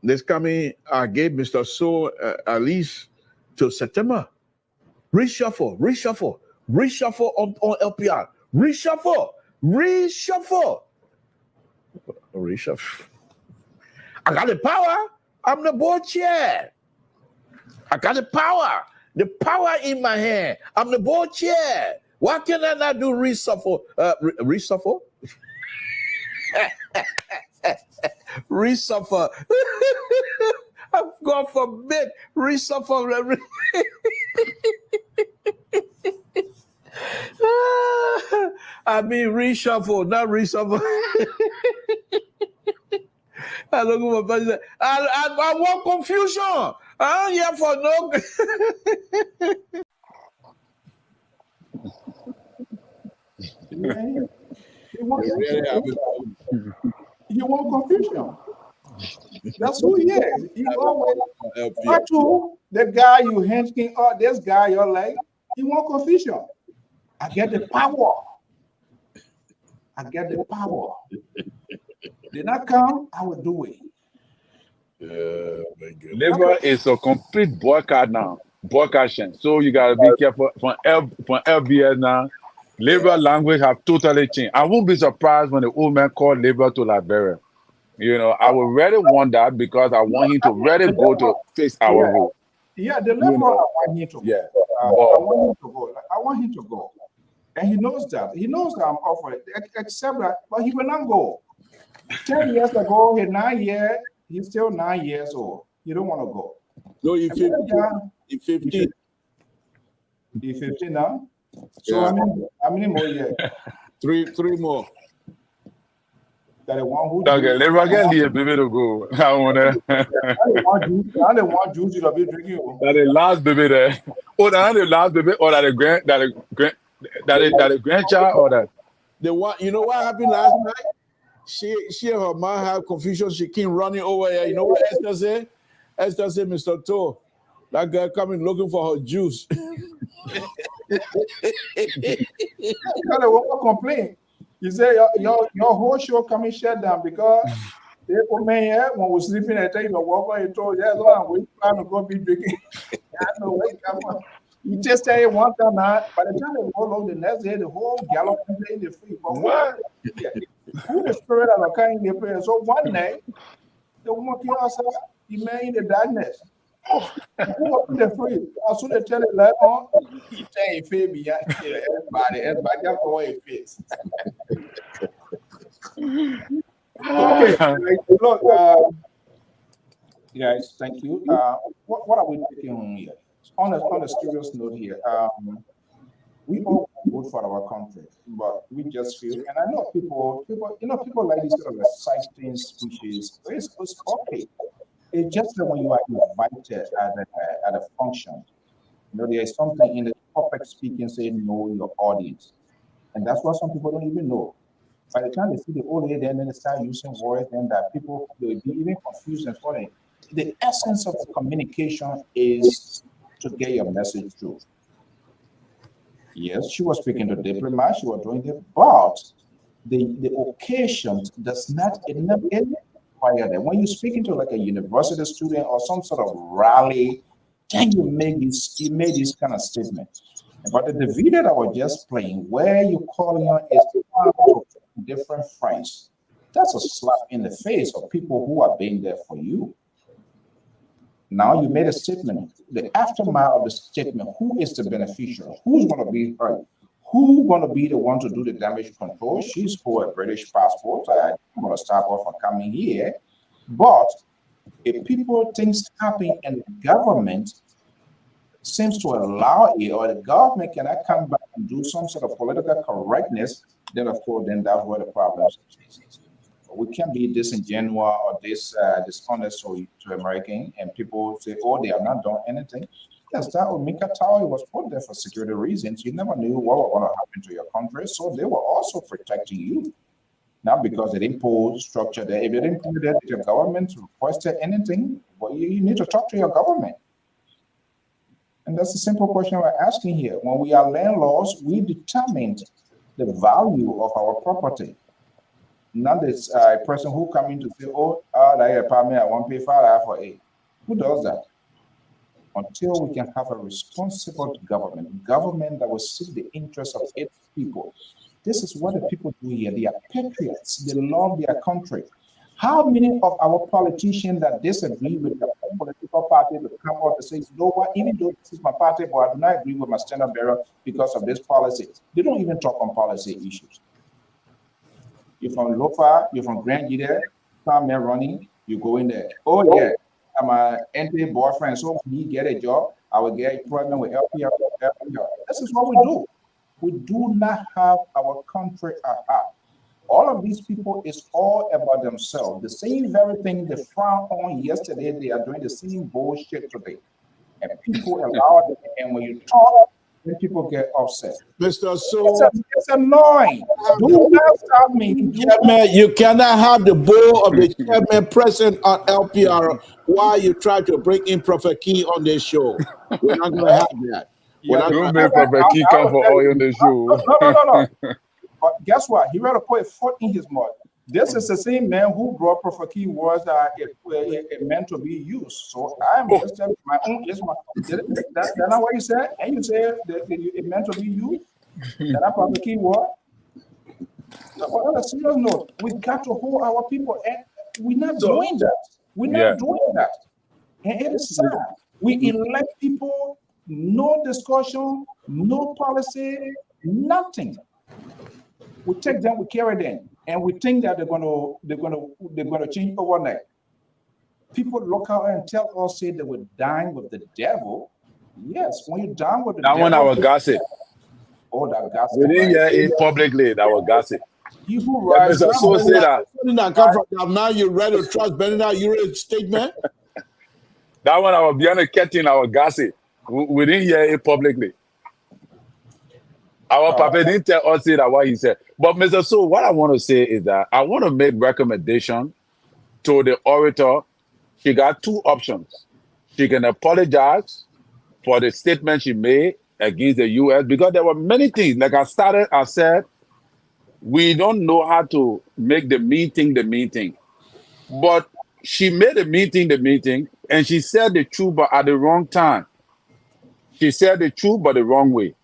D: This coming, I gave Mr. So at least till September. Reshuffle on LPR. Reshuffle. I got the power. I'm the board chair. I got the power. The power in my hand. I'm the board chair. Why can I not do reshuffle? Reshuffle? Reshuffle. God forbid. Reshuffle. I mean reshuffle, not reshuffle. I look at my buddy. I want confusion. I'm here for no.
B: You want confusion. That's who he is. He always to the guy you hinting or this guy you're like, you want confusion. I get the power. I get the power. Did not come, I will do it.
E: Liberia is a complete boycott now. Boycotting. So you gotta be careful from LBS now. Liberia language have totally changed. I won't be surprised when the old man called Liberia to Liberia. You know, I would really want that because I want him to really go to face our road.
B: Yeah, the level I want him to go.
E: Yeah.
B: I want him to go. I want him to go. And he knows that. He knows that I'm offering, except that, but he will not go. 10 years ago, he's 9 years, he's still 9 years old. You don't want to go.
D: No, he's 15. He's 15.
B: He's 15 now? So yeah. How many more years?
D: Three more.
B: That the one who
E: okay, Liberia can leave baby to go. I wanna
B: I don't want juice to be drinking.
E: That the last baby there. Oh, that the last baby or that the grandchild or that.
D: The one, you know what happened last night? She and her mom had confusion. She came running over here. You know what Esther said? Esther said, Mr. Toe, that girl coming looking for her juice.
B: I won't complain. You say your whole show coming shut down because they put me here when we're sleeping. I tell you, walk and told yes, we plan to go be drinking. I know where it come from. You just tell you one time now. By the time they roll on the next day, the whole gallop in the free. But what? Who the spirit of a kind in the prayer? So one day, the woman killed herself. He made in the darkness. Who opened the free? As soon as they tell it like on, he tell you feel me. Everybody got away face. Okay, look, guys, thank you. What are we taking on here? On a serious note here, we all vote for our country, but we just feel, and I know people like this sort of exciting speeches. It's okay. It's just that when you are invited at a function, there is something in the public speaking saying know your audience, and that's what some people don't even know. By the time they see the old lady, then they start using words, then that people will be even confused and foreign. The essence of the communication is to get your message through. Yes, she was speaking to diplomat, she was doing it, but the occasion does not require that. When you're speaking to like a university student or some sort of rally, then you made this kind of statement. But the video that I was just playing, where you calling on is different friends, that's a slap in the face of people who are being there for you. Now you made a statement. The aftermath of the statement, who is the beneficiary? Who's going to be hurt? Who's going to be the one to do the damage control? She's for a British passport. I'm going to stop her from coming here. But if people things happen and the government seems to allow it, or the government cannot come back and do some sort of political correctness, then of course, then that's where the problem is. We can't be disingenuous or dishonest to American, and people say, oh, they have not done anything. Yes, that Mika Tower was put there for security reasons. You never knew what was going to happen to your country, so they were also protecting you. Not because they didn't put structure there. If they didn't put that, your government requested anything, well, you need to talk to your government. And that's a simple question we're asking here. When we are landlords, we determine the value of our property. Not this person who come in to say, oh, that apartment, I want to pay $5 for it. Who does that? Until we can have a responsible government that will seek the interests of its people. This is what the people do here. They are patriots. They love their country. How many of our politicians that disagree with the political party will come out and say, you know what, even though this is my party, but I do not agree with my standard bearer because of this policy. They don't even talk on policy issues. You're from Lofa, you're from Grand Gide, come here running, you go in there. Oh yeah, I'm an empty boyfriend, so when he get a job, I will get employment with Lpr. This is what we do. We do not have our country at heart. All of these people is all about themselves. The same very thing they frowned on yesterday, they are doing the same bullshit today. And people allow them, and when you talk, when people get upset.
D: Mr. So,
B: It's annoying. Do not stop me.
D: Chairman, you cannot have the board of the chairman present on LPR while you try to bring in Prophet Key on this show. We're not going to have that.
E: Don't make Prophet Key come for all on the show.
B: No. But guess what? He rather put a foot in his mouth. This is the same man who brought Prophet Key words that it meant to be used. So I'm just telling my own. That's not what you said. And you said that it meant to be used. That Prophet Key word. So on a serious note, we got to hold our people, and we're not doing that. We're not doing that. And it is sad. We elect people, no discussion, no policy, nothing. We take them, we carry them, and we think that they're gonna change overnight. People look out and tell us, say they were dying with the devil. Yes, when you're down with the devil.
E: That one our gossip.
B: Oh, that gossip.
E: We didn't hear it publicly, that was gossip.
B: He who rises
E: Mr. So say that.
D: Now you ready to trust Benedict Uri's statement?
E: That one our behind the curtain, our gossip. We didn't hear it publicly. Our papa didn't tell us that what he said. But Mr. So, what I want to say is that I want to make recommendation to the orator. She got two options. She can apologize for the statement she made against the U.S. because there were many things. Like I said, we don't know how to make the mean thing the mean thing. But she made the meeting, and she said the truth, but at the wrong time. She said the truth, but the wrong way.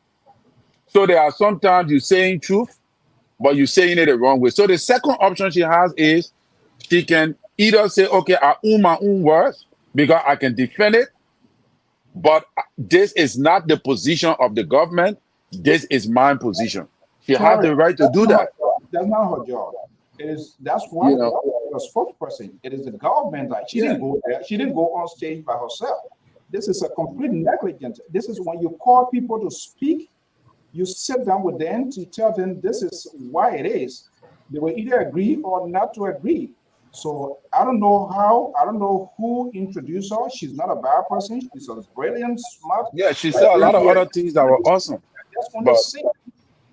E: So there are sometimes you're saying truth, but you're saying it the wrong way. So the second option she has is she can either say, okay, I own my own words because I can defend it, but this is not the position of the government. This is my position. She has the right to do that.
B: That's not her job. That's why a spokesperson. It is the government. Like she didn't go there. She didn't go on stage by herself. This is a complete negligence. This is when you call people to speak. You sit down with them to tell them this is why it is. They will either agree or not to agree. So I don't know how, I don't know who introduced her. She's not a bad person. She's a brilliant, smart.
E: Yeah, she said a lot of other things that were awesome.
B: That's when they say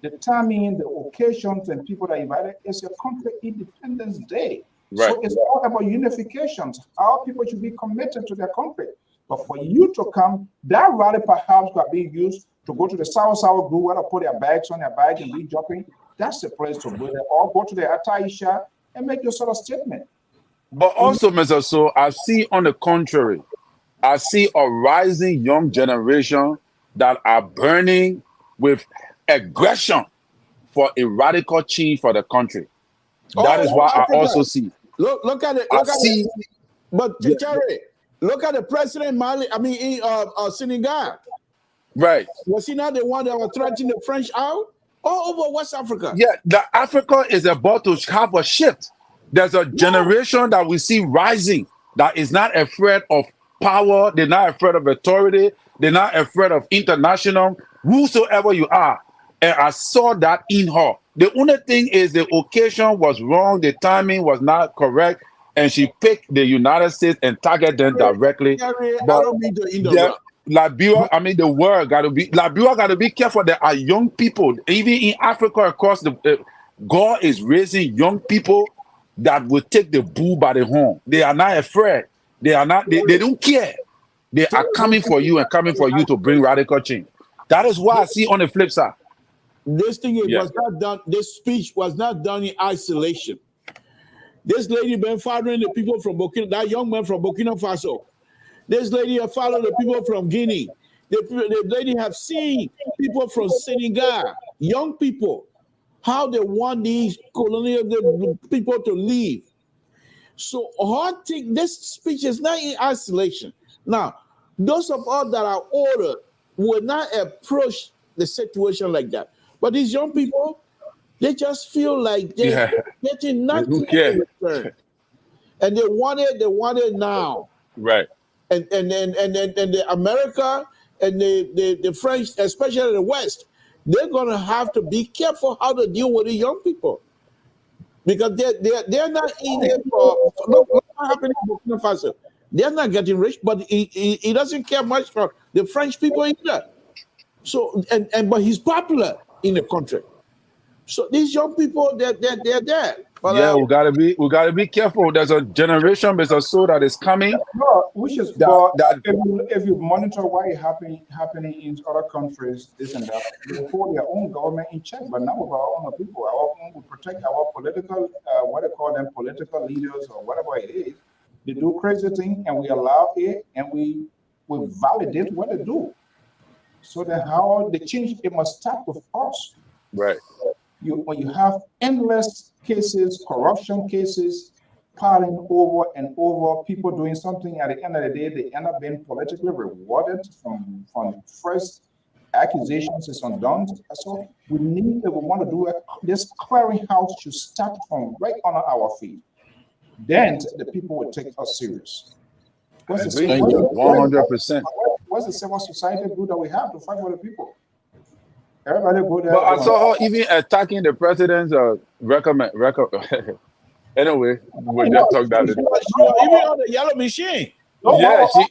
B: the timing, the occasions, and people that invited. It's a country Independence Day.
E: Right.
B: So it's all about unification, how people should be committed to their country. But for you to come, that rally perhaps got being used to go to the South group where they put their bags on their bag and be jumping. That's the place to go there. Or go to the Ataisha and make your sort of statement.
E: But also, Mr. So, I see on the contrary, I see a rising young generation that are burning with aggression for a radical change for the country. That is what I also see.
D: Look at it. But Jerry, look at the president Mali. I mean, Senegal.
E: Right.
D: Was he not the one that was threatening the French out? All over West Africa.
E: Yeah, the Africa is about to have a shift. There's a generation that we see rising that is not afraid of power. They're not afraid of authority. They're not afraid of international, whosoever you are. And I saw that in her. The only thing is the occasion was wrong. The timing was not correct. And she picked the United States and targeted them directly.
D: But I don't mean to interrupt.
E: Liberia, I mean, the world got to be, Liberia got to be careful. There are young people, even in Africa, across God is raising young people that will take the bull by the horn. They are not afraid. They are not, they don't care. They are coming for you and coming for you to bring radical change. That is why I see on the flip side.
D: This thing was not done, this speech was not done in isolation. This lady been following the people from Burkina, that young man from Burkina Faso. This lady have followed the people from Guinea. The lady have seen people from Senegal, young people, how they want these colonial people to leave. So her thing, this speech is not in isolation. Now, those of us that are older will not approach the situation like that. But these young people, they just feel like they're getting nothing in return. And they want it now.
E: Right.
D: And the America and the French, especially the West, they're gonna have to be careful how to deal with the young people. Because they're not in there for look what happened in Burkina Faso. They're not getting rich, but he doesn't care much for the French people either. So but he's popular in the country. So these young people, they're there. But,
E: yeah, we gotta be careful. There's a generation, there's a soul that is coming.
B: No, which is if you monitor what is happening in other countries, this and that, they hold their own government in check. But now with our own people, we protect our political, what they call them, political leaders or whatever it is. They do crazy things, and we allow it, and we validate what they do. So then, how they change? It must start with us.
E: Right.
B: When you have endless cases, corruption cases, piling over and over, people doing something, at the end of the day, they end up being politically rewarded from first accusations is undone. So we want to do this clearinghouse should start from right on our feet. Then the people will take us serious.
E: 100%.
B: What's the civil society group that we have to fight for the people? Everybody go there.
E: But I saw her even attacking the president's record. Anyway, we'll just talk that.
D: Even on the yellow machine.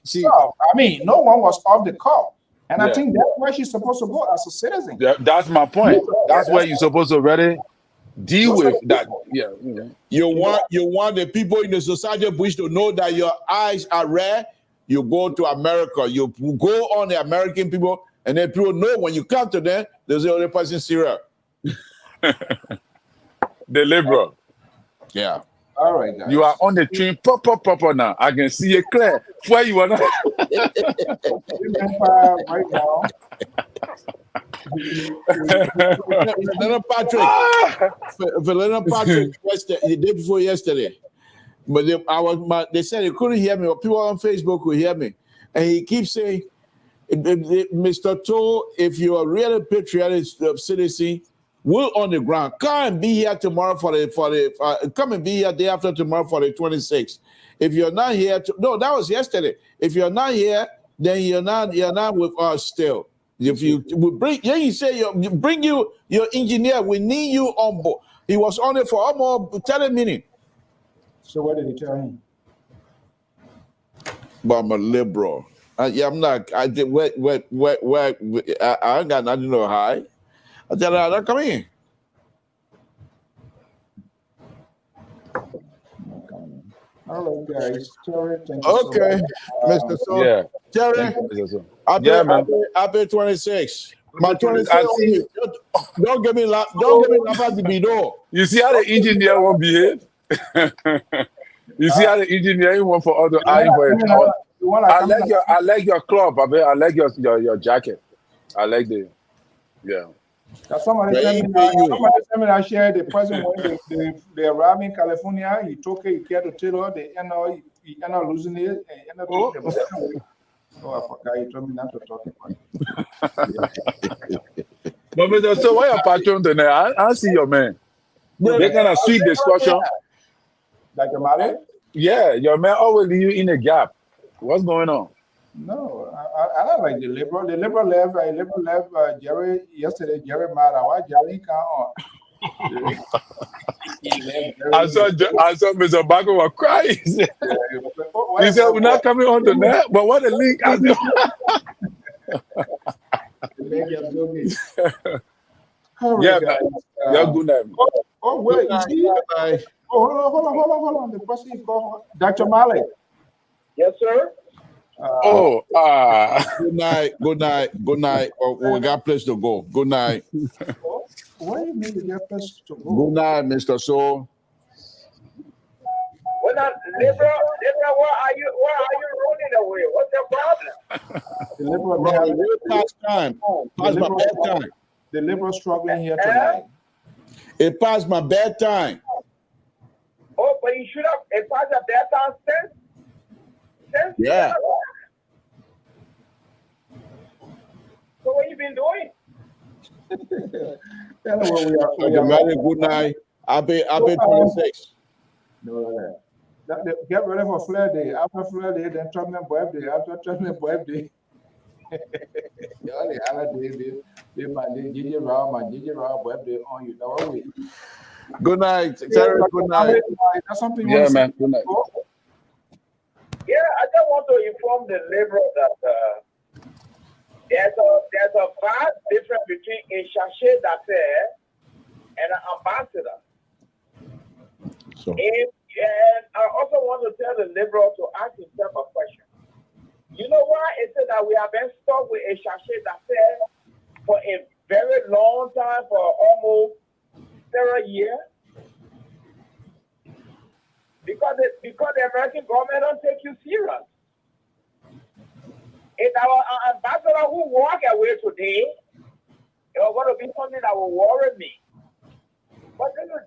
B: She. I mean, no one was off the cuff, and I think that's where she's supposed to go as a citizen.
E: That's my point. That's where you're supposed to really deal with that. Yeah.
D: You want the people in the society bush to know that your eyes are red. You go to America. You go on the American people. And then people know when you come to them, there's the only person serious.
E: The liberal.
D: Yeah.
B: All right, guys.
E: You are on the train, proper now. I can see it clear. Where you are now.
B: Right now.
D: Leonard Patrick. The day before yesterday. But they said they couldn't hear me, or people on Facebook could hear me. And he keeps saying, Mr. Toe, if you're a really patriotic citizen, we're on the ground. Come and be here tomorrow come and be here day after tomorrow for the 26th. If you're not here, no, that was yesterday. If you're not here, then you're not with us still. If you bring, you say you bring your engineer, we need you on board. He was on it for almost 30 minutes.
B: So what did he tell him?
D: But I'm a liberal. I'm not. I did what? I ain't got nothing to know high. I tell her, come in.
B: All right, guys. Terry, thank you
D: okay,
B: so much.
D: Mr. So, yeah. Terry, I'll 26. My 26. Don't give me laugh. Don't give me laugh at the bido.
E: You see how the engineer won't behave. You see how the engineer won't for all the eye for a job. I like your club, I like your jacket. I like the
B: Somebody sent me I shared the person when they arrived in California. He took it, he cared to tell her he ended up losing it. I forgot you told me not to talk about it.
E: But Mr. So why your patron tonight? I see your man. They kind of sweet discussion.
B: Like a matter?
E: Yeah, your man always leave you in a gap. What's going on?
B: No, I don't like the liberal. The liberal left Jerry yesterday. Jerry Mara. Why Jerry can't on?
E: I saw Mr. Bago was crying. He said, we're not coming on the net, but what a link.
B: Yeah,
E: man. You're good night.
B: Oh, wait. Hold on. The person is called Dr. Malik.
H: Yes, sir.
D: Good night. We got place to go. Good night.
B: What do you mean you got place to go?
D: Good night, Mr. So.
H: Well, now, Liberal, where are you running away? What's your problem?
D: Past time. Past my bedtime.
B: The liberal struggling here tonight.
D: It passed my bedtime.
H: Oh, but you should have. It passed your bedtime since.
D: Yeah.
H: So what you been doing?
B: Tell them where we are.
D: Good night. I'll be 26.
B: No. Get ready for Flare Day. After Flare Day, then Trumpman birthday. After Trumpman birthday. The holiday, my Gigi Rao birthday on you.
D: Good night. Terry, good night.
B: That's something.
E: Yeah, man. Good night.
H: Yeah, I just want to inform the liberal that There's a vast difference between a chargé d'affaires and an ambassador.
D: So.
H: And I also want to tell the liberal to ask himself a question. You know why it said that we have been stuck with a chargé d'affaires for a very long time, for almost several years? Because the American government don't take you serious. If our ambassador who walk away today, it was going to be something that will worry me. But this is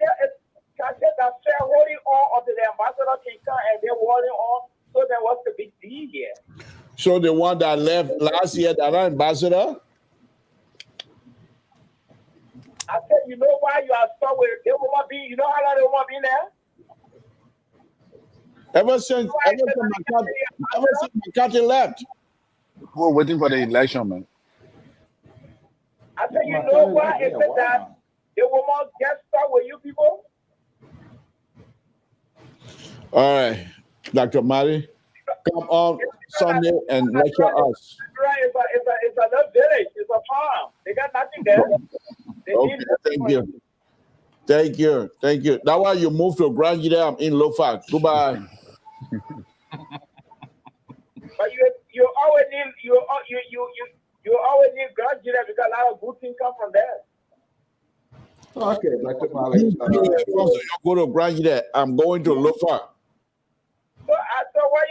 H: just that fair holding on until the ambassador can come and they're holding on. So then what's the big deal here?
D: So the one that left last year, that ambassador?
H: I said, you know why you are stuck with they won't be, you know how long they won't be there?
D: Ever since McCarthy left.
E: We're waiting for the election, man.
H: I said, you know why it said that they will not get stuck with you people?
D: All right, Dr. Mari, come on Sunday and lecture us.
H: Right, it's a little village, it's a farm. They got nothing there.
D: Okay, thank you. That's why you moved to Grand Jam in Lofac. Goodbye.
H: But you always need Grand Jam because a lot of good things come from there.
B: Okay, Dr. Malik.
D: You go to Grand Jam. I'm going to Lofac.
H: So why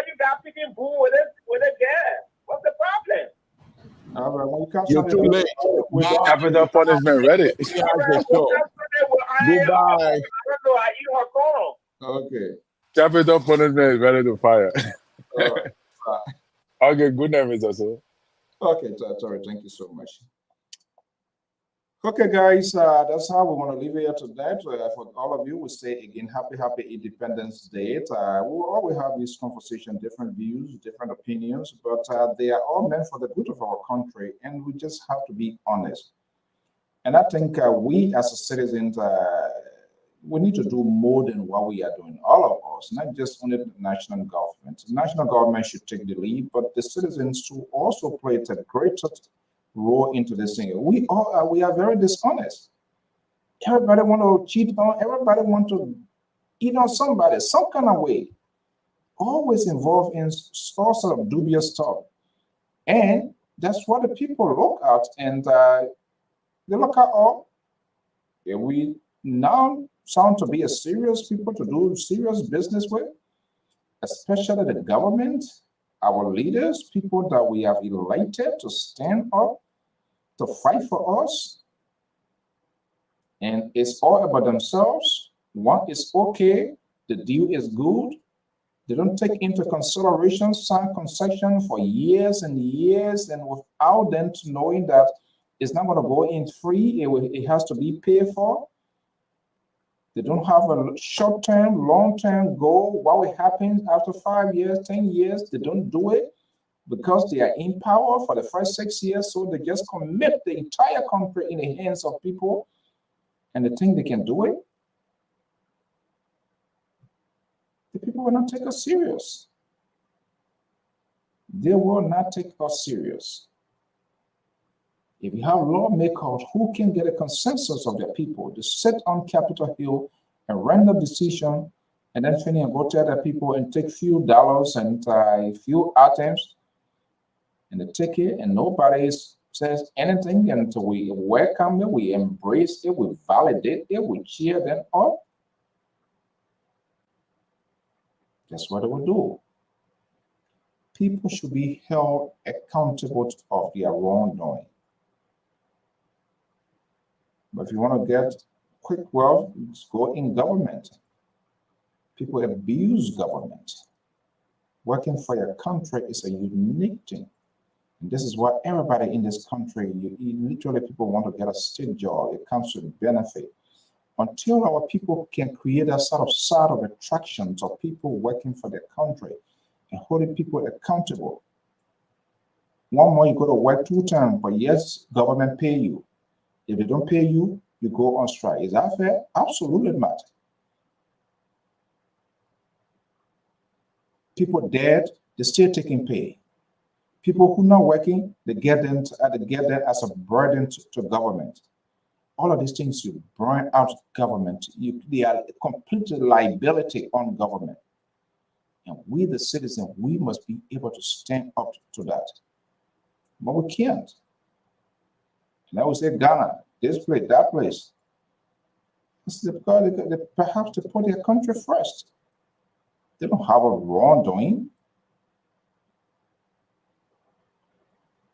H: you got picking boom with it there? What's the problem?
D: You're too late.
E: Capital punishment ready.
D: Goodbye.
B: Okay.
E: Capital punishment is ready to fire.
B: All right.
E: Okay, good night, Mr. So.
B: Okay, sorry, thank you so much. Okay, guys, that's how we want to leave it here tonight. For all of you, we say again, happy Independence Day. We always have this conversation, different views, different opinions, but they are all meant for the good of our country, and we just have to be honest. And I think we as citizens, we need to do more than what we are doing. All of us, not just only the national government. The national government should take the lead, but the citizens should also play the greatest role into this thing. We are very dishonest. Everybody want to cheat on, everybody want to eat on somebody, some kind of way. Always involved in all sort of dubious stuff. And that's what the people look at, and they look at we now sound to be a serious people to do serious business with, especially the government, our leaders, people that we have elected to stand up, to fight for us. And it's all about themselves. One is okay, the deal is good. They don't take into consideration some concession for years and years, and without them knowing that it's not going to go in free, it has to be paid for. They don't have a short-term, long-term goal. What will happen after 5 years, 10 years? They don't do it because they are in power for the first 6 years. So they just commit the entire country in the hands of people, and they think they can do it. The people will not take us serious. They will not take us serious. If you have lawmakers who can get a consensus of their people to sit on Capitol Hill and render decision, and then finish and go tell their people and take few dollars and few items, and they take it, and nobody says anything until we welcome it, we embrace it, we validate it, we cheer them up. That's what they will do. People should be held accountable of their wrongdoing. But if you want to get quick wealth, just go in government. People abuse government. Working for your country is a unique thing. And this is what everybody in this country, literally people want to get a state job. It comes with benefit. Until our people can create a sort of attractions of people working for their country and holding people accountable. One more, you go to work 2 times, but yes, government pay you. If they don't pay you, you go on strike. Is that fair? Absolutely not. People dead, they're still taking pay. People who not working, they get them as a burden to government. All of these things you burn out government. They are a complete liability on government. And we, the citizens, we must be able to stand up to that. But we can't. And I would say Ghana, this place, that place. This is because they perhaps to put their country first. They don't have a wrongdoing.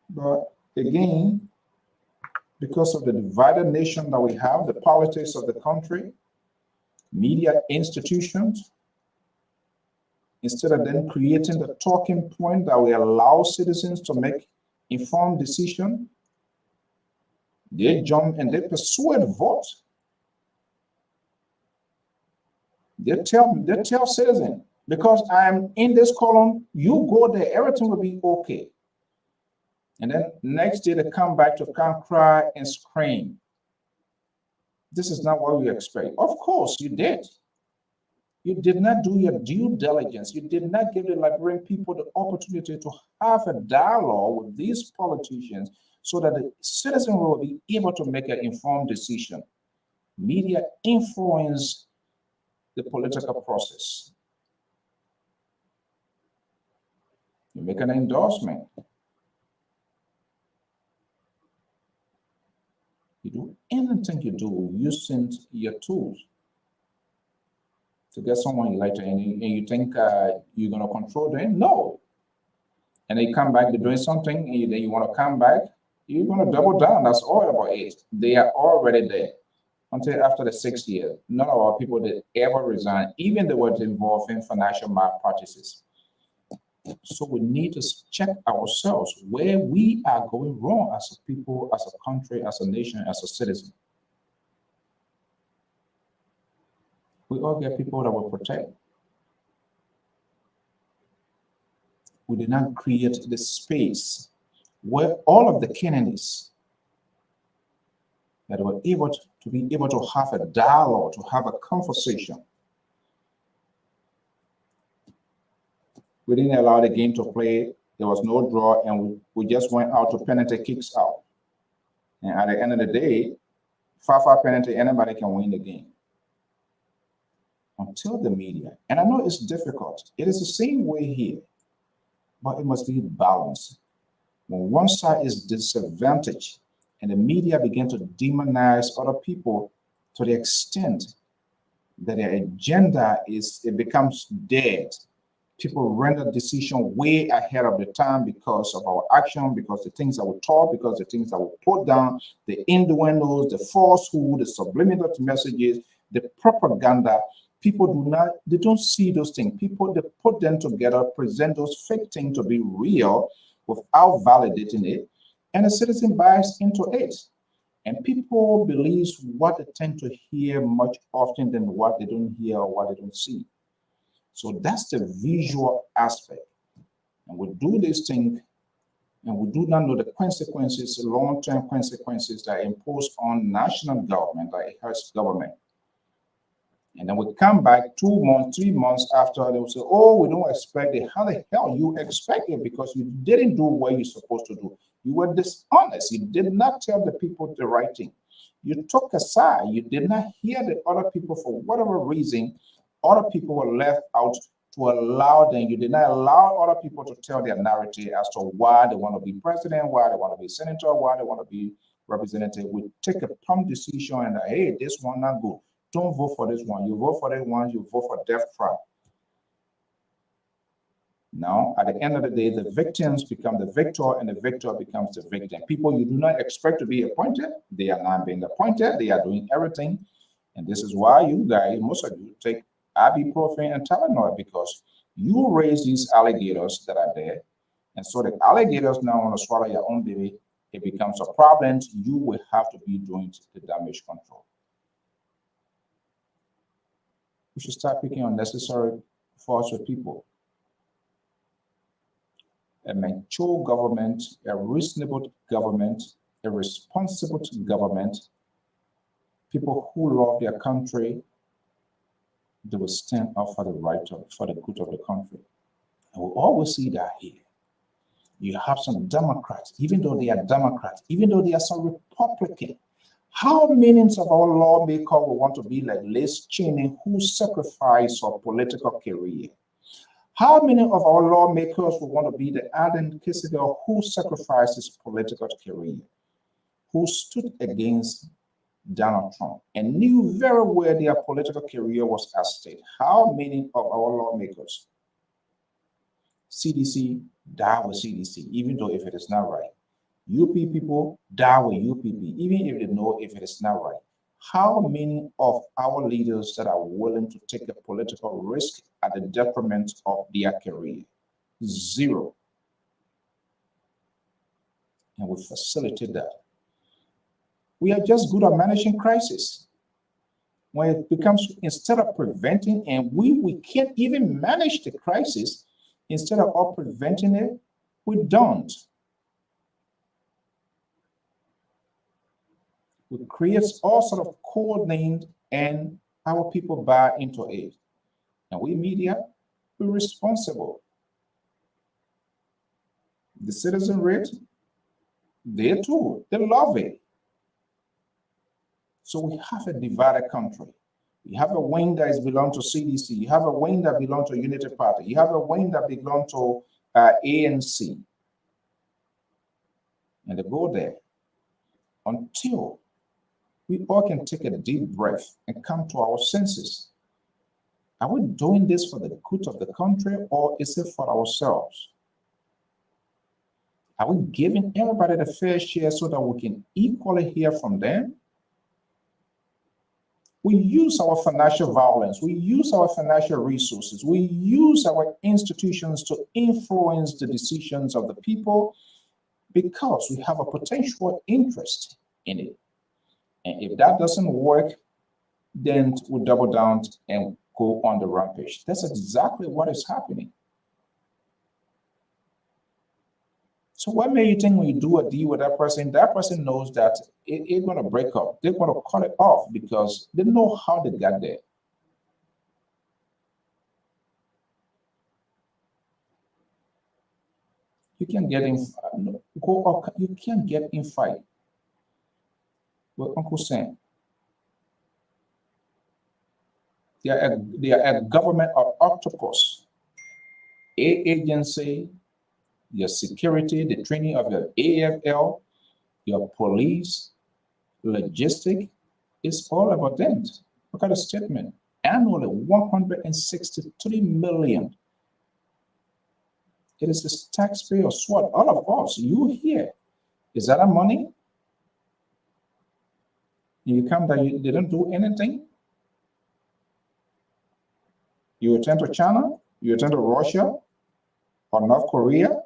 B: But again, because of the divided nation that we have, the politics of the country, media institutions, instead of them creating the talking point that will allow citizens to make informed decisions, they jump and they persuade vote. They tell citizens, because I'm in this column, you go there, everything will be okay. And then next day they come back to come cry and scream. This is not what we expect. Of course you did. You did not do your due diligence. You did not give the Liberian people the opportunity to have a dialogue with these politicians so that the citizen will be able to make an informed decision. Media influence the political process. You make an endorsement. You do anything you do using your tools to get someone you like to, and you think you're going to control them. No. And they come back, they're doing something, and then you want to come back, you're going to double down. That's all about it. They are already there. Until after the 6 years, none of our people did ever resign, even they were involved in financial malpractices. So we need to check ourselves where we are going wrong as a people, as a country, as a nation, as a citizen. We all get people that will protect. We did not create the space where all of the Kennedys that were able to be able to have a dialogue, to have a conversation. We didn't allow the game to play. There was no draw, and we just went out to penalty kicks out. And at the end of the day, 5-5 penalty, anybody can win the game. Until the media, and I know it's difficult. It is the same way here, but it must be balanced. When one side is disadvantaged and the media begin to demonize other people to the extent that their agenda becomes dead. People render decision way ahead of the time because of our action, because the things that we talk, because the things that we put down, the innuendos, the falsehood, the subliminal messages, the propaganda. People they don't see those things. People, they put them together, present those fake things to be real without validating it, and the citizen buys into it. And people believe what they tend to hear much often than what they don't hear or what they don't see. So that's the visual aspect. And we do this thing, and we do not know the consequences, long-term consequences that are imposed on national government, that it hurts government. And then we come back 2 months, 3 months after, they will say, oh, we don't expect it. How the hell you expect it? Because you didn't do what you're supposed to do. You were dishonest. You did not tell the people the right thing. You took a side. You did not hear the other people for whatever reason. Other people were left out to allow them. You did not allow other people to tell their narrative as to why they want to be president, why they want to be senator, why they want to be representative. We take a prompt decision and, hey, this one not good. Don't vote for this one. You vote for that one, you vote for death trap. Now, at the end of the day, the victims become the victor and the victor becomes the victim. People you do not expect to be appointed, they are not being appointed. They are doing everything. And this is why you guys, most of you, take ibuprofen and Tylenol, because you raise these alligators that are there. And so the alligators now want to swallow your own baby. It becomes a problem. You will have to be doing the damage control. We should start picking unnecessary faults with people. A mature government, a reasonable government, a responsible government, people who love their country, they will stand up for the right for the good of the country. And we always see that here. You have some Democrats, even though they are Democrats, even though they are some Republican. How many of our lawmakers will want to be like Liz Cheney, who sacrificed her political career? How many of our lawmakers will want to be the Adam Kissinger, who sacrificed his political career, who stood against Donald Trump and knew very well their political career was at stake? How many of our lawmakers? CDC, die with CDC, even though if it is not right. UP people, die with UPP, even if they know if it is not right. How many of our leaders that are willing to take a political risk at the detriment of their career? Zero. And we facilitate that. We are just good at managing crisis. When it becomes, instead of preventing, and we can't even manage the crisis, instead of preventing it, we don't. We create all sort of code names and our people buy into it. And we media, we're responsible. The citizen rate, they too, they love it. So we have a divided country. You have a wing that is belong to CDC. You have a wing that belongs to Unity Party. You have a wing that belongs to ANC. And they go there until we all can take a deep breath and come to our senses. Are we doing this for the good of the country, or is it for ourselves? Are we giving everybody the fair share so that we can equally hear from them? We use our financial violence, we use our financial resources, we use our institutions to influence the decisions of the people because we have a potential interest in it. And if that doesn't work, then we double down and go on the rampage. That's exactly what is happening. So what made you think when you do a deal with that person knows that it's going to break up. They're going to cut it off because they know how they got there. You can't get in, go up, you can't get in fight with Uncle Sam. They are a government of octopus, agency, your security, the training of your AFL, your police, logistic, it's all about them. Look at the statement. Annually, 163 million. It is the taxpayer SWAT, all of us, you here. Is that our money? You come that they don't do anything? You attend to China, you attend to Russia or North Korea.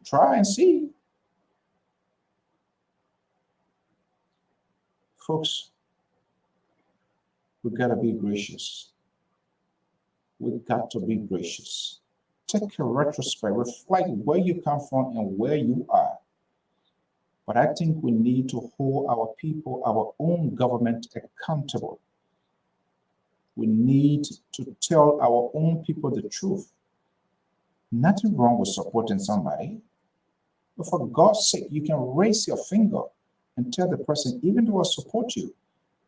B: Try and see. Folks, we gotta be gracious. We got to be gracious. Take a retrospect, reflect where you come from and where you are. But I think we need to hold our people, our own government accountable. We need to tell our own people the truth. Nothing wrong with supporting somebody. But for God's sake, you can raise your finger and tell the person, even though I support you,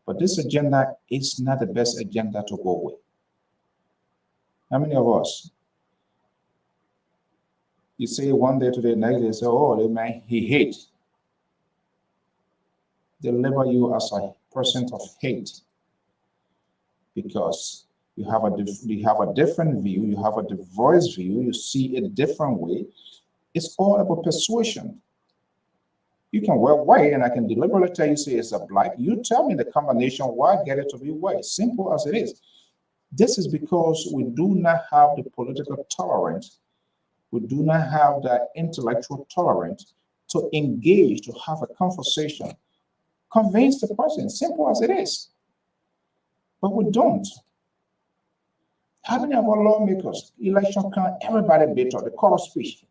B: but this agenda is not the best agenda to go with. How many of us? You say one day to the next day, say, oh, the man, he hates. They label you as a person of hate because you have a different view, you have a diverse view, you see it a different way. It's all about persuasion. You can wear white and I can deliberately tell you, say it's a black. You tell me the combination, why get it to be white? Simple as it is. This is because we do not have the political tolerance. We do not have the intellectual tolerance to engage, to have a conversation. Convince the person, simple as it is. But we don't. How many of our lawmakers, election count, everybody bitter, the call of speech?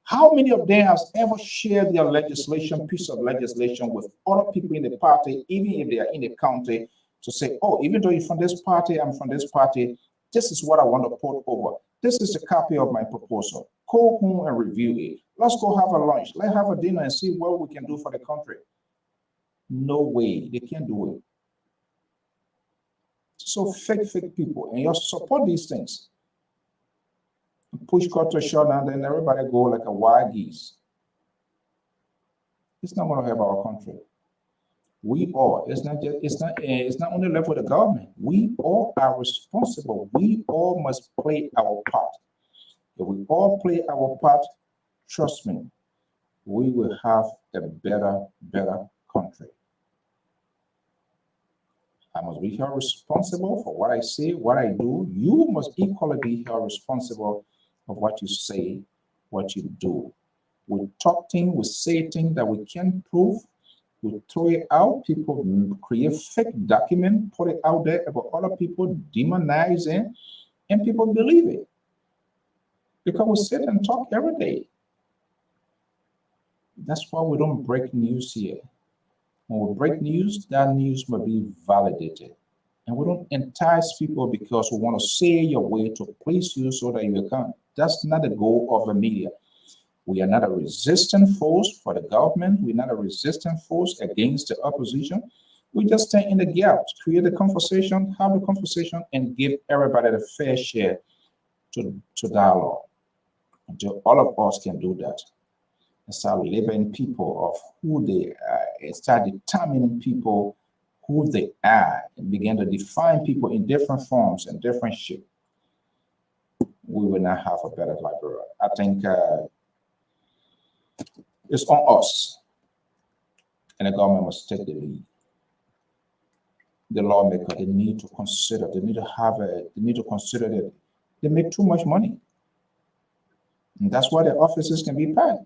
B: How many of them have ever shared their legislation, piece of legislation with other people in the party, even if they are in the county, to say, oh, even though you're from this party, I'm from this party, this is what I want to put over. This is a copy of my proposal. Go home and review it. Let's go have a lunch. Let's have a dinner and see what we can do for the country. No way, they can't do it. So fake people, and you support these things. Push culture shut down, then everybody go like a wild geese. It's not going to help our country. We all, it's not only left with the government. We all are responsible. We all must play our part. If we all play our part, trust me, we will have a better country. I must be held responsible for what I say, what I do. You must equally be held responsible for what you say, what you do. We talk things, we say things that we can't prove. We throw it out. People create fake document, put it out there about other people, demonize it, and people believe it. Because we sit and talk every day. That's why we don't break news here. When we break news, that news must be validated. And we don't entice people because we want to say your way to please you so that you can. That's not the goal of the media. We are not a resistant force for the government. We're not a resistant force against the opposition. We just stand in the gap, create a conversation, have a conversation, and give everybody the fair share to dialogue. Until all of us can do that. And start labeling people of who they are, and start determining people who they are, and begin to define people in different forms and different shapes. We will not have a better Liberia. I think it's on us, and the government must take the lead. The lawmaker, they need to consider, they need to consider that they make too much money. And that's why their offices can be packed.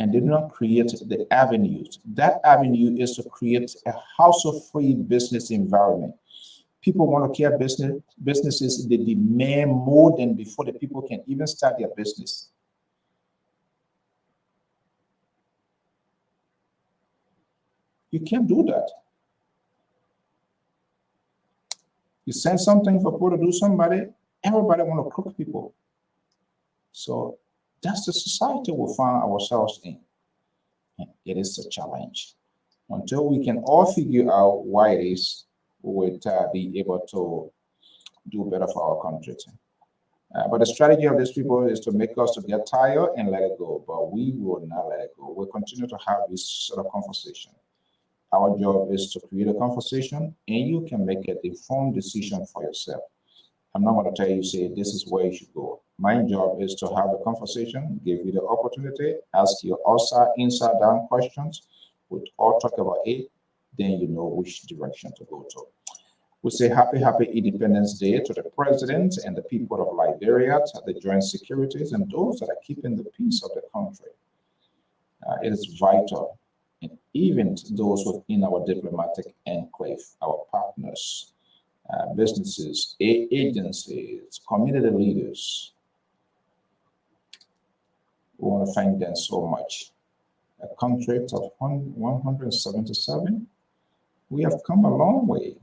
B: And they do not create the avenues. That avenue is to create a hassle-free business environment. People want to care businesses, they demand more than before the people can even start their business. You can't do that. You send something for people to do somebody, everybody want to cook people. So that's the society we find ourselves in. And it is a challenge. Until we can all figure out why it is, we will be able to do better for our country. But the strategy of these people is to make us to get tired and let it go. But we will not let it go. We'll continue to have this sort of conversation. Our job is to create a conversation, and you can make an informed decision for yourself. I'm not going to tell you, say, this is where you should go. My job is to have a conversation, give you the opportunity, ask you outside, inside, down questions. We all talk about it, then you know which direction to go to. We say happy Independence Day to the President and the people of Liberia, to the joint securities, and those that are keeping the peace of the country. It is vital, and even those within our diplomatic enclave, our partners, businesses, agencies, community leaders. We want to thank them so much. A country of 177, we have come a long way,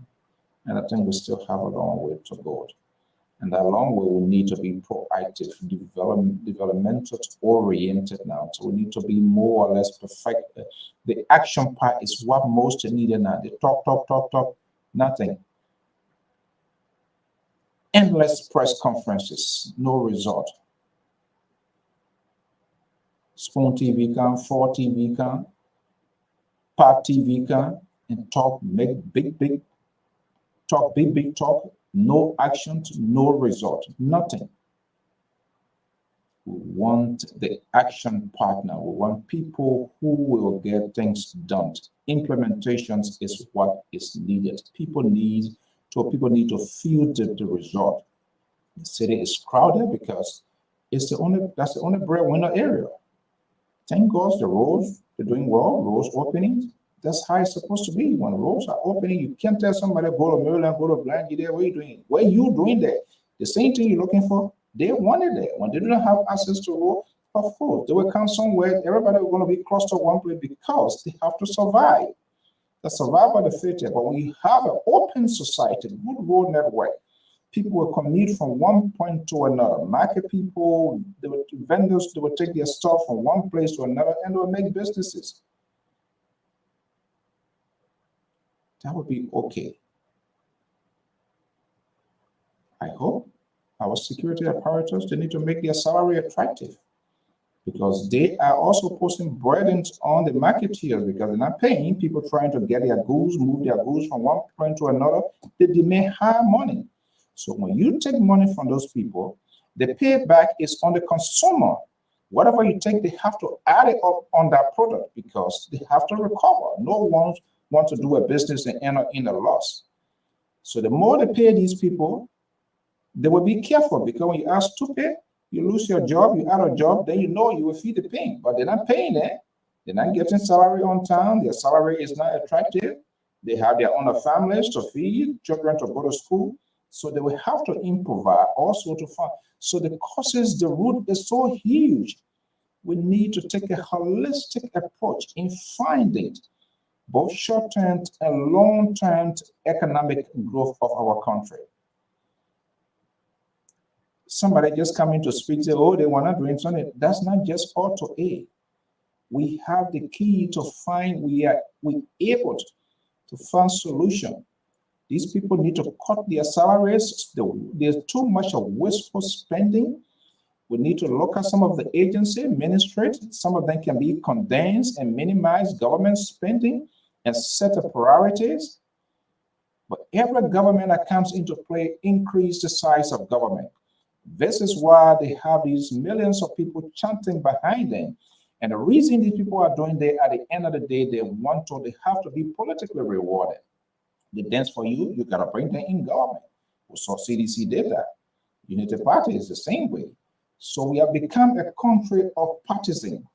B: and I think we still have a long way to go. And that long way will need to be proactive, developmental oriented now. So we need to be more or less perfect. The action part is what most needed now. They talk, nothing. Endless press conferences, no result. Spoon TV can, 4 TV can, Part TV can, and talk, make big talk, no actions, no result, nothing. We want the action partner. We want people who will get things done. Implementations is what is needed. People need to feel the result. The city is crowded because that's the only breadwinner area. Thank God the roads, they're doing well, roads openings. That's how it's supposed to be. When roads are opening, you can't tell somebody, go to Maryland, go to Blanche, there, what are you doing? What are you doing there? The same thing you're looking for, they wanted it. When they didn't have access to road, of course, they will come somewhere, everybody will going to be clustered one place because they have to survive. The survival of the fittest. But when you have an open society, good road network, People will commute from one point to another. Market people, vendors, they will take their stuff from one place to another and they will make businesses. That would be okay. I hope our security apparatus, they need to make their salary attractive because they are also posting burdens on the marketeers because they're not paying people trying to get their goods, move their goods from one point to another. They demand higher money. So when you take money from those people, the payback is on the consumer. Whatever you take, they have to add it up on that product because they have to recover. No one wants to do a business and end up in a loss. So the more they pay these people, they will be careful because when you ask to pay, you lose your job, you out of job, then you know you will feel the pain. But they're not paying it. They're not getting salary on time. Their salary is not attractive. They have their own families to feed, children to go to school. So they will have to improvise also to find. So the causes, the root is so huge. We need to take a holistic approach in finding both short-term and long-term economic growth of our country. Somebody just coming to speak, say, oh, they were not doing something. That's not just auto A. We have the key to find, we able to find solution. These people need to cut their salaries. There's too much of wasteful spending. We need to look at some of the agency, ministry. Some of them can be condensed and minimize government spending and set up priorities. But every government that comes into play increase the size of government. This is why they have these millions of people chanting behind them. And the reason these people are doing that, at the end of the day, they have to be politically rewarded. They dance for you, you gotta bring them in government. We saw CDC did that. Unity Party is the same way. So we have become a country of partisan.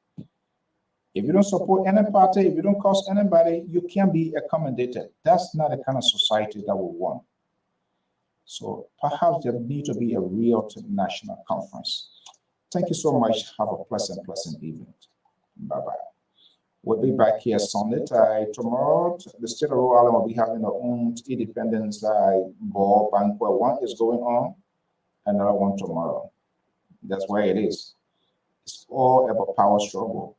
B: If you don't support any party, if you don't cost anybody, you can't be accommodated. That's not the kind of society that we want. So perhaps there need to be a real national conference. Thank you so much. Have a pleasant evening. Bye-bye. We'll be back here Sunday. Tomorrow, the state of Rhode Island will be having their own Independence Ball banquet. One is going on, another one tomorrow. That's where it is. It's all about power struggle.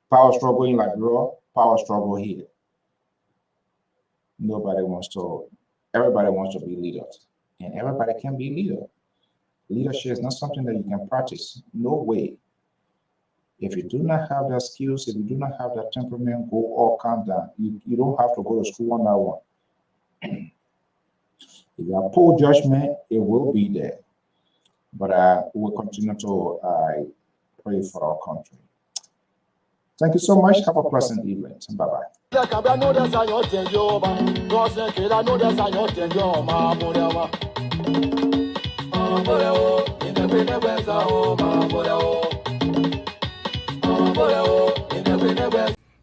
B: Power struggle in Liberia, power struggle here. Everybody wants to be leaders, and everybody can be leader. Leadership is not something that you can practice. No way. If you do not have that skills, if you do not have that temperament, go all calm down. You don't have to go to school on that one. If you have poor judgment, it will be there. But we'll continue to pray for our country. Thank you so much. Have a pleasant evening. Bye-bye.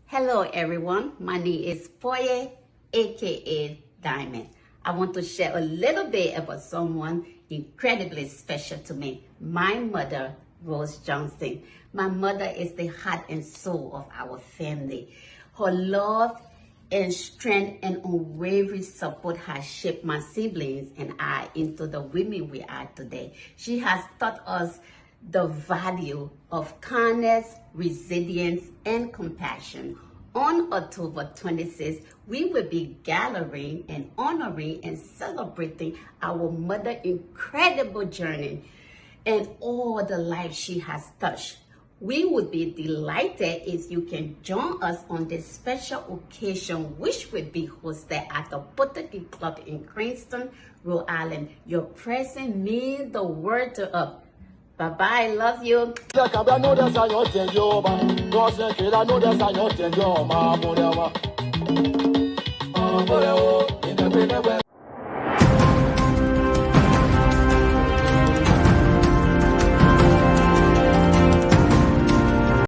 I: Hello everyone, my name is Foye, aka Diamond. I want to share a little bit about someone incredibly special to me, my mother, Rose Johnson. My mother is the heart and soul of our family. Her love and strength and unwavering support has shaped my siblings and I into the women we are today. She has taught us the value of kindness, resilience, and compassion. On October 26th, we will be gathering and honoring and celebrating our mother's incredible journey and all the lives she has touched. We would be delighted if you can join us on this special occasion, which will be hosted at the Pottery Club in Cranston, Rhode Island. Your presence means the world to us. Bye-bye, love you.